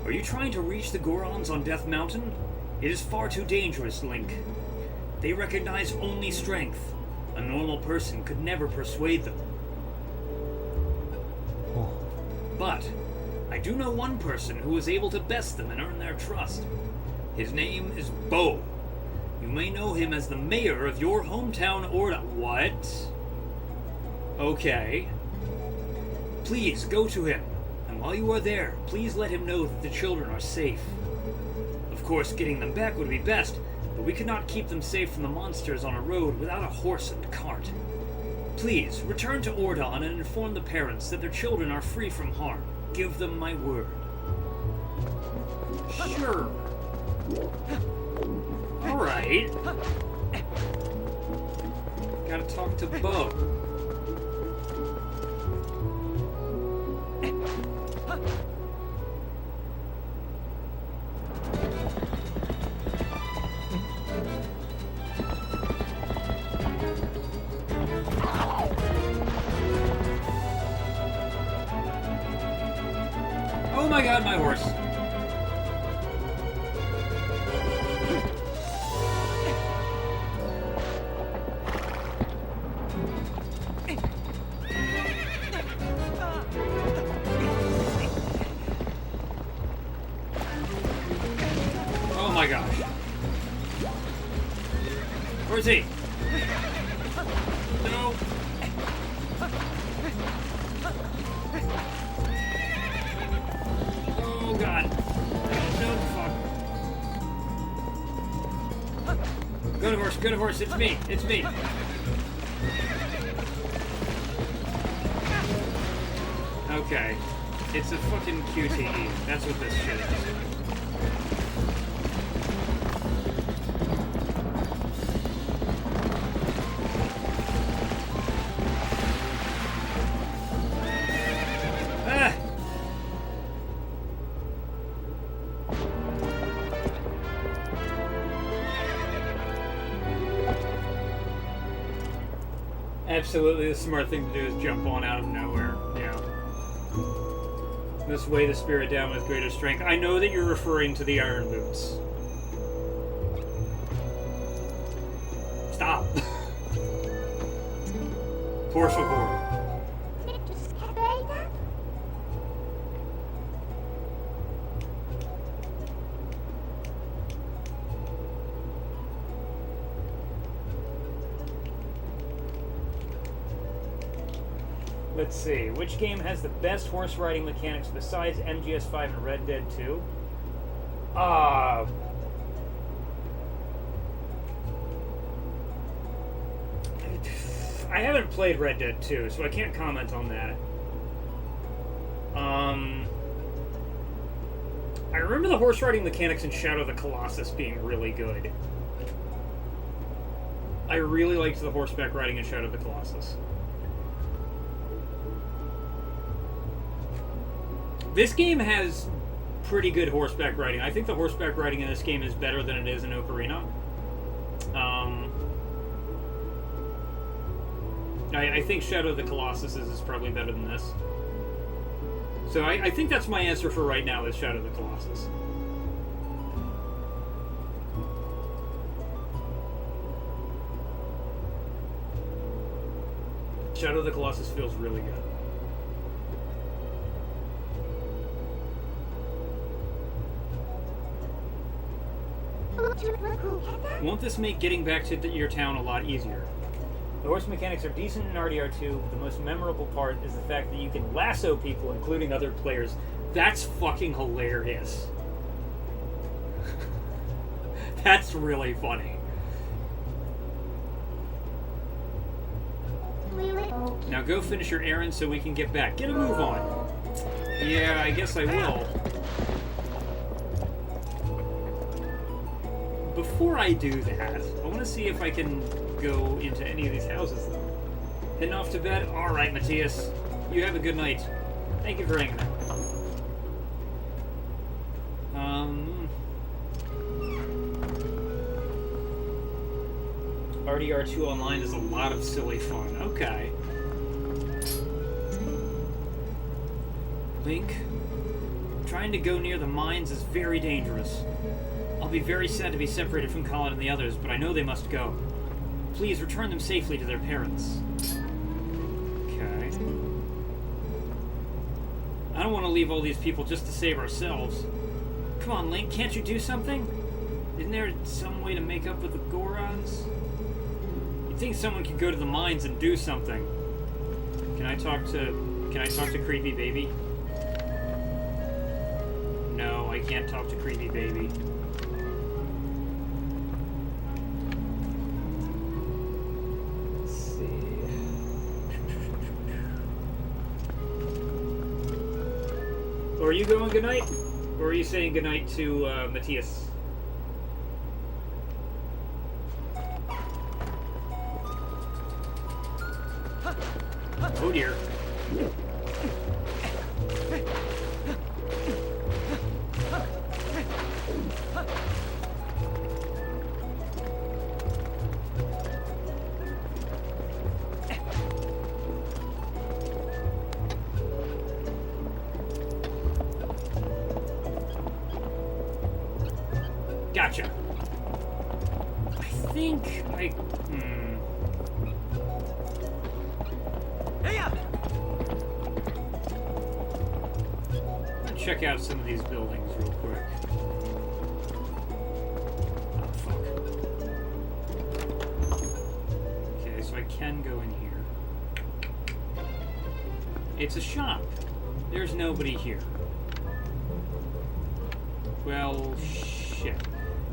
Are you trying to reach the Gorons on Death Mountain? It is far too dangerous, Link. They recognize only strength. A normal person could never persuade them. But I do know one person who was able to best them and earn their trust. His name is Bo. You may know him as the mayor of your hometown Orda. What? Okay. Please go to him, and while you are there, please let him know that the children are safe. Of course, getting them back would be best, but we cannot keep them safe from the monsters on a road without a horse and cart. Please, return to Ordon and inform the parents that their children are free from harm. Give them my word. Sure. Alright. Gotta talk to Bo. Oh my god, my horse. Oh my gosh. Where is he? No. Oh god. No, fuck. Good horse, it's me, it's me. Okay. It's a fucking QTE. That's what this shit is. Absolutely, the smart thing to do is jump on out of nowhere. Yeah. This way the spirit down with greater strength. I know that you're referring to the iron boots. Stop. Por favor. Let's see, which game has the best horse riding mechanics besides MGS5 and Red Dead 2? I haven't played Red Dead 2, so I can't comment on that. I remember the horse riding mechanics in Shadow of the Colossus being really good. I really liked the horseback riding in Shadow of the Colossus. This game has pretty good horseback riding. I think the horseback riding in this game is better than it is in Ocarina. I think Shadow of the Colossus is probably better than this. So I think that's my answer for right now is Shadow of the Colossus. Shadow of the Colossus feels really good. Won't this make getting back to your town a lot easier? The horse mechanics are decent in RDR2, but the most memorable part is the fact that you can lasso people, including other players. That's fucking hilarious. That's really funny. Now go finish your errand so we can get back. Get a move on. Yeah, I guess I will. Before I do that, I want to see if I can go into any of these houses, though. Heading off to bed? Alright, Matthias. You have a good night. Thank you for hanging out. RDR2 Online is a lot of silly fun. Okay. Link, trying to go near the mines is very dangerous. I'll be very sad to be separated from Colin and the others, but I know they must go. Please return them safely to their parents. Okay. I don't want to leave all these people just to save ourselves. Come on, Link, can't you do something? Isn't there some way to make up with the Gorons? You'd think someone could go to the mines and do something. Can I talk to Creepy Baby? No, I can't talk to Creepy Baby. Let's see. Or are you going goodnight? Or are you saying goodnight to Matthias? Oh dear. Gotcha. I think I... Check out some of these buildings real quick. Oh, fuck. Okay, so I can go in here. It's a shop. There's nobody here. Well, shit.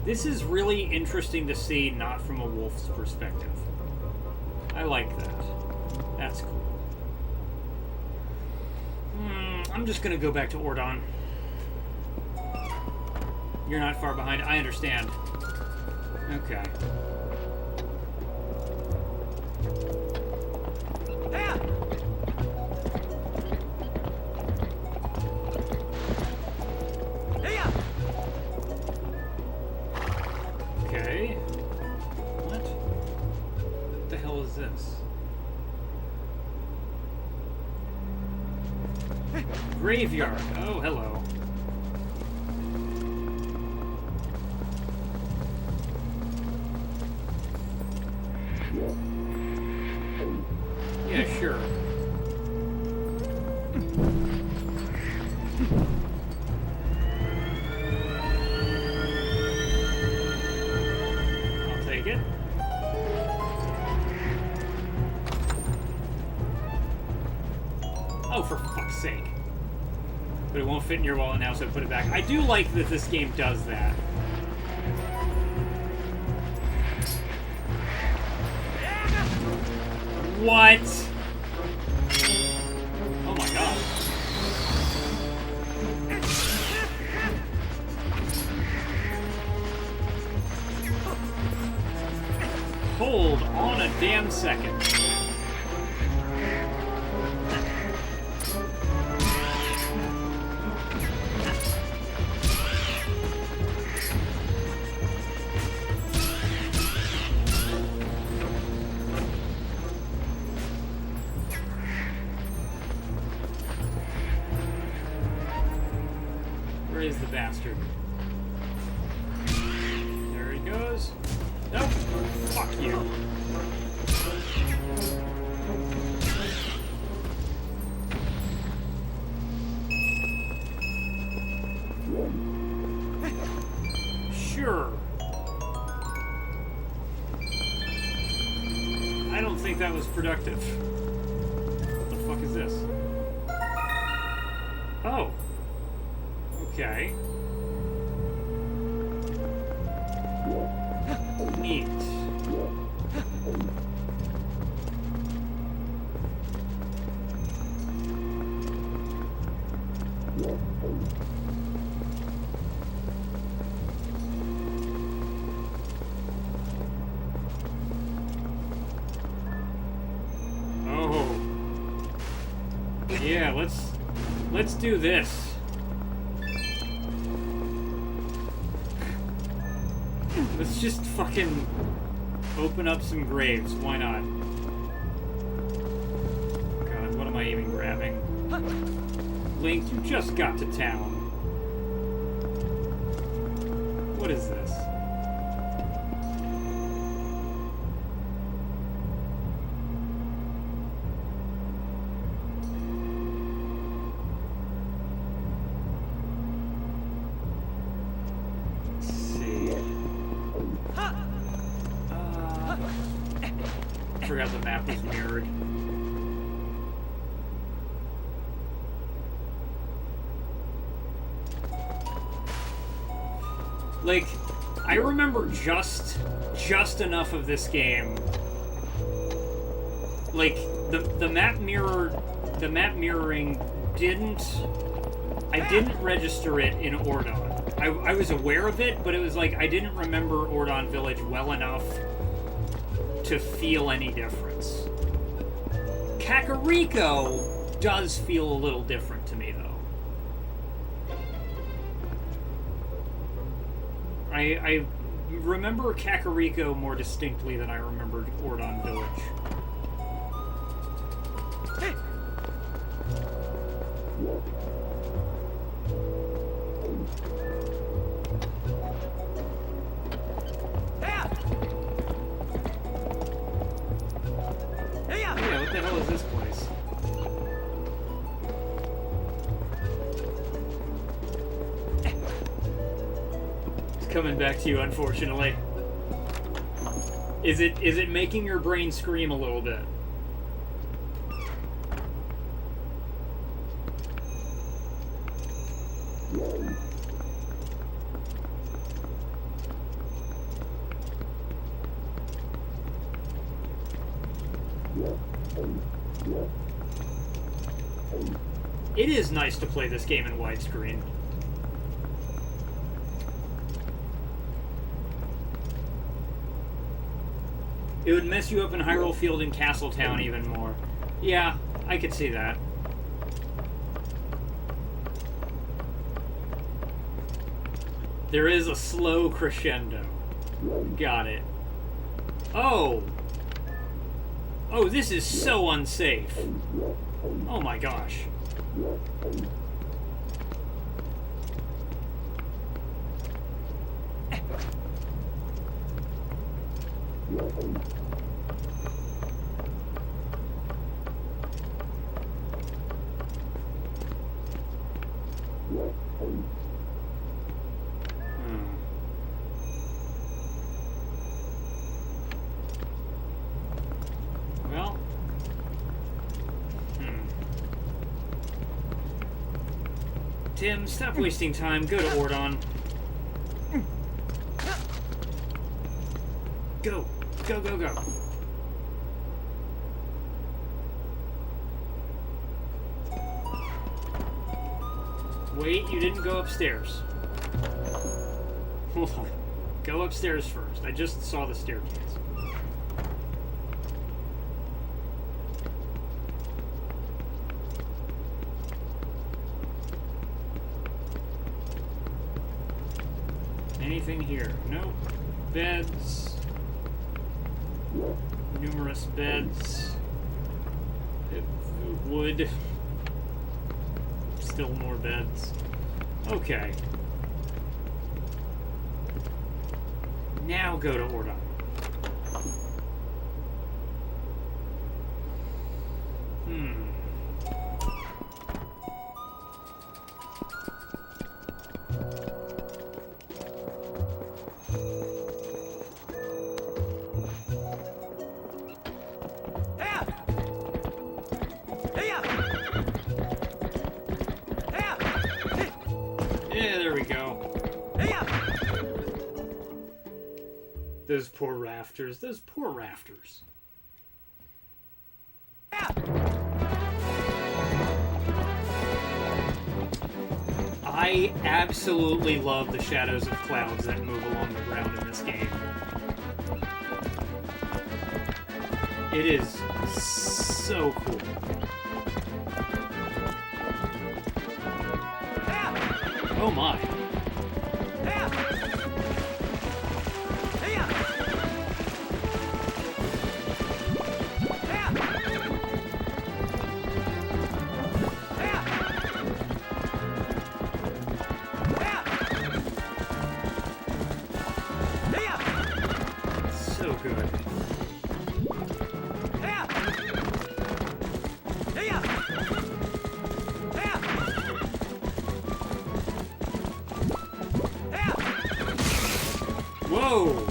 This is really interesting to see, not from a wolf's perspective. I like that. That's cool. I'm just gonna go back to Ordon. You're not far behind. I understand. Okay. Okay. What? What the hell is this? Graveyard. Oh, hello. Yeah, sure. I'll take it. Oh, for fuck's sake. But it won't fit in your wallet now, so put it back. I do like that this game does that. What? Oh my god. Hold on a damn second. Where is the bastard? There he goes. Nope. Fuck you. Sure. I don't think that was productive. What the fuck is this? Oh. Okay. Neat. Oh. Yeah, let's do this. Let's just fucking open up some graves. Why not? God, what am I even grabbing? Link, you just got to town. What is this? Forgot the map was mirrored. Like, I remember just enough of this game. Like, the map mirroring I didn't register it in Ordon. I was aware of it, but it was like I didn't remember Ordon Village well enough to feel any difference. Kakariko does feel a little different to me, though. I remember Kakariko more distinctly than I remembered Ordon Village. Hey. Yeah, what the hell is this place? It's coming back to you, unfortunately. Is it making your brain scream a little bit? It is nice to play this game in widescreen. It would mess you up in Hyrule Field and Castletown even more. Yeah, I could see that. There is a slow crescendo. Got it. Oh! Oh, this is so unsafe. Oh my gosh. Well. Tim, stop wasting time. Go to Ordon. Go. Go, go, go. Wait, you didn't go upstairs. Hold on. Go upstairs first. I just saw the staircase. Anything here? Nope. Beds. Numerous beds. Wood. Still more beds. Okay. Now go to Ordon. Those poor rafters. Those poor rafters. I absolutely love the shadows of clouds that move along the ground in this game. It is So cool. Oh my. So good. Whoa!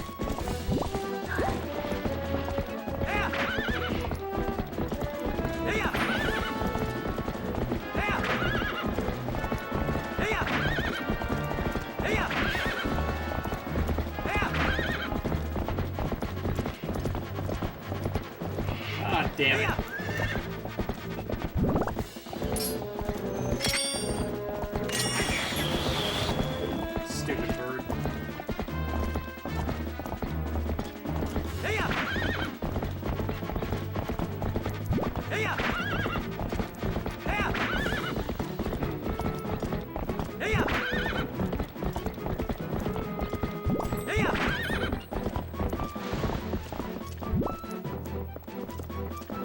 Ah, damn it. Stupid bird.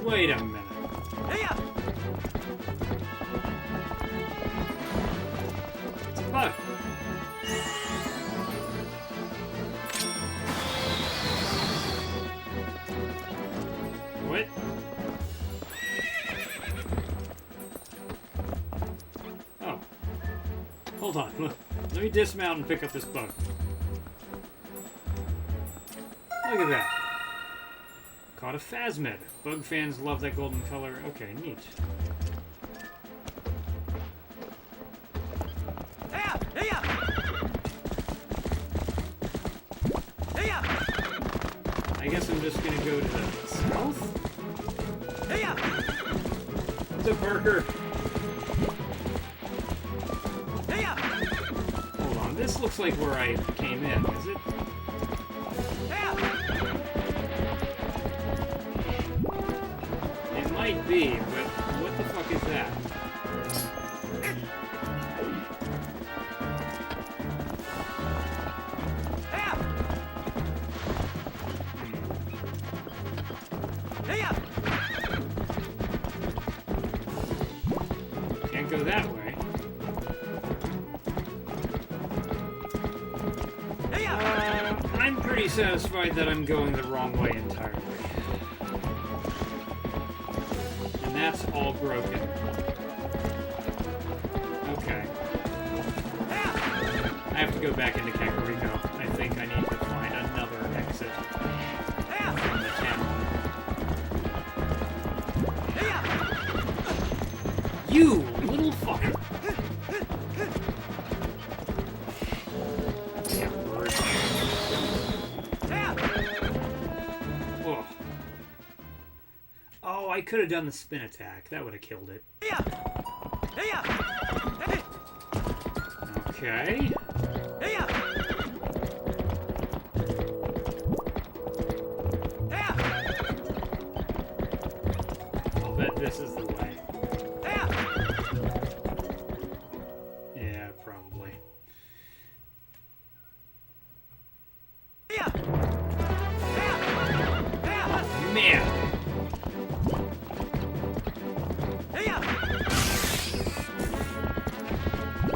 Wait a minute. It's a bug. What? Oh. Hold on. Let me dismount and pick up this bug. Look at that. Caught a phasmid. Bug fans love that golden color. Okay, neat. I guess I'm just gonna go to the south? What's up, Parker? Hold on, this looks like where I came in, is it? It might be, but what the fuck is that? Can't go that way. I'm pretty satisfied that I'm going the wrong way entirely. And that's all broken. Okay. I have to go back into Kakariko. I think I need to find another exit from the town. You little fucker! Damn bird. Oh. Oh, I could have done the spin attack. That would have killed it. Okay. I'll bet this is the way. Yeah, probably. Oh, man!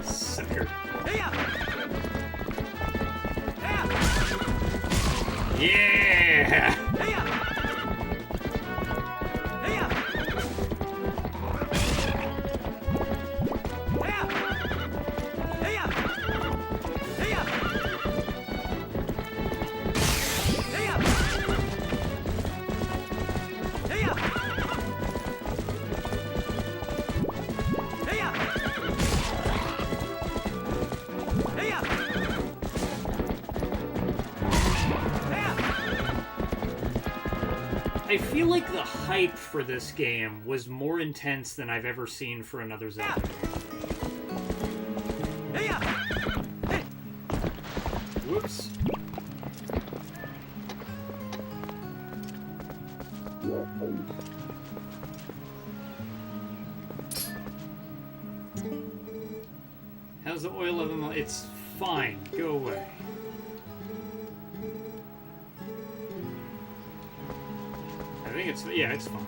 Sucker. Yeah! I feel like the hype for this game was more intense than I've ever seen for another Zelda game. Whoops. How's the oil of them? It's fine. Go away. I think it's... Yeah, it's fine.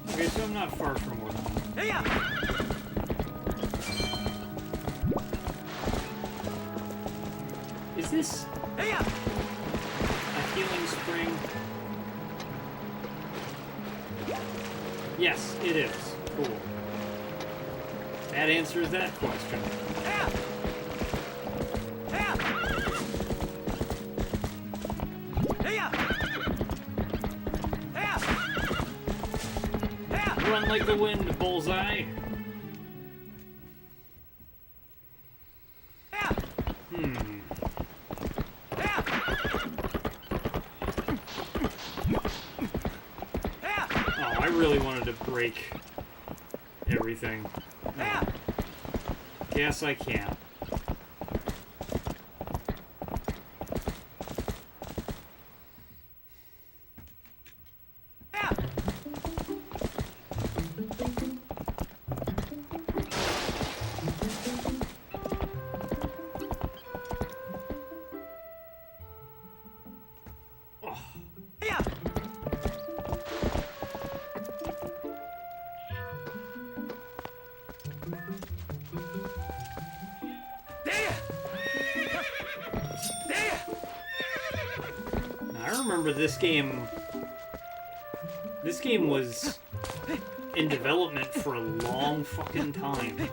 Okay, so I'm not far from work. Is this a healing spring? Yes, it is. Cool. That answers that question. Run like the wind, bullseye. Oh, I really wanted to break everything. Oh. Guess I can't. This game was in development for a long fucking time.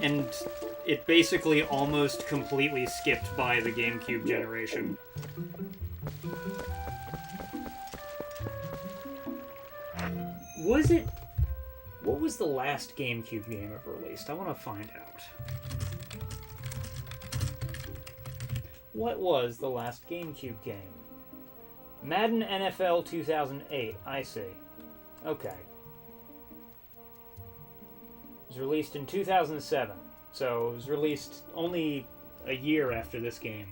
And it basically almost completely skipped by the GameCube generation. Was it... What was the last GameCube game ever released? I want to find out. What was the last GameCube game? Madden NFL 2008. I see. Okay. It was released in 2007. So it was released only a year after this game.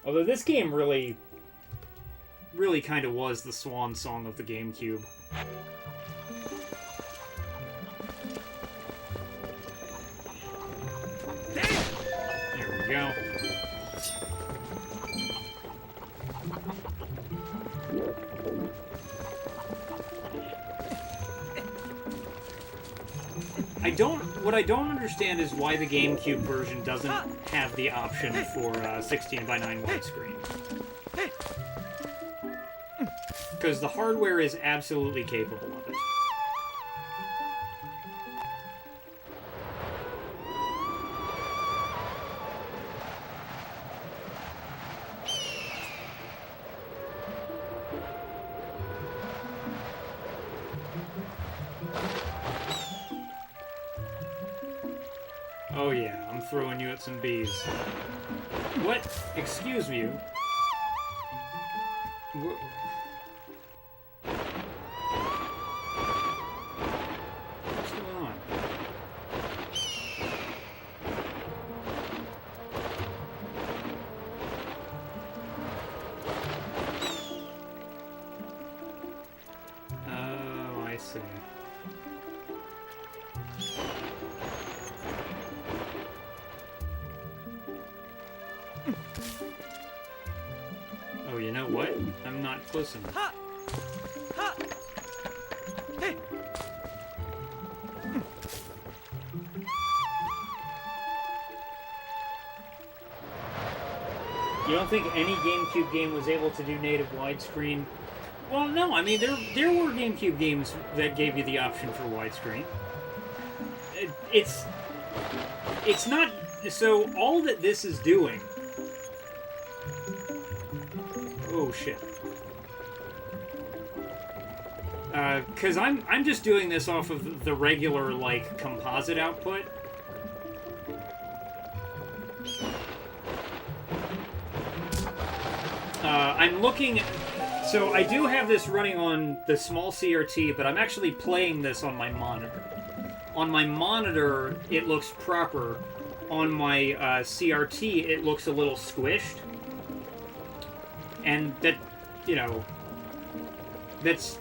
Although this game really kind of was the swan song of the GameCube. There we go. What I don't understand is why the GameCube version doesn't have the option for 16:9 widescreen. Because the hardware is absolutely capable of it. Oh yeah, I'm throwing you at some bees. What? Excuse me. What's going on? Oh, I see. Oh, you know what? I'm not close enough. You don't think any GameCube game was able to do native widescreen? Well, no. I mean, there were GameCube games that gave you the option for widescreen. It's not... So, all that this is doing... Oh, shit. Because I'm just doing this off of the regular, like, composite output. I'm looking... So, I do have this running on the small CRT, but I'm actually playing this on my monitor. On my monitor, it looks proper. On my CRT, it looks a little squished. And that, you know, that's...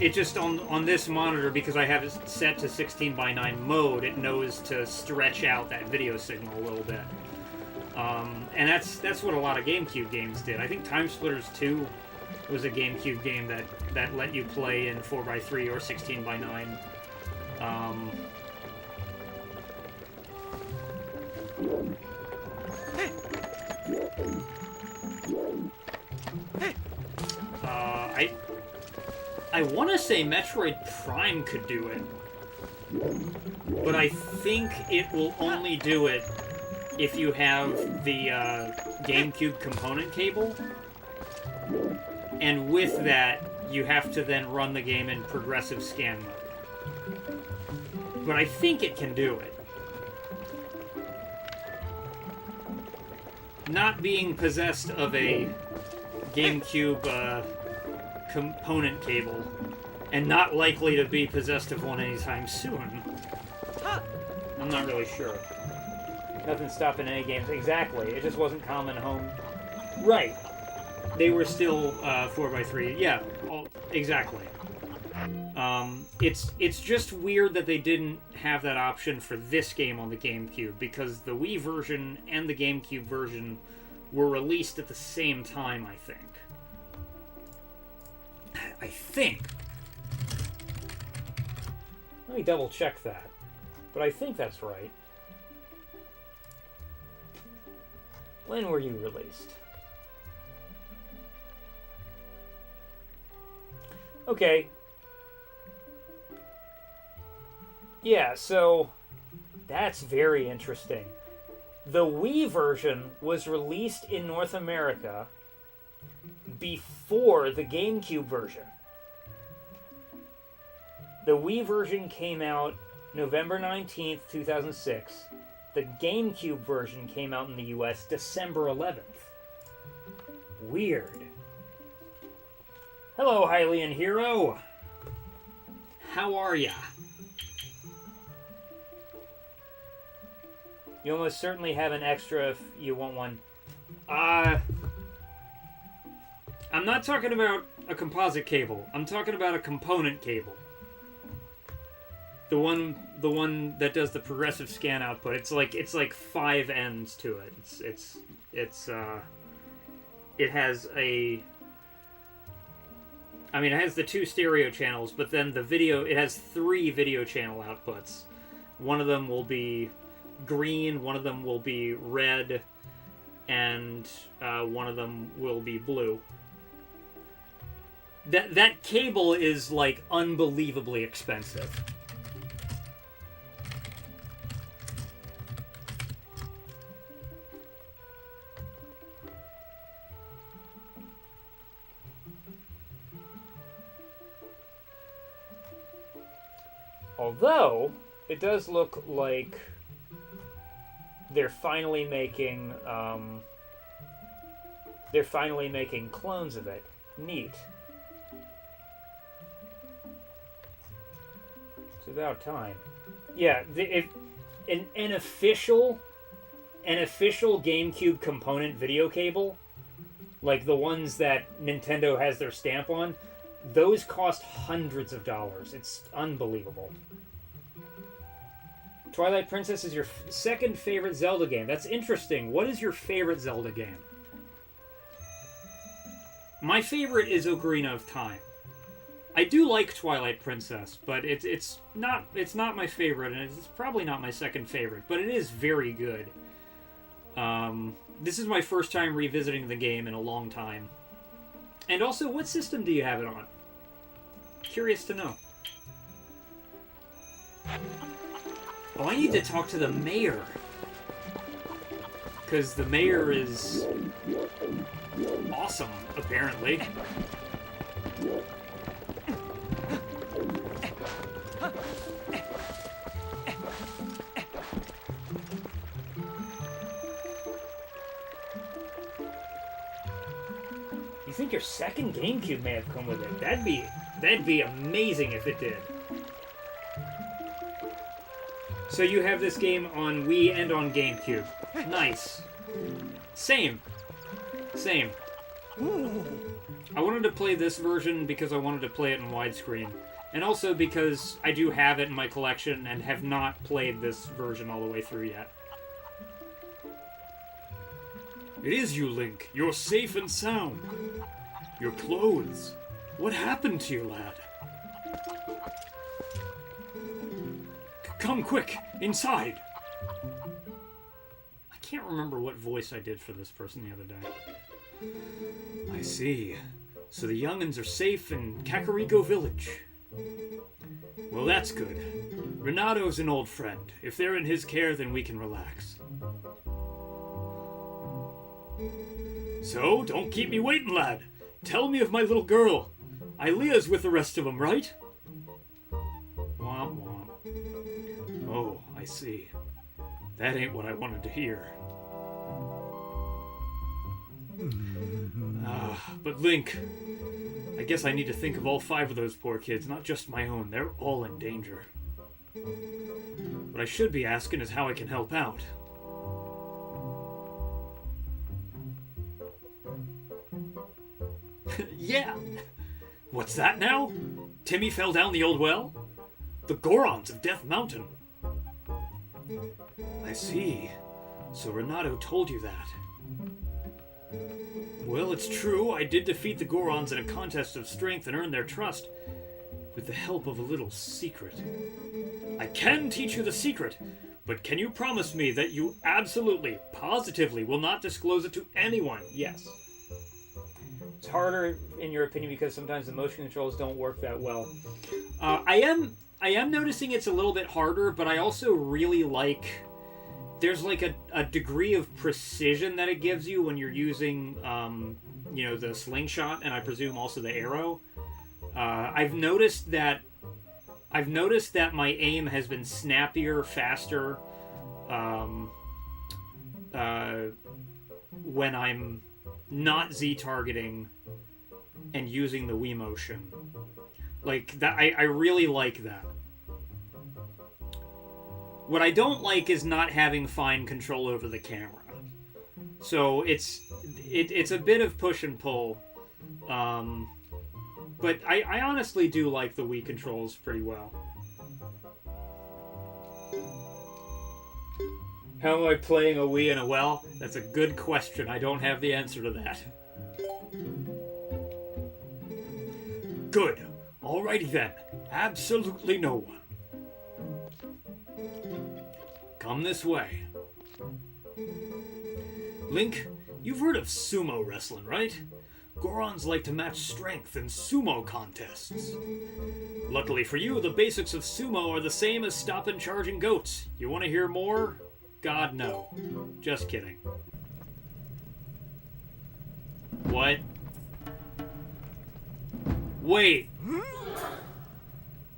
It just, on this monitor, because I have it set to 16:9 mode, it knows to stretch out that video signal a little bit. And that's what a lot of GameCube games did. I think Time Splitters 2 was a GameCube game that let you play in 4:3 or 16:9. I want to say Metroid Prime could do it, but I think it will only do it if you have the GameCube component cable, and with that, you have to then run the game in progressive scan mode. But I think it can do it. Not being possessed of a GameCube component cable, and not likely to be possessed of one anytime soon, I'm not really sure. Nothing stopping any games. Exactly. It just wasn't common home. Right. They were still 4:3. Yeah, exactly. It's just weird that they didn't have that option for this game on the GameCube, because the Wii version and the GameCube version were released at the same time, I think. Let me double check that. But I think that's right. When were you released? Okay. Yeah, so that's very interesting. The Wii version was released in North America before the GameCube version. The Wii version came out November 19th, 2006. The GameCube version came out in the US December 11th. Weird. Hello, Hylian Hero. How are ya? You almost certainly have an extra if you want one. I'm not talking about a composite cable. I'm talking about a component cable. The one that does the progressive scan output. It's like 5 ends to it. It has a... I mean, it has the 2 stereo channels, but then it has 3 video channel outputs. One of them will be green, one of them will be red, and one of them will be blue. That cable is, like, unbelievably expensive. Although, it does look like they're finally making clones of it. Neat. It's about time. Yeah, an official GameCube component video cable, like the ones that Nintendo has their stamp on, those cost hundreds of dollars. It's unbelievable. Twilight Princess is your second favorite Zelda game. That's interesting. What is your favorite Zelda game? My favorite is Ocarina of Time. I do like Twilight Princess, but it's not my favorite, and it's probably not my second favorite, but it is very good. This is my first time revisiting the game in a long time. And also, what system do you have it on? Curious to know. Oh, I need to talk to the mayor. Because the mayor is awesome, apparently. You think your second GameCube may have come with it? That'd be amazing if it did. So you have this game on Wii and on GameCube. Nice. Same. Same. I wanted to play this version because I wanted to play it in widescreen. And also because I do have it in my collection and have not played this version all the way through yet. It is you, Link. You're safe and sound. Your clothes. What happened to you, lad? Come quick, inside. I can't remember what voice I did for this person the other day. I see. So the young'uns are safe in Kakariko Village. Well, that's good. Renato's an old friend. If they're in his care, then we can relax. So, don't keep me waiting, lad. Tell me of my little girl. Ilea's with the rest of them, right? Womp womp. Oh, I see. That ain't what I wanted to hear. But Link, I guess I need to think of all 5 of those poor kids, not just my own. They're all in danger. What I should be asking is how I can help out. Yeah! What's that now? Timmy fell down the old well? The Gorons of Death Mountain. I see. So Renato told you that. Well, it's true. I did defeat the Gorons in a contest of strength and earn their trust with the help of a little secret. I can teach you the secret, but can you promise me that you absolutely, positively will not disclose it to anyone? Yes. It's harder, in your opinion, because sometimes the motion controls don't work that well. I am noticing it's a little bit harder, but I also really like... There's like a degree of precision that it gives you when you're using, you know, the slingshot, and I presume also the arrow. I've noticed that my aim has been snappier, faster, when I'm not Z-targeting and using the Wii motion. Like, that, I really like that. What I don't like is not having fine control over the camera. So it's a bit of push and pull. But I honestly do like the Wii controls pretty well. How am I playing a Wii in a well? That's a good question. I don't have the answer to that. Good. Alrighty then. Absolutely no one. Come this way. Link, you've heard of sumo wrestling, right? Gorons like to match strength in sumo contests. Luckily for you, the basics of sumo are the same as stopping charging goats. You want to hear more? God, no. Just kidding. What? Wait.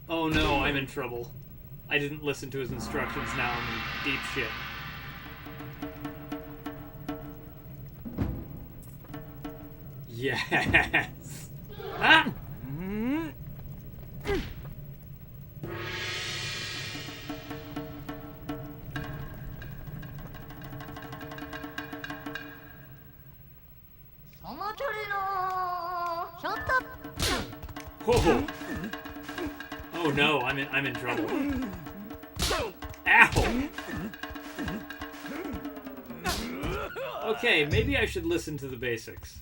Oh no, I'm in trouble. I didn't listen to his instructions. Now I'm in deep shit. Yes! Ah! Oh. Oh no, I'm in trouble. Ow! Okay, maybe I should listen to the basics.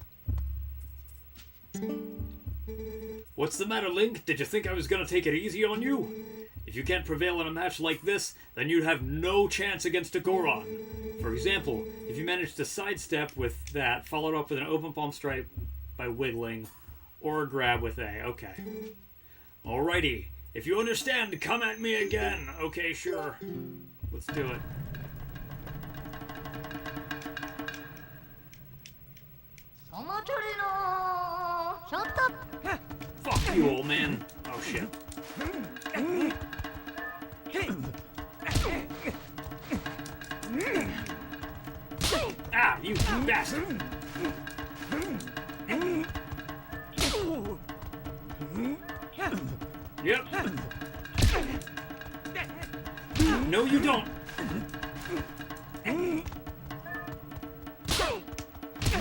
What's the matter, Link? Did you think I was gonna take it easy on you? If you can't prevail in a match like this, then you'd have no chance against a Goron. For example, if you manage to sidestep with that, followed up with an open palm strike by wiggling, or a grab with A. Okay. Alrighty. If you understand, come at me again. Okay, sure. Let's do it. Fuck you, old man. Oh, shit. Ah, you bastard. Yep. No, you don't.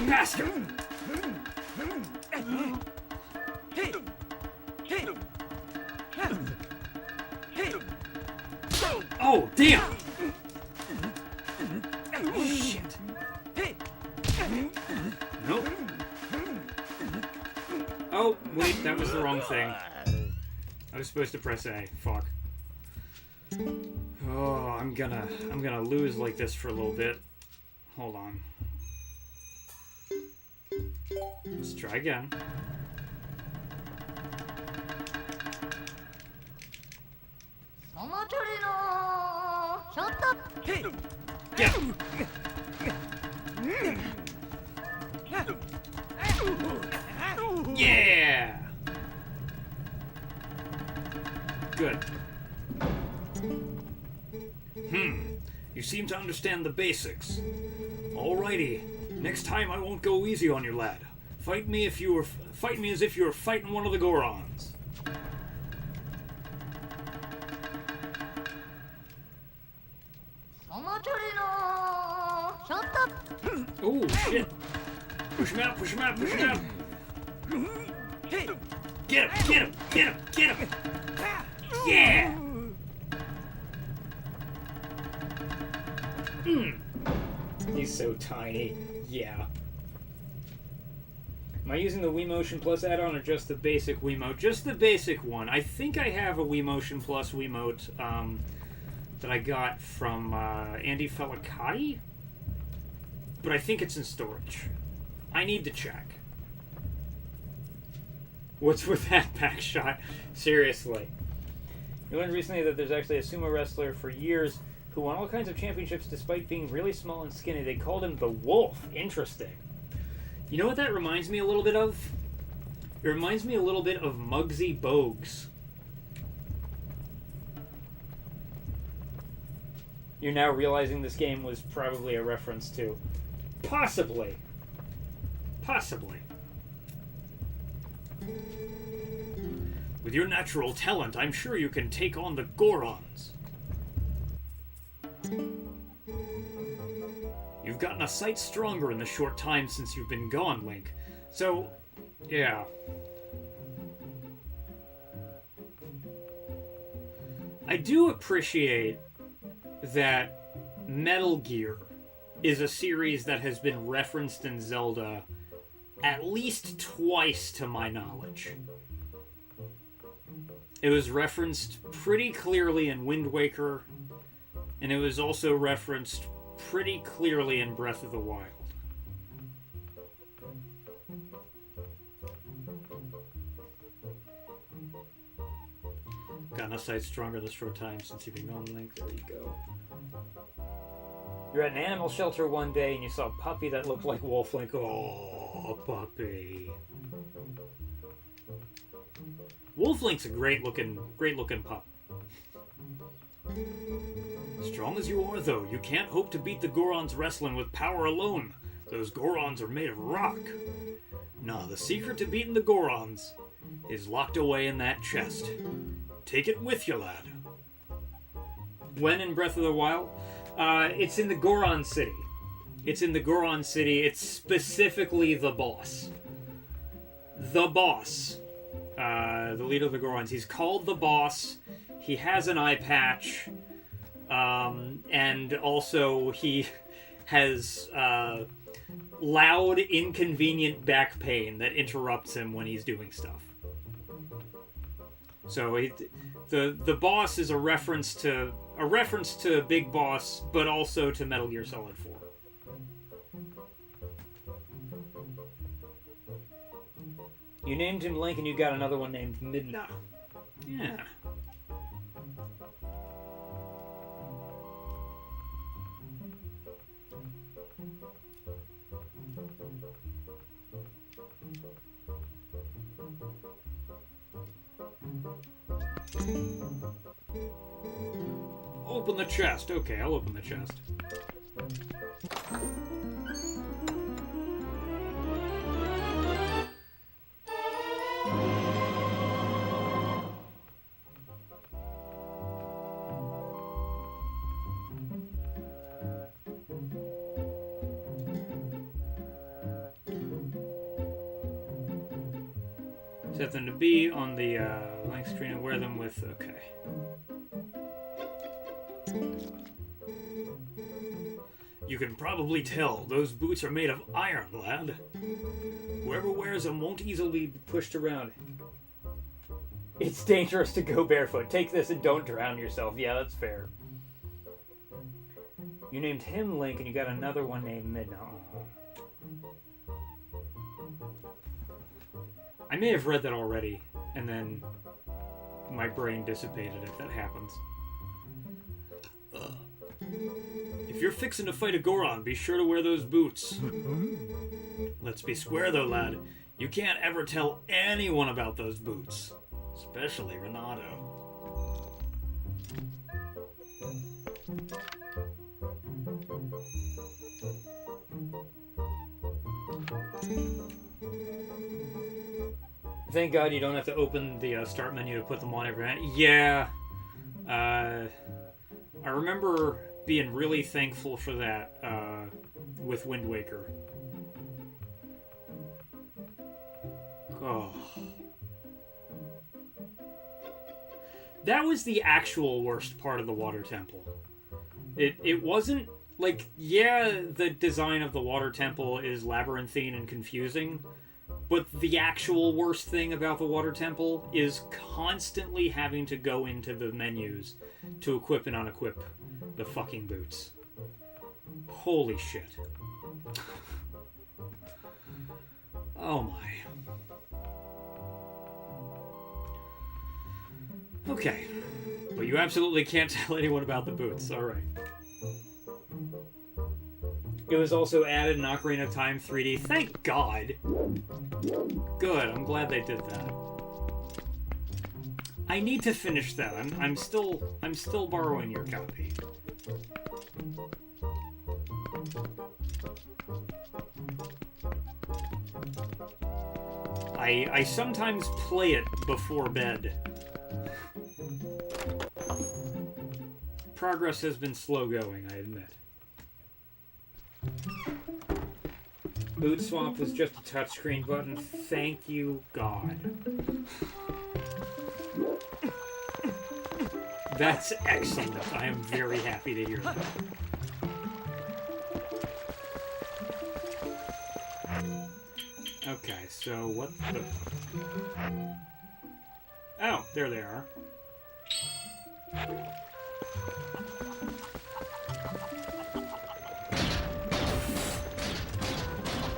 Bastard! Oh, damn! Oh, shit. Nope. Oh, wait, that was the wrong thing. I was supposed to press A. Fuck. Oh, I'm gonna lose like this for a little bit. Hold on. Let's try again. Get him. Yeah! Good. You seem to understand the basics. Alrighty. Next time I won't go easy on you, lad. Fight me as if you were fighting one of the Gorons. Oh, shit. Push him out, push him out, push him out. Get him, get him, get him, get him. Yeah. He's so tiny. Yeah. Am I using the Wii Motion Plus add-on or just the basic Wiimote? Just the basic one. I think I have a Wii Motion Plus Wiimote that I got from Andy Felicati, but I think it's in storage. I need to check. What's with that back shot? Seriously. We learned recently that there's actually a sumo wrestler for years who won all kinds of championships despite being really small and skinny. They called him the Wolf. Interesting. You know what that reminds me a little bit of? It reminds me a little bit of Muggsy Bogues. You're now realizing this game was probably a reference to... Possibly. Possibly. With your natural talent, I'm sure you can take on the Gorons. You've gotten a sight stronger in the short time since you've been gone, Link. So, yeah. I do appreciate that Metal Gear is a series that has been referenced in Zelda at least twice to my knowledge. It was referenced pretty clearly in Wind Waker, and it was also referenced pretty clearly in Breath of the Wild. Gotten a sight stronger this short time since you've been gone, Link. There you go. You're at an animal shelter one day and you saw a puppy that looked like Wolf Link. Oh, puppy. Wolf Link's a great looking pup. Strong as you are, though, you can't hope to beat the Gorons wrestling with power alone. Those Gorons are made of rock. Nah, the secret to beating the Gorons is locked away in that chest. Take it with you, lad. When in Breath of the Wild? It's in the Goron City. It's in the Goron City. It's specifically the boss. The boss. The leader of the Gorons. He's called the boss. He has an eye patch. And also he has loud, inconvenient back pain that interrupts him when he's doing stuff. So the boss is a reference to Big Boss, but also to Metal Gear Solid 4. You named him Link, and you got another one named Midna. Yeah. Open the chest. Okay, I'll open the chest. Set them to be on the blank screen and wear them with... Okay. You can probably tell those boots are made of iron, lad. Whoever wears them won't easily be pushed around. It's dangerous to go barefoot. Take this and don't drown yourself. Yeah, that's fair. You named him Link, and you got another one named Midna. I may have read that already, and then my brain dissipated if that happens. If you're fixing to fight a Goron, be sure to wear those boots. Let's be square though, lad. You can't ever tell anyone about those boots. Especially Renato. Thank God you don't have to open the start menu to put them on every night. Yeah. I remember being really thankful for that with Wind Waker. Oh. That was the actual worst part of the Water Temple. It wasn't, like, yeah, the design of the Water Temple is labyrinthine and confusing, but the actual worst thing about the Water Temple is constantly having to go into the menus to equip and unequip the fucking boots. Holy shit. Oh my. Okay. But you absolutely can't tell anyone about the boots. Alright. It was also added in Ocarina of Time 3D. Thank God! Good, I'm glad they did that. I need to finish that. I'm still borrowing your copy. I sometimes play it before bed. Progress has been slow going, I admit. Boot swap was just a touchscreen button. Thank you, God. That's excellent. I am very happy to hear that. Okay, so what the... Oh, there they are.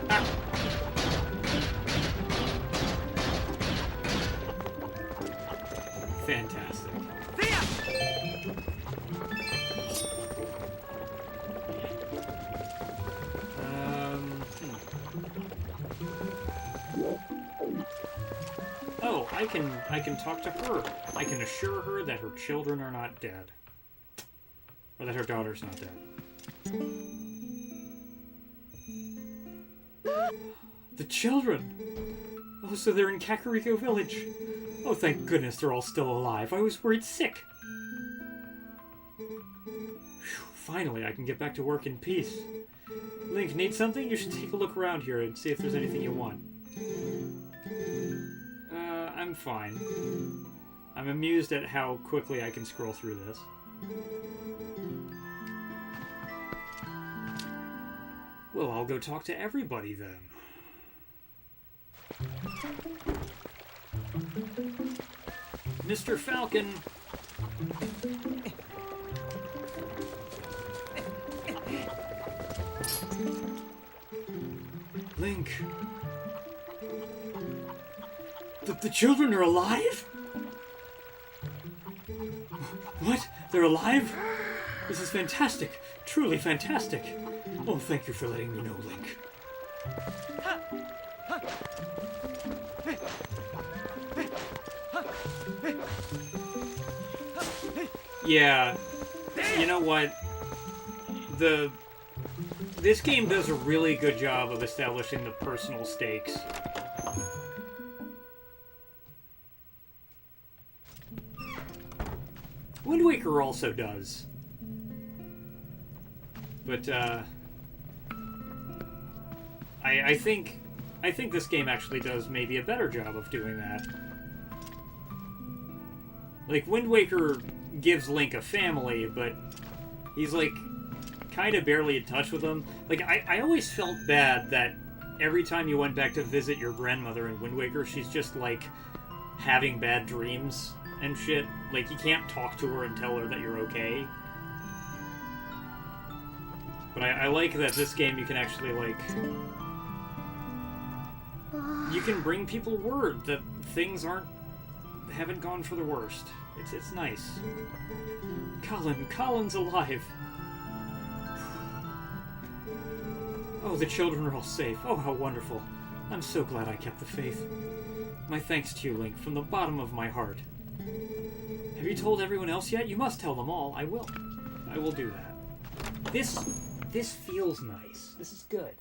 Ah. Fantastic. Oh, I can talk to her. I can assure her that her children are not dead. Or that her daughter's not dead. The children! Oh, so they're in Kakariko Village. Oh, thank goodness they're all still alive. I was worried sick. Whew, finally, I can get back to work in peace. Link, need something? You should take a look around here and see if there's anything you want. I'm fine. I'm amused at how quickly I can scroll through this. Well, I'll go talk to everybody then. Mr. Falcon! Link! The children are alive? What? They're alive? This is fantastic. Truly fantastic. Oh, thank you for letting me know, Link. Yeah. You know what? This game does a really good job of establishing the personal stakes. Wind Waker also does. But, I I think this game actually does maybe a better job of doing that. Like, Wind Waker gives Link a family, but he's, like, kind of barely in touch with them. Like, I always felt bad that every time you went back to visit your grandmother in Wind Waker, she's just, like, having bad dreams and shit. Like, you can't talk to her and tell her that you're okay. But I like that this game you can actually, like... You can bring people word that things haven't gone for the worst. It's nice. Colin's alive. Oh, the children are all safe. Oh, how wonderful. I'm so glad I kept the faith. My thanks to you, Link, from the bottom of my heart. Have you told everyone else yet? You must tell them all. I will. I will do that. This feels nice. This is good.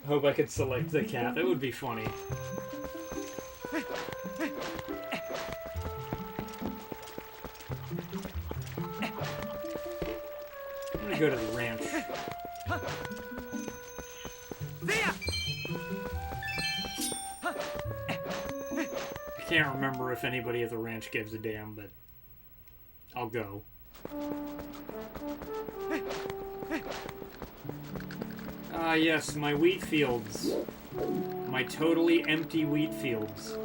I hope I could select the cat. That would be funny. I'm gonna go to the ranch. I can't remember if anybody at the ranch gives a damn, but I'll go. Ah, yes, my wheat fields. My totally empty wheat fields.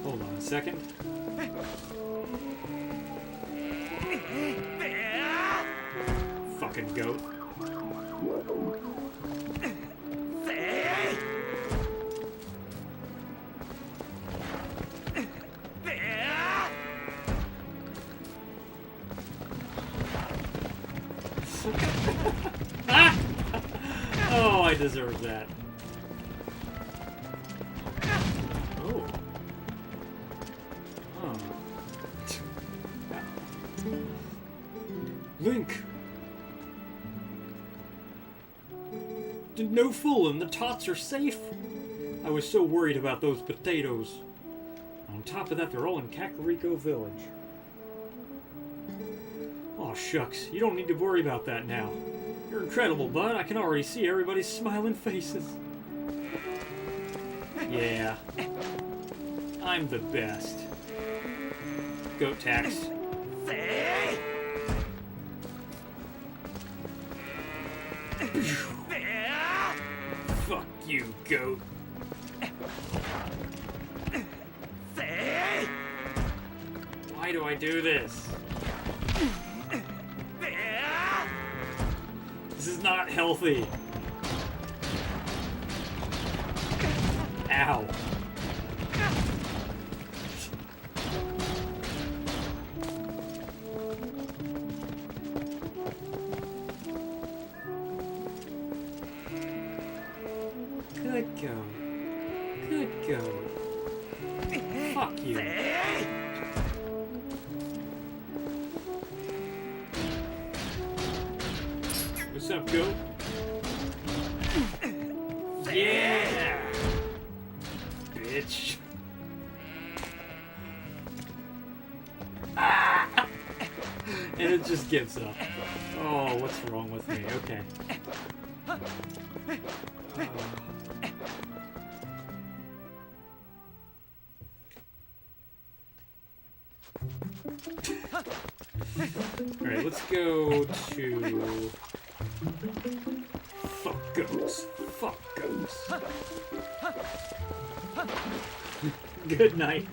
Hold on a second. Fucking goat. Ah! Oh, I deserve that. Oh. Oh. Link! No fooling, the tots are safe. I was so worried about those potatoes. On top of that, they're all in Kakariko Village. Aw, shucks, you don't need to worry about that now. You're incredible, bud. I can already see everybody's smiling faces. Yeah. I'm the best. Goat tax. Fuck you, goat. Why do I do this? This is not healthy. Ow. Good go. Good go. Fuck you. What's up, goat? Yeah! Bitch. Ah! And it just gives up. Oh, what's wrong with me? Okay. Alright, let's go to... Fuck goats. Fuck goats. Good night.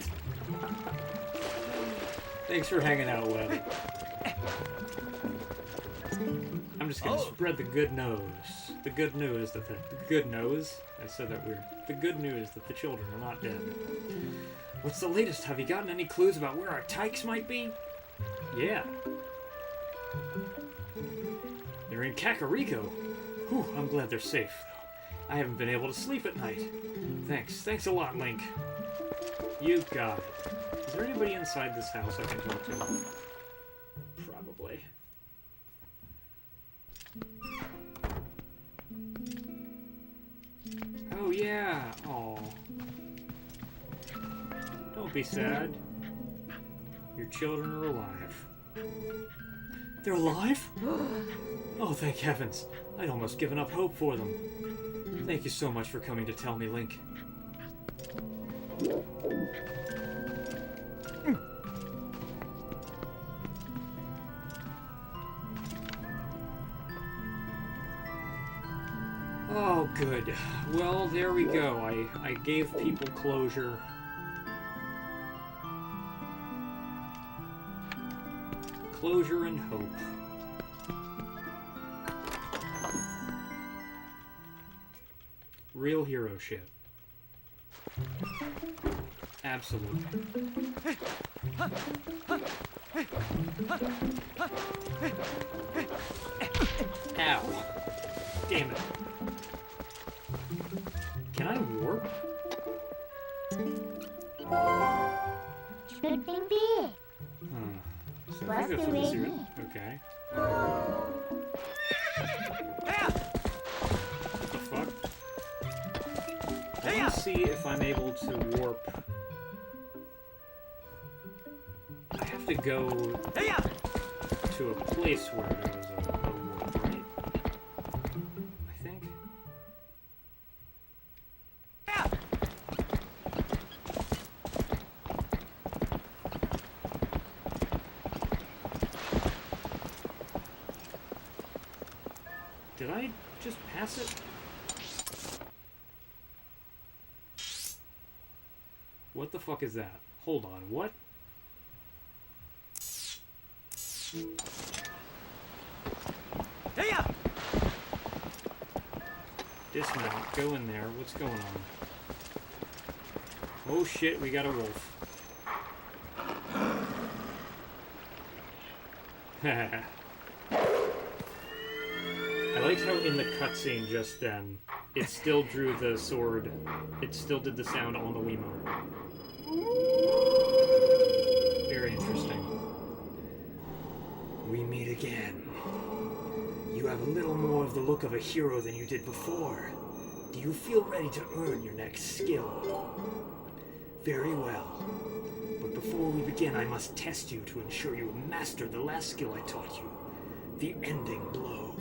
Thanks for hanging out, Web. I'm just gonna spread the good news. The good news that the good news? I said that weird. The good news that the children are not dead. What's the latest? Have you gotten any clues about where our tykes might be? Yeah. They're in Kakariko. Whew, I'm glad they're safe, though. I haven't been able to sleep at night. Thanks a lot, Link. You got it. Is there anybody inside this house I can talk to? Probably. Oh, yeah. Oh. Don't be sad. Your children are alive. They're alive? Oh, thank heavens. I'd almost given up hope for them. Thank you so much for coming to tell me, Link. Oh, good. Well, there we go. I gave people closure. Closure and hope. Real hero shit. Absolutely. Ow. Damn it. Can I warp? Should be. So I think that's what this is. Okay. What the fuck? I want to see if I'm able to warp. I have to go to a place where there's a warp, right? I think. Did I just pass it? What the fuck is that? Hold on, what? Dismount, go in there. What's going on? Oh shit, we got a wolf. I liked how in the cutscene just then, it still drew the sword. It still did the sound on the Wiimote. Very interesting. We meet again. You have a little more of the look of a hero than you did before. Do you feel ready to earn your next skill? Very well. But before we begin, I must test you to ensure you have mastered the last skill I taught you. The ending blow.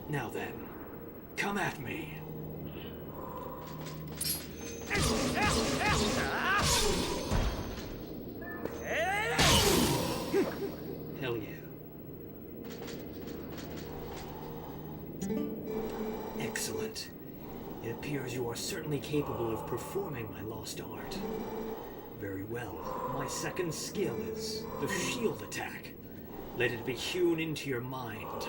Now then, come at me. Hell yeah. Excellent. It appears you are certainly capable of performing my lost art. Very well. My second skill is the shield attack. Let it be hewn into your mind.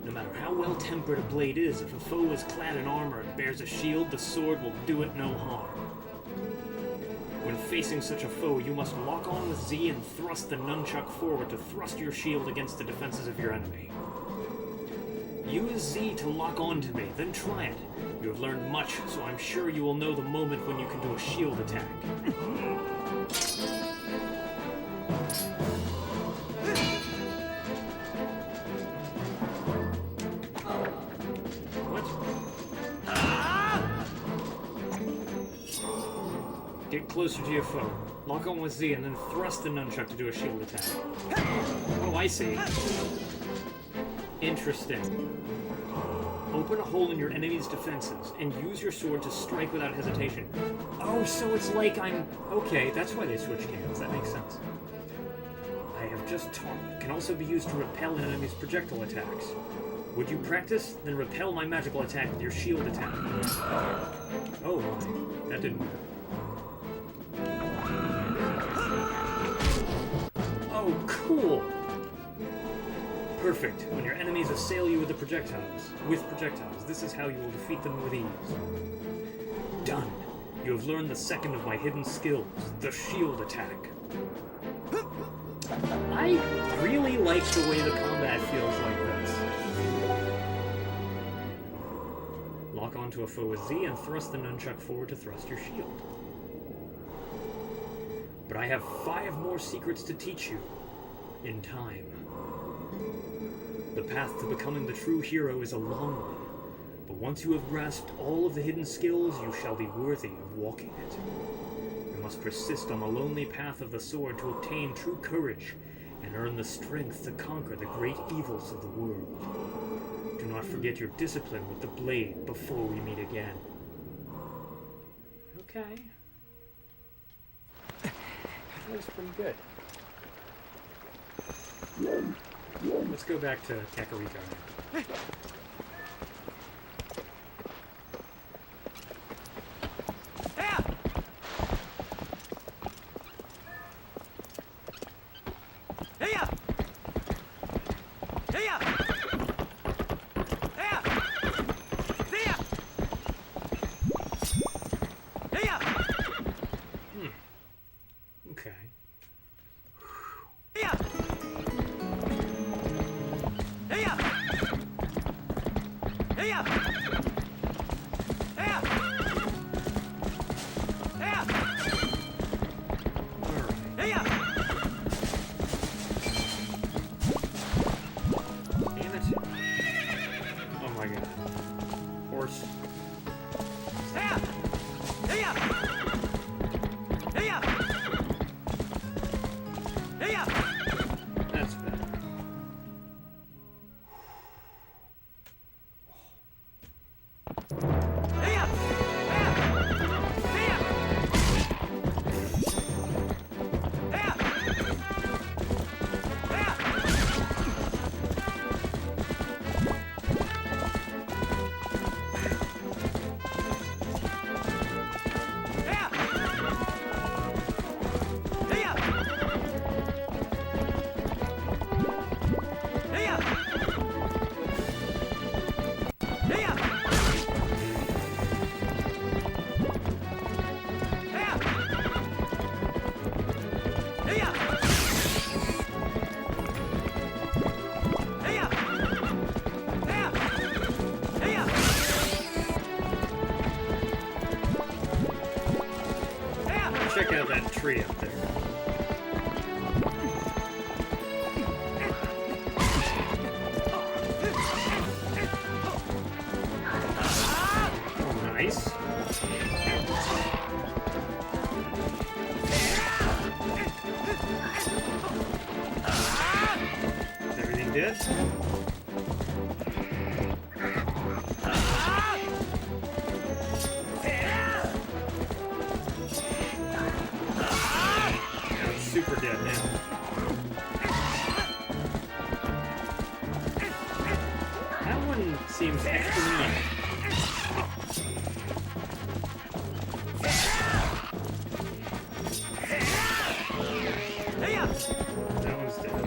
No matter how well-tempered a blade is, if a foe is clad in armor and bears a shield, the sword will do it no harm. When facing such a foe, you must lock on with Z and thrust the nunchuck forward to thrust your shield against the defenses of your enemy. Use Z to lock on to me, then try it. You have learned much, so I'm sure you will know the moment when you can do a shield attack. Get closer to your foe. Lock on with Z and then thrust the nunchuck to do a shield attack. Oh, I see. Interesting. Open a hole in your enemy's defenses and use your sword to strike without hesitation. Oh, so it's like I'm... Okay, that's why they switch cannons. That makes sense. I have just taught you. Can also be used to repel an enemy's projectile attacks. Would you practice? Then repel my magical attack with your shield attack. Oh my. That didn't work. Oh, cool! Perfect. When your enemies assail you with projectiles, this is how you will defeat them with ease. Done. You have learned the second of my hidden skills, the shield attack. I really like the way the combat feels like this. Lock onto a foe with Z and thrust the nunchuck forward to thrust your shield. but I have 5 more secrets to teach you in time. The path to becoming the true hero is a long one, but once you have grasped all of the hidden skills, you shall be worthy of walking it. You must persist on the lonely path of the sword to obtain true courage and earn the strength to conquer the great evils of the world. Do not forget your discipline with the blade before we meet again. Okay. That was pretty good. Let's go back to Kakariko now. Okay. Damn it. Oh my god. Horse. That's better. Check out that tree up there. Oh, nice. Is everything dead? Super dead now. That one seems extra mean. That one's dead.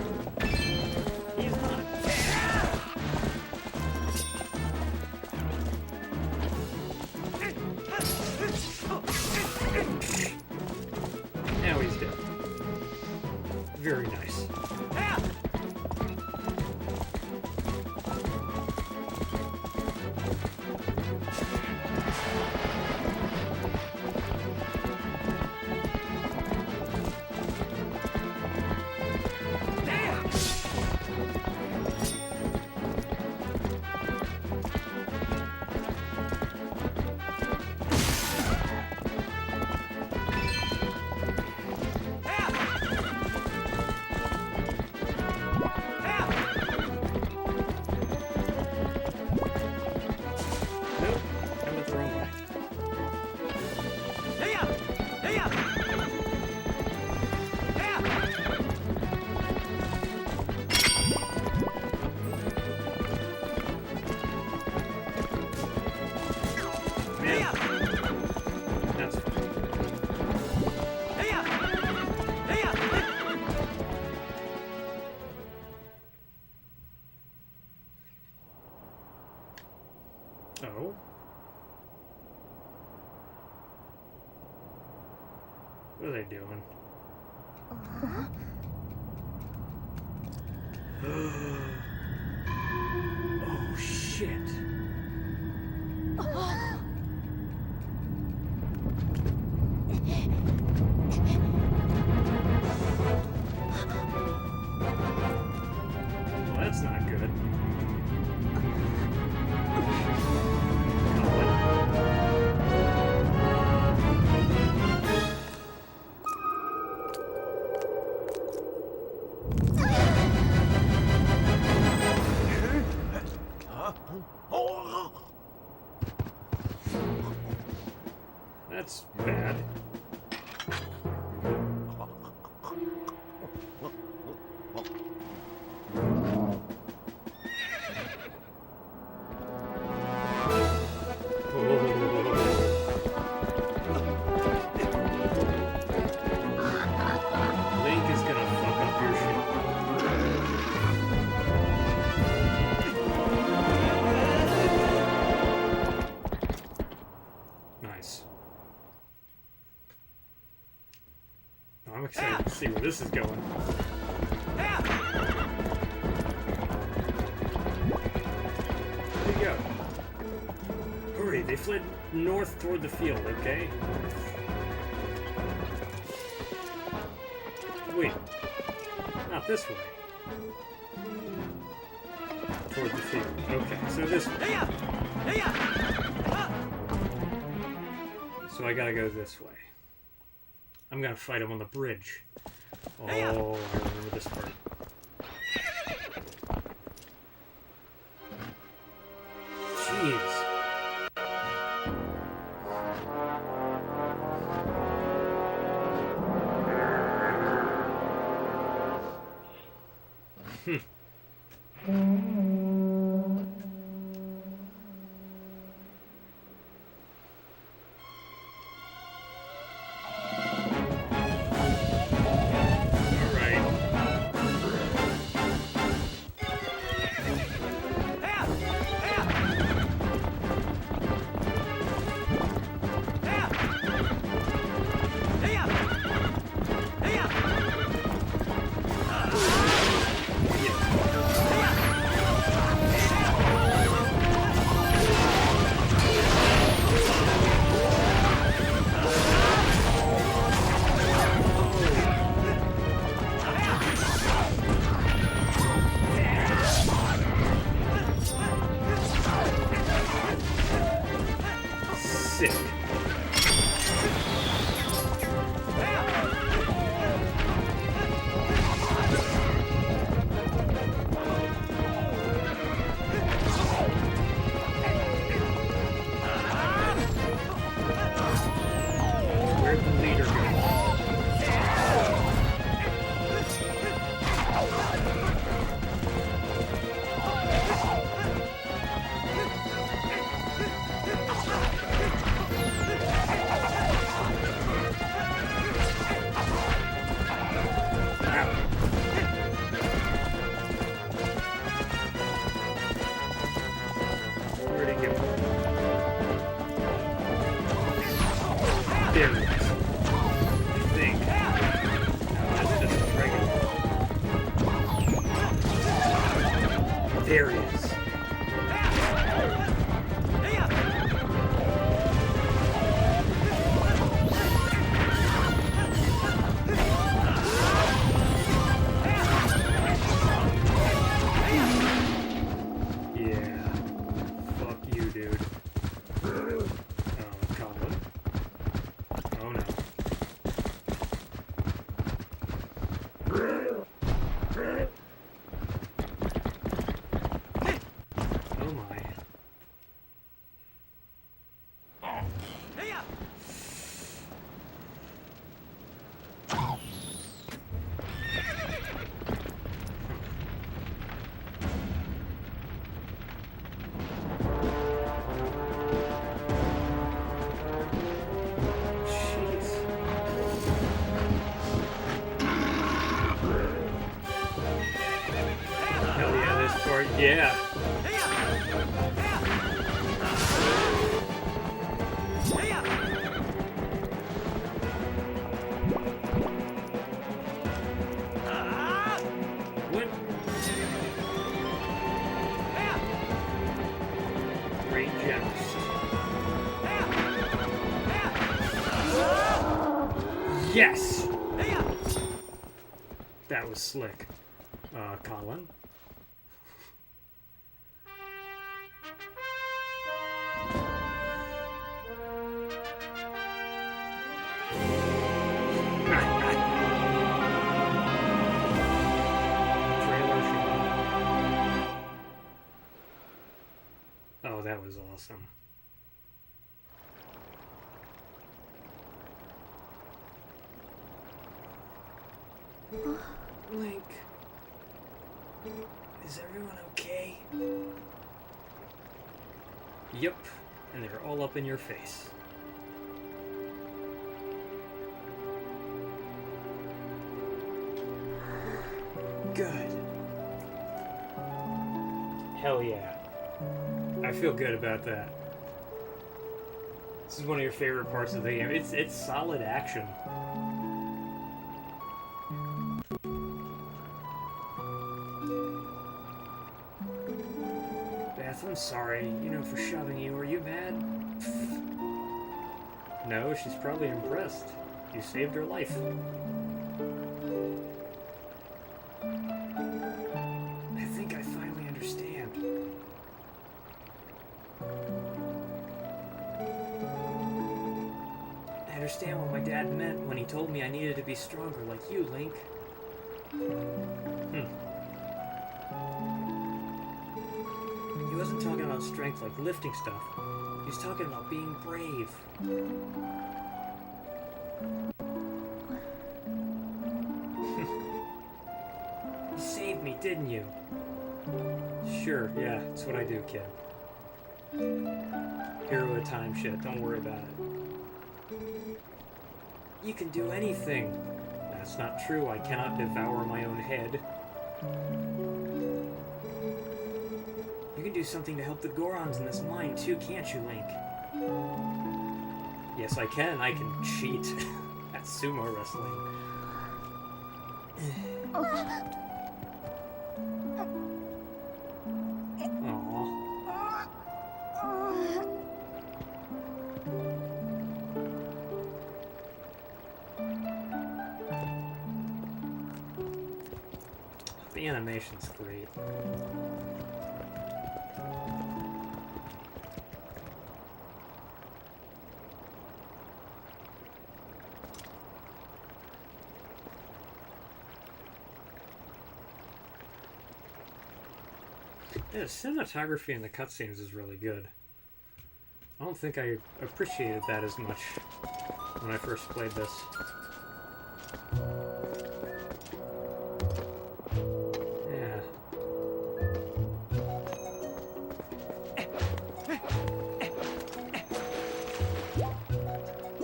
He's not. Now he's dead. Very nice. Oh. What are they doing? Oh, shit. where this is going. Where'd he go? Hurry, they fled north toward the field, okay? Wait. Not this way. Toward the field. Okay, so this way. So I gotta go this way. I'm gonna fight him on the bridge. Oh, I remember this part. Jeez. Sick. Where'd the leader go? Where'd he go? There he is. I think. No, that's just regular. There he is. Yeah. Fuck you, dude. Colin. Oh no. Oh my. Jeez. Hell yeah, this part, yeah. What? Great joust. Yes! That was slick. Colin? Trailer shot. Oh, that was awesome. Link. Is everyone okay? Yep, and they're all up in your face. Good. Hell yeah. I feel good about that. This is one of your favorite parts of the game. It's solid action. Beth, I'm sorry, for shoving you. Are you mad? No, she's probably impressed. You saved her life. I think I finally understand. I understand what my dad meant when he told me I needed to be stronger like you, Link. He wasn't talking about strength like lifting stuff. He was talking about being brave. You saved me, didn't you? Sure, yeah, that's what I do, kid. Hero of time shit, don't worry about it. You can do anything. That's not true, I cannot devour my own head. You can do something to help the Gorons in this mine too, can't you, Link? Yes, I can. I can cheat at sumo wrestling. Aww. The animation's great. Yeah, the cinematography in the cutscenes is really good. I don't think I appreciated that as much when I first played this. Yeah.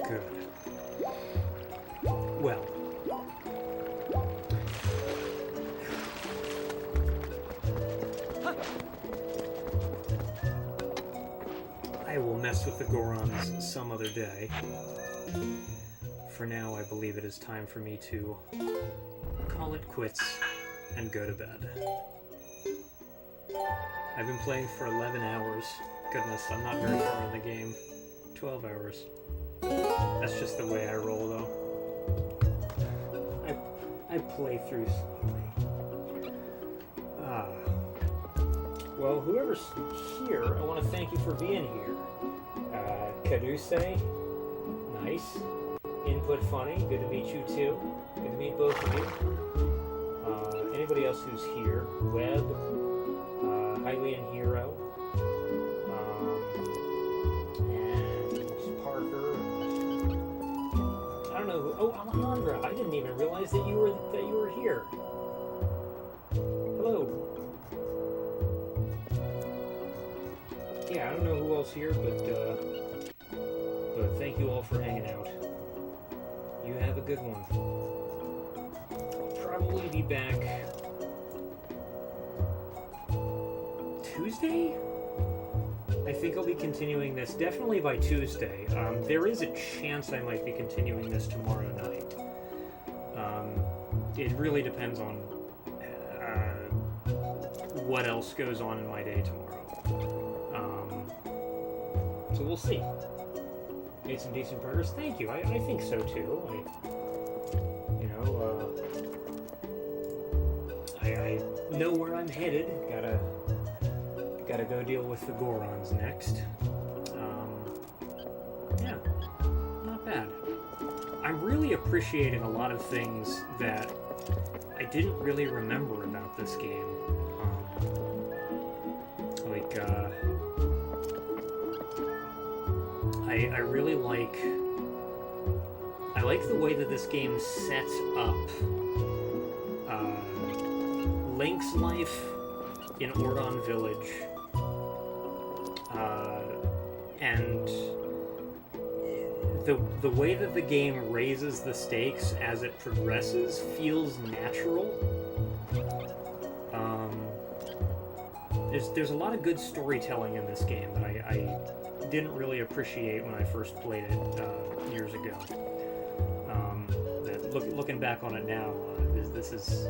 Good. Well. I will mess with the Gorons some other day. For now, I believe it is time for me to call it quits and go to bed. I've been playing for 11 hours. Goodness, I'm not very far in the game. 12 hours. That's just the way I roll, though. I play through slowly. Well, whoever's here, I want to thank you for being here. Kaduse, nice. Input Funny, good to meet you too. Good to meet both of you. Anybody else who's here? Webb, Hylian Hero, and Parker. I don't know who. Oh, Alejandra! I didn't even realize that you were here. Hello. Yeah, I don't know who else here, but thank you all for hanging out. You have a good one. I'll probably be back Tuesday? I think I'll be continuing this definitely by Tuesday. There is a chance I might be continuing this tomorrow night. It really depends on what else goes on in my day tomorrow. So we'll see. Made some decent progress. Thank you. I think so too. I know where I'm headed. Gotta go deal with the Gorons next. Yeah, not bad. I'm really appreciating a lot of things that I didn't really remember about this game. I really like the way that this game sets up Link's life in Ordon Village, and the way that the game raises the stakes as it progresses feels natural. There's a lot of good storytelling in this game that I didn't really appreciate when I first played it years ago. Looking back on it now, this is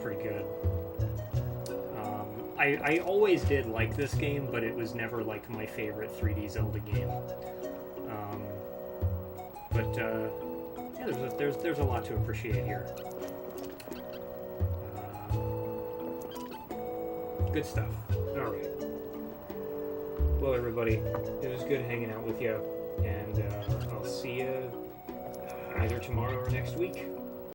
pretty good. I always did like this game, but it was never like my favorite 3D Zelda game. Yeah, there's a lot to appreciate here. Good stuff. All right. Well, everybody, it was good hanging out with you, and I'll see you either tomorrow or next week.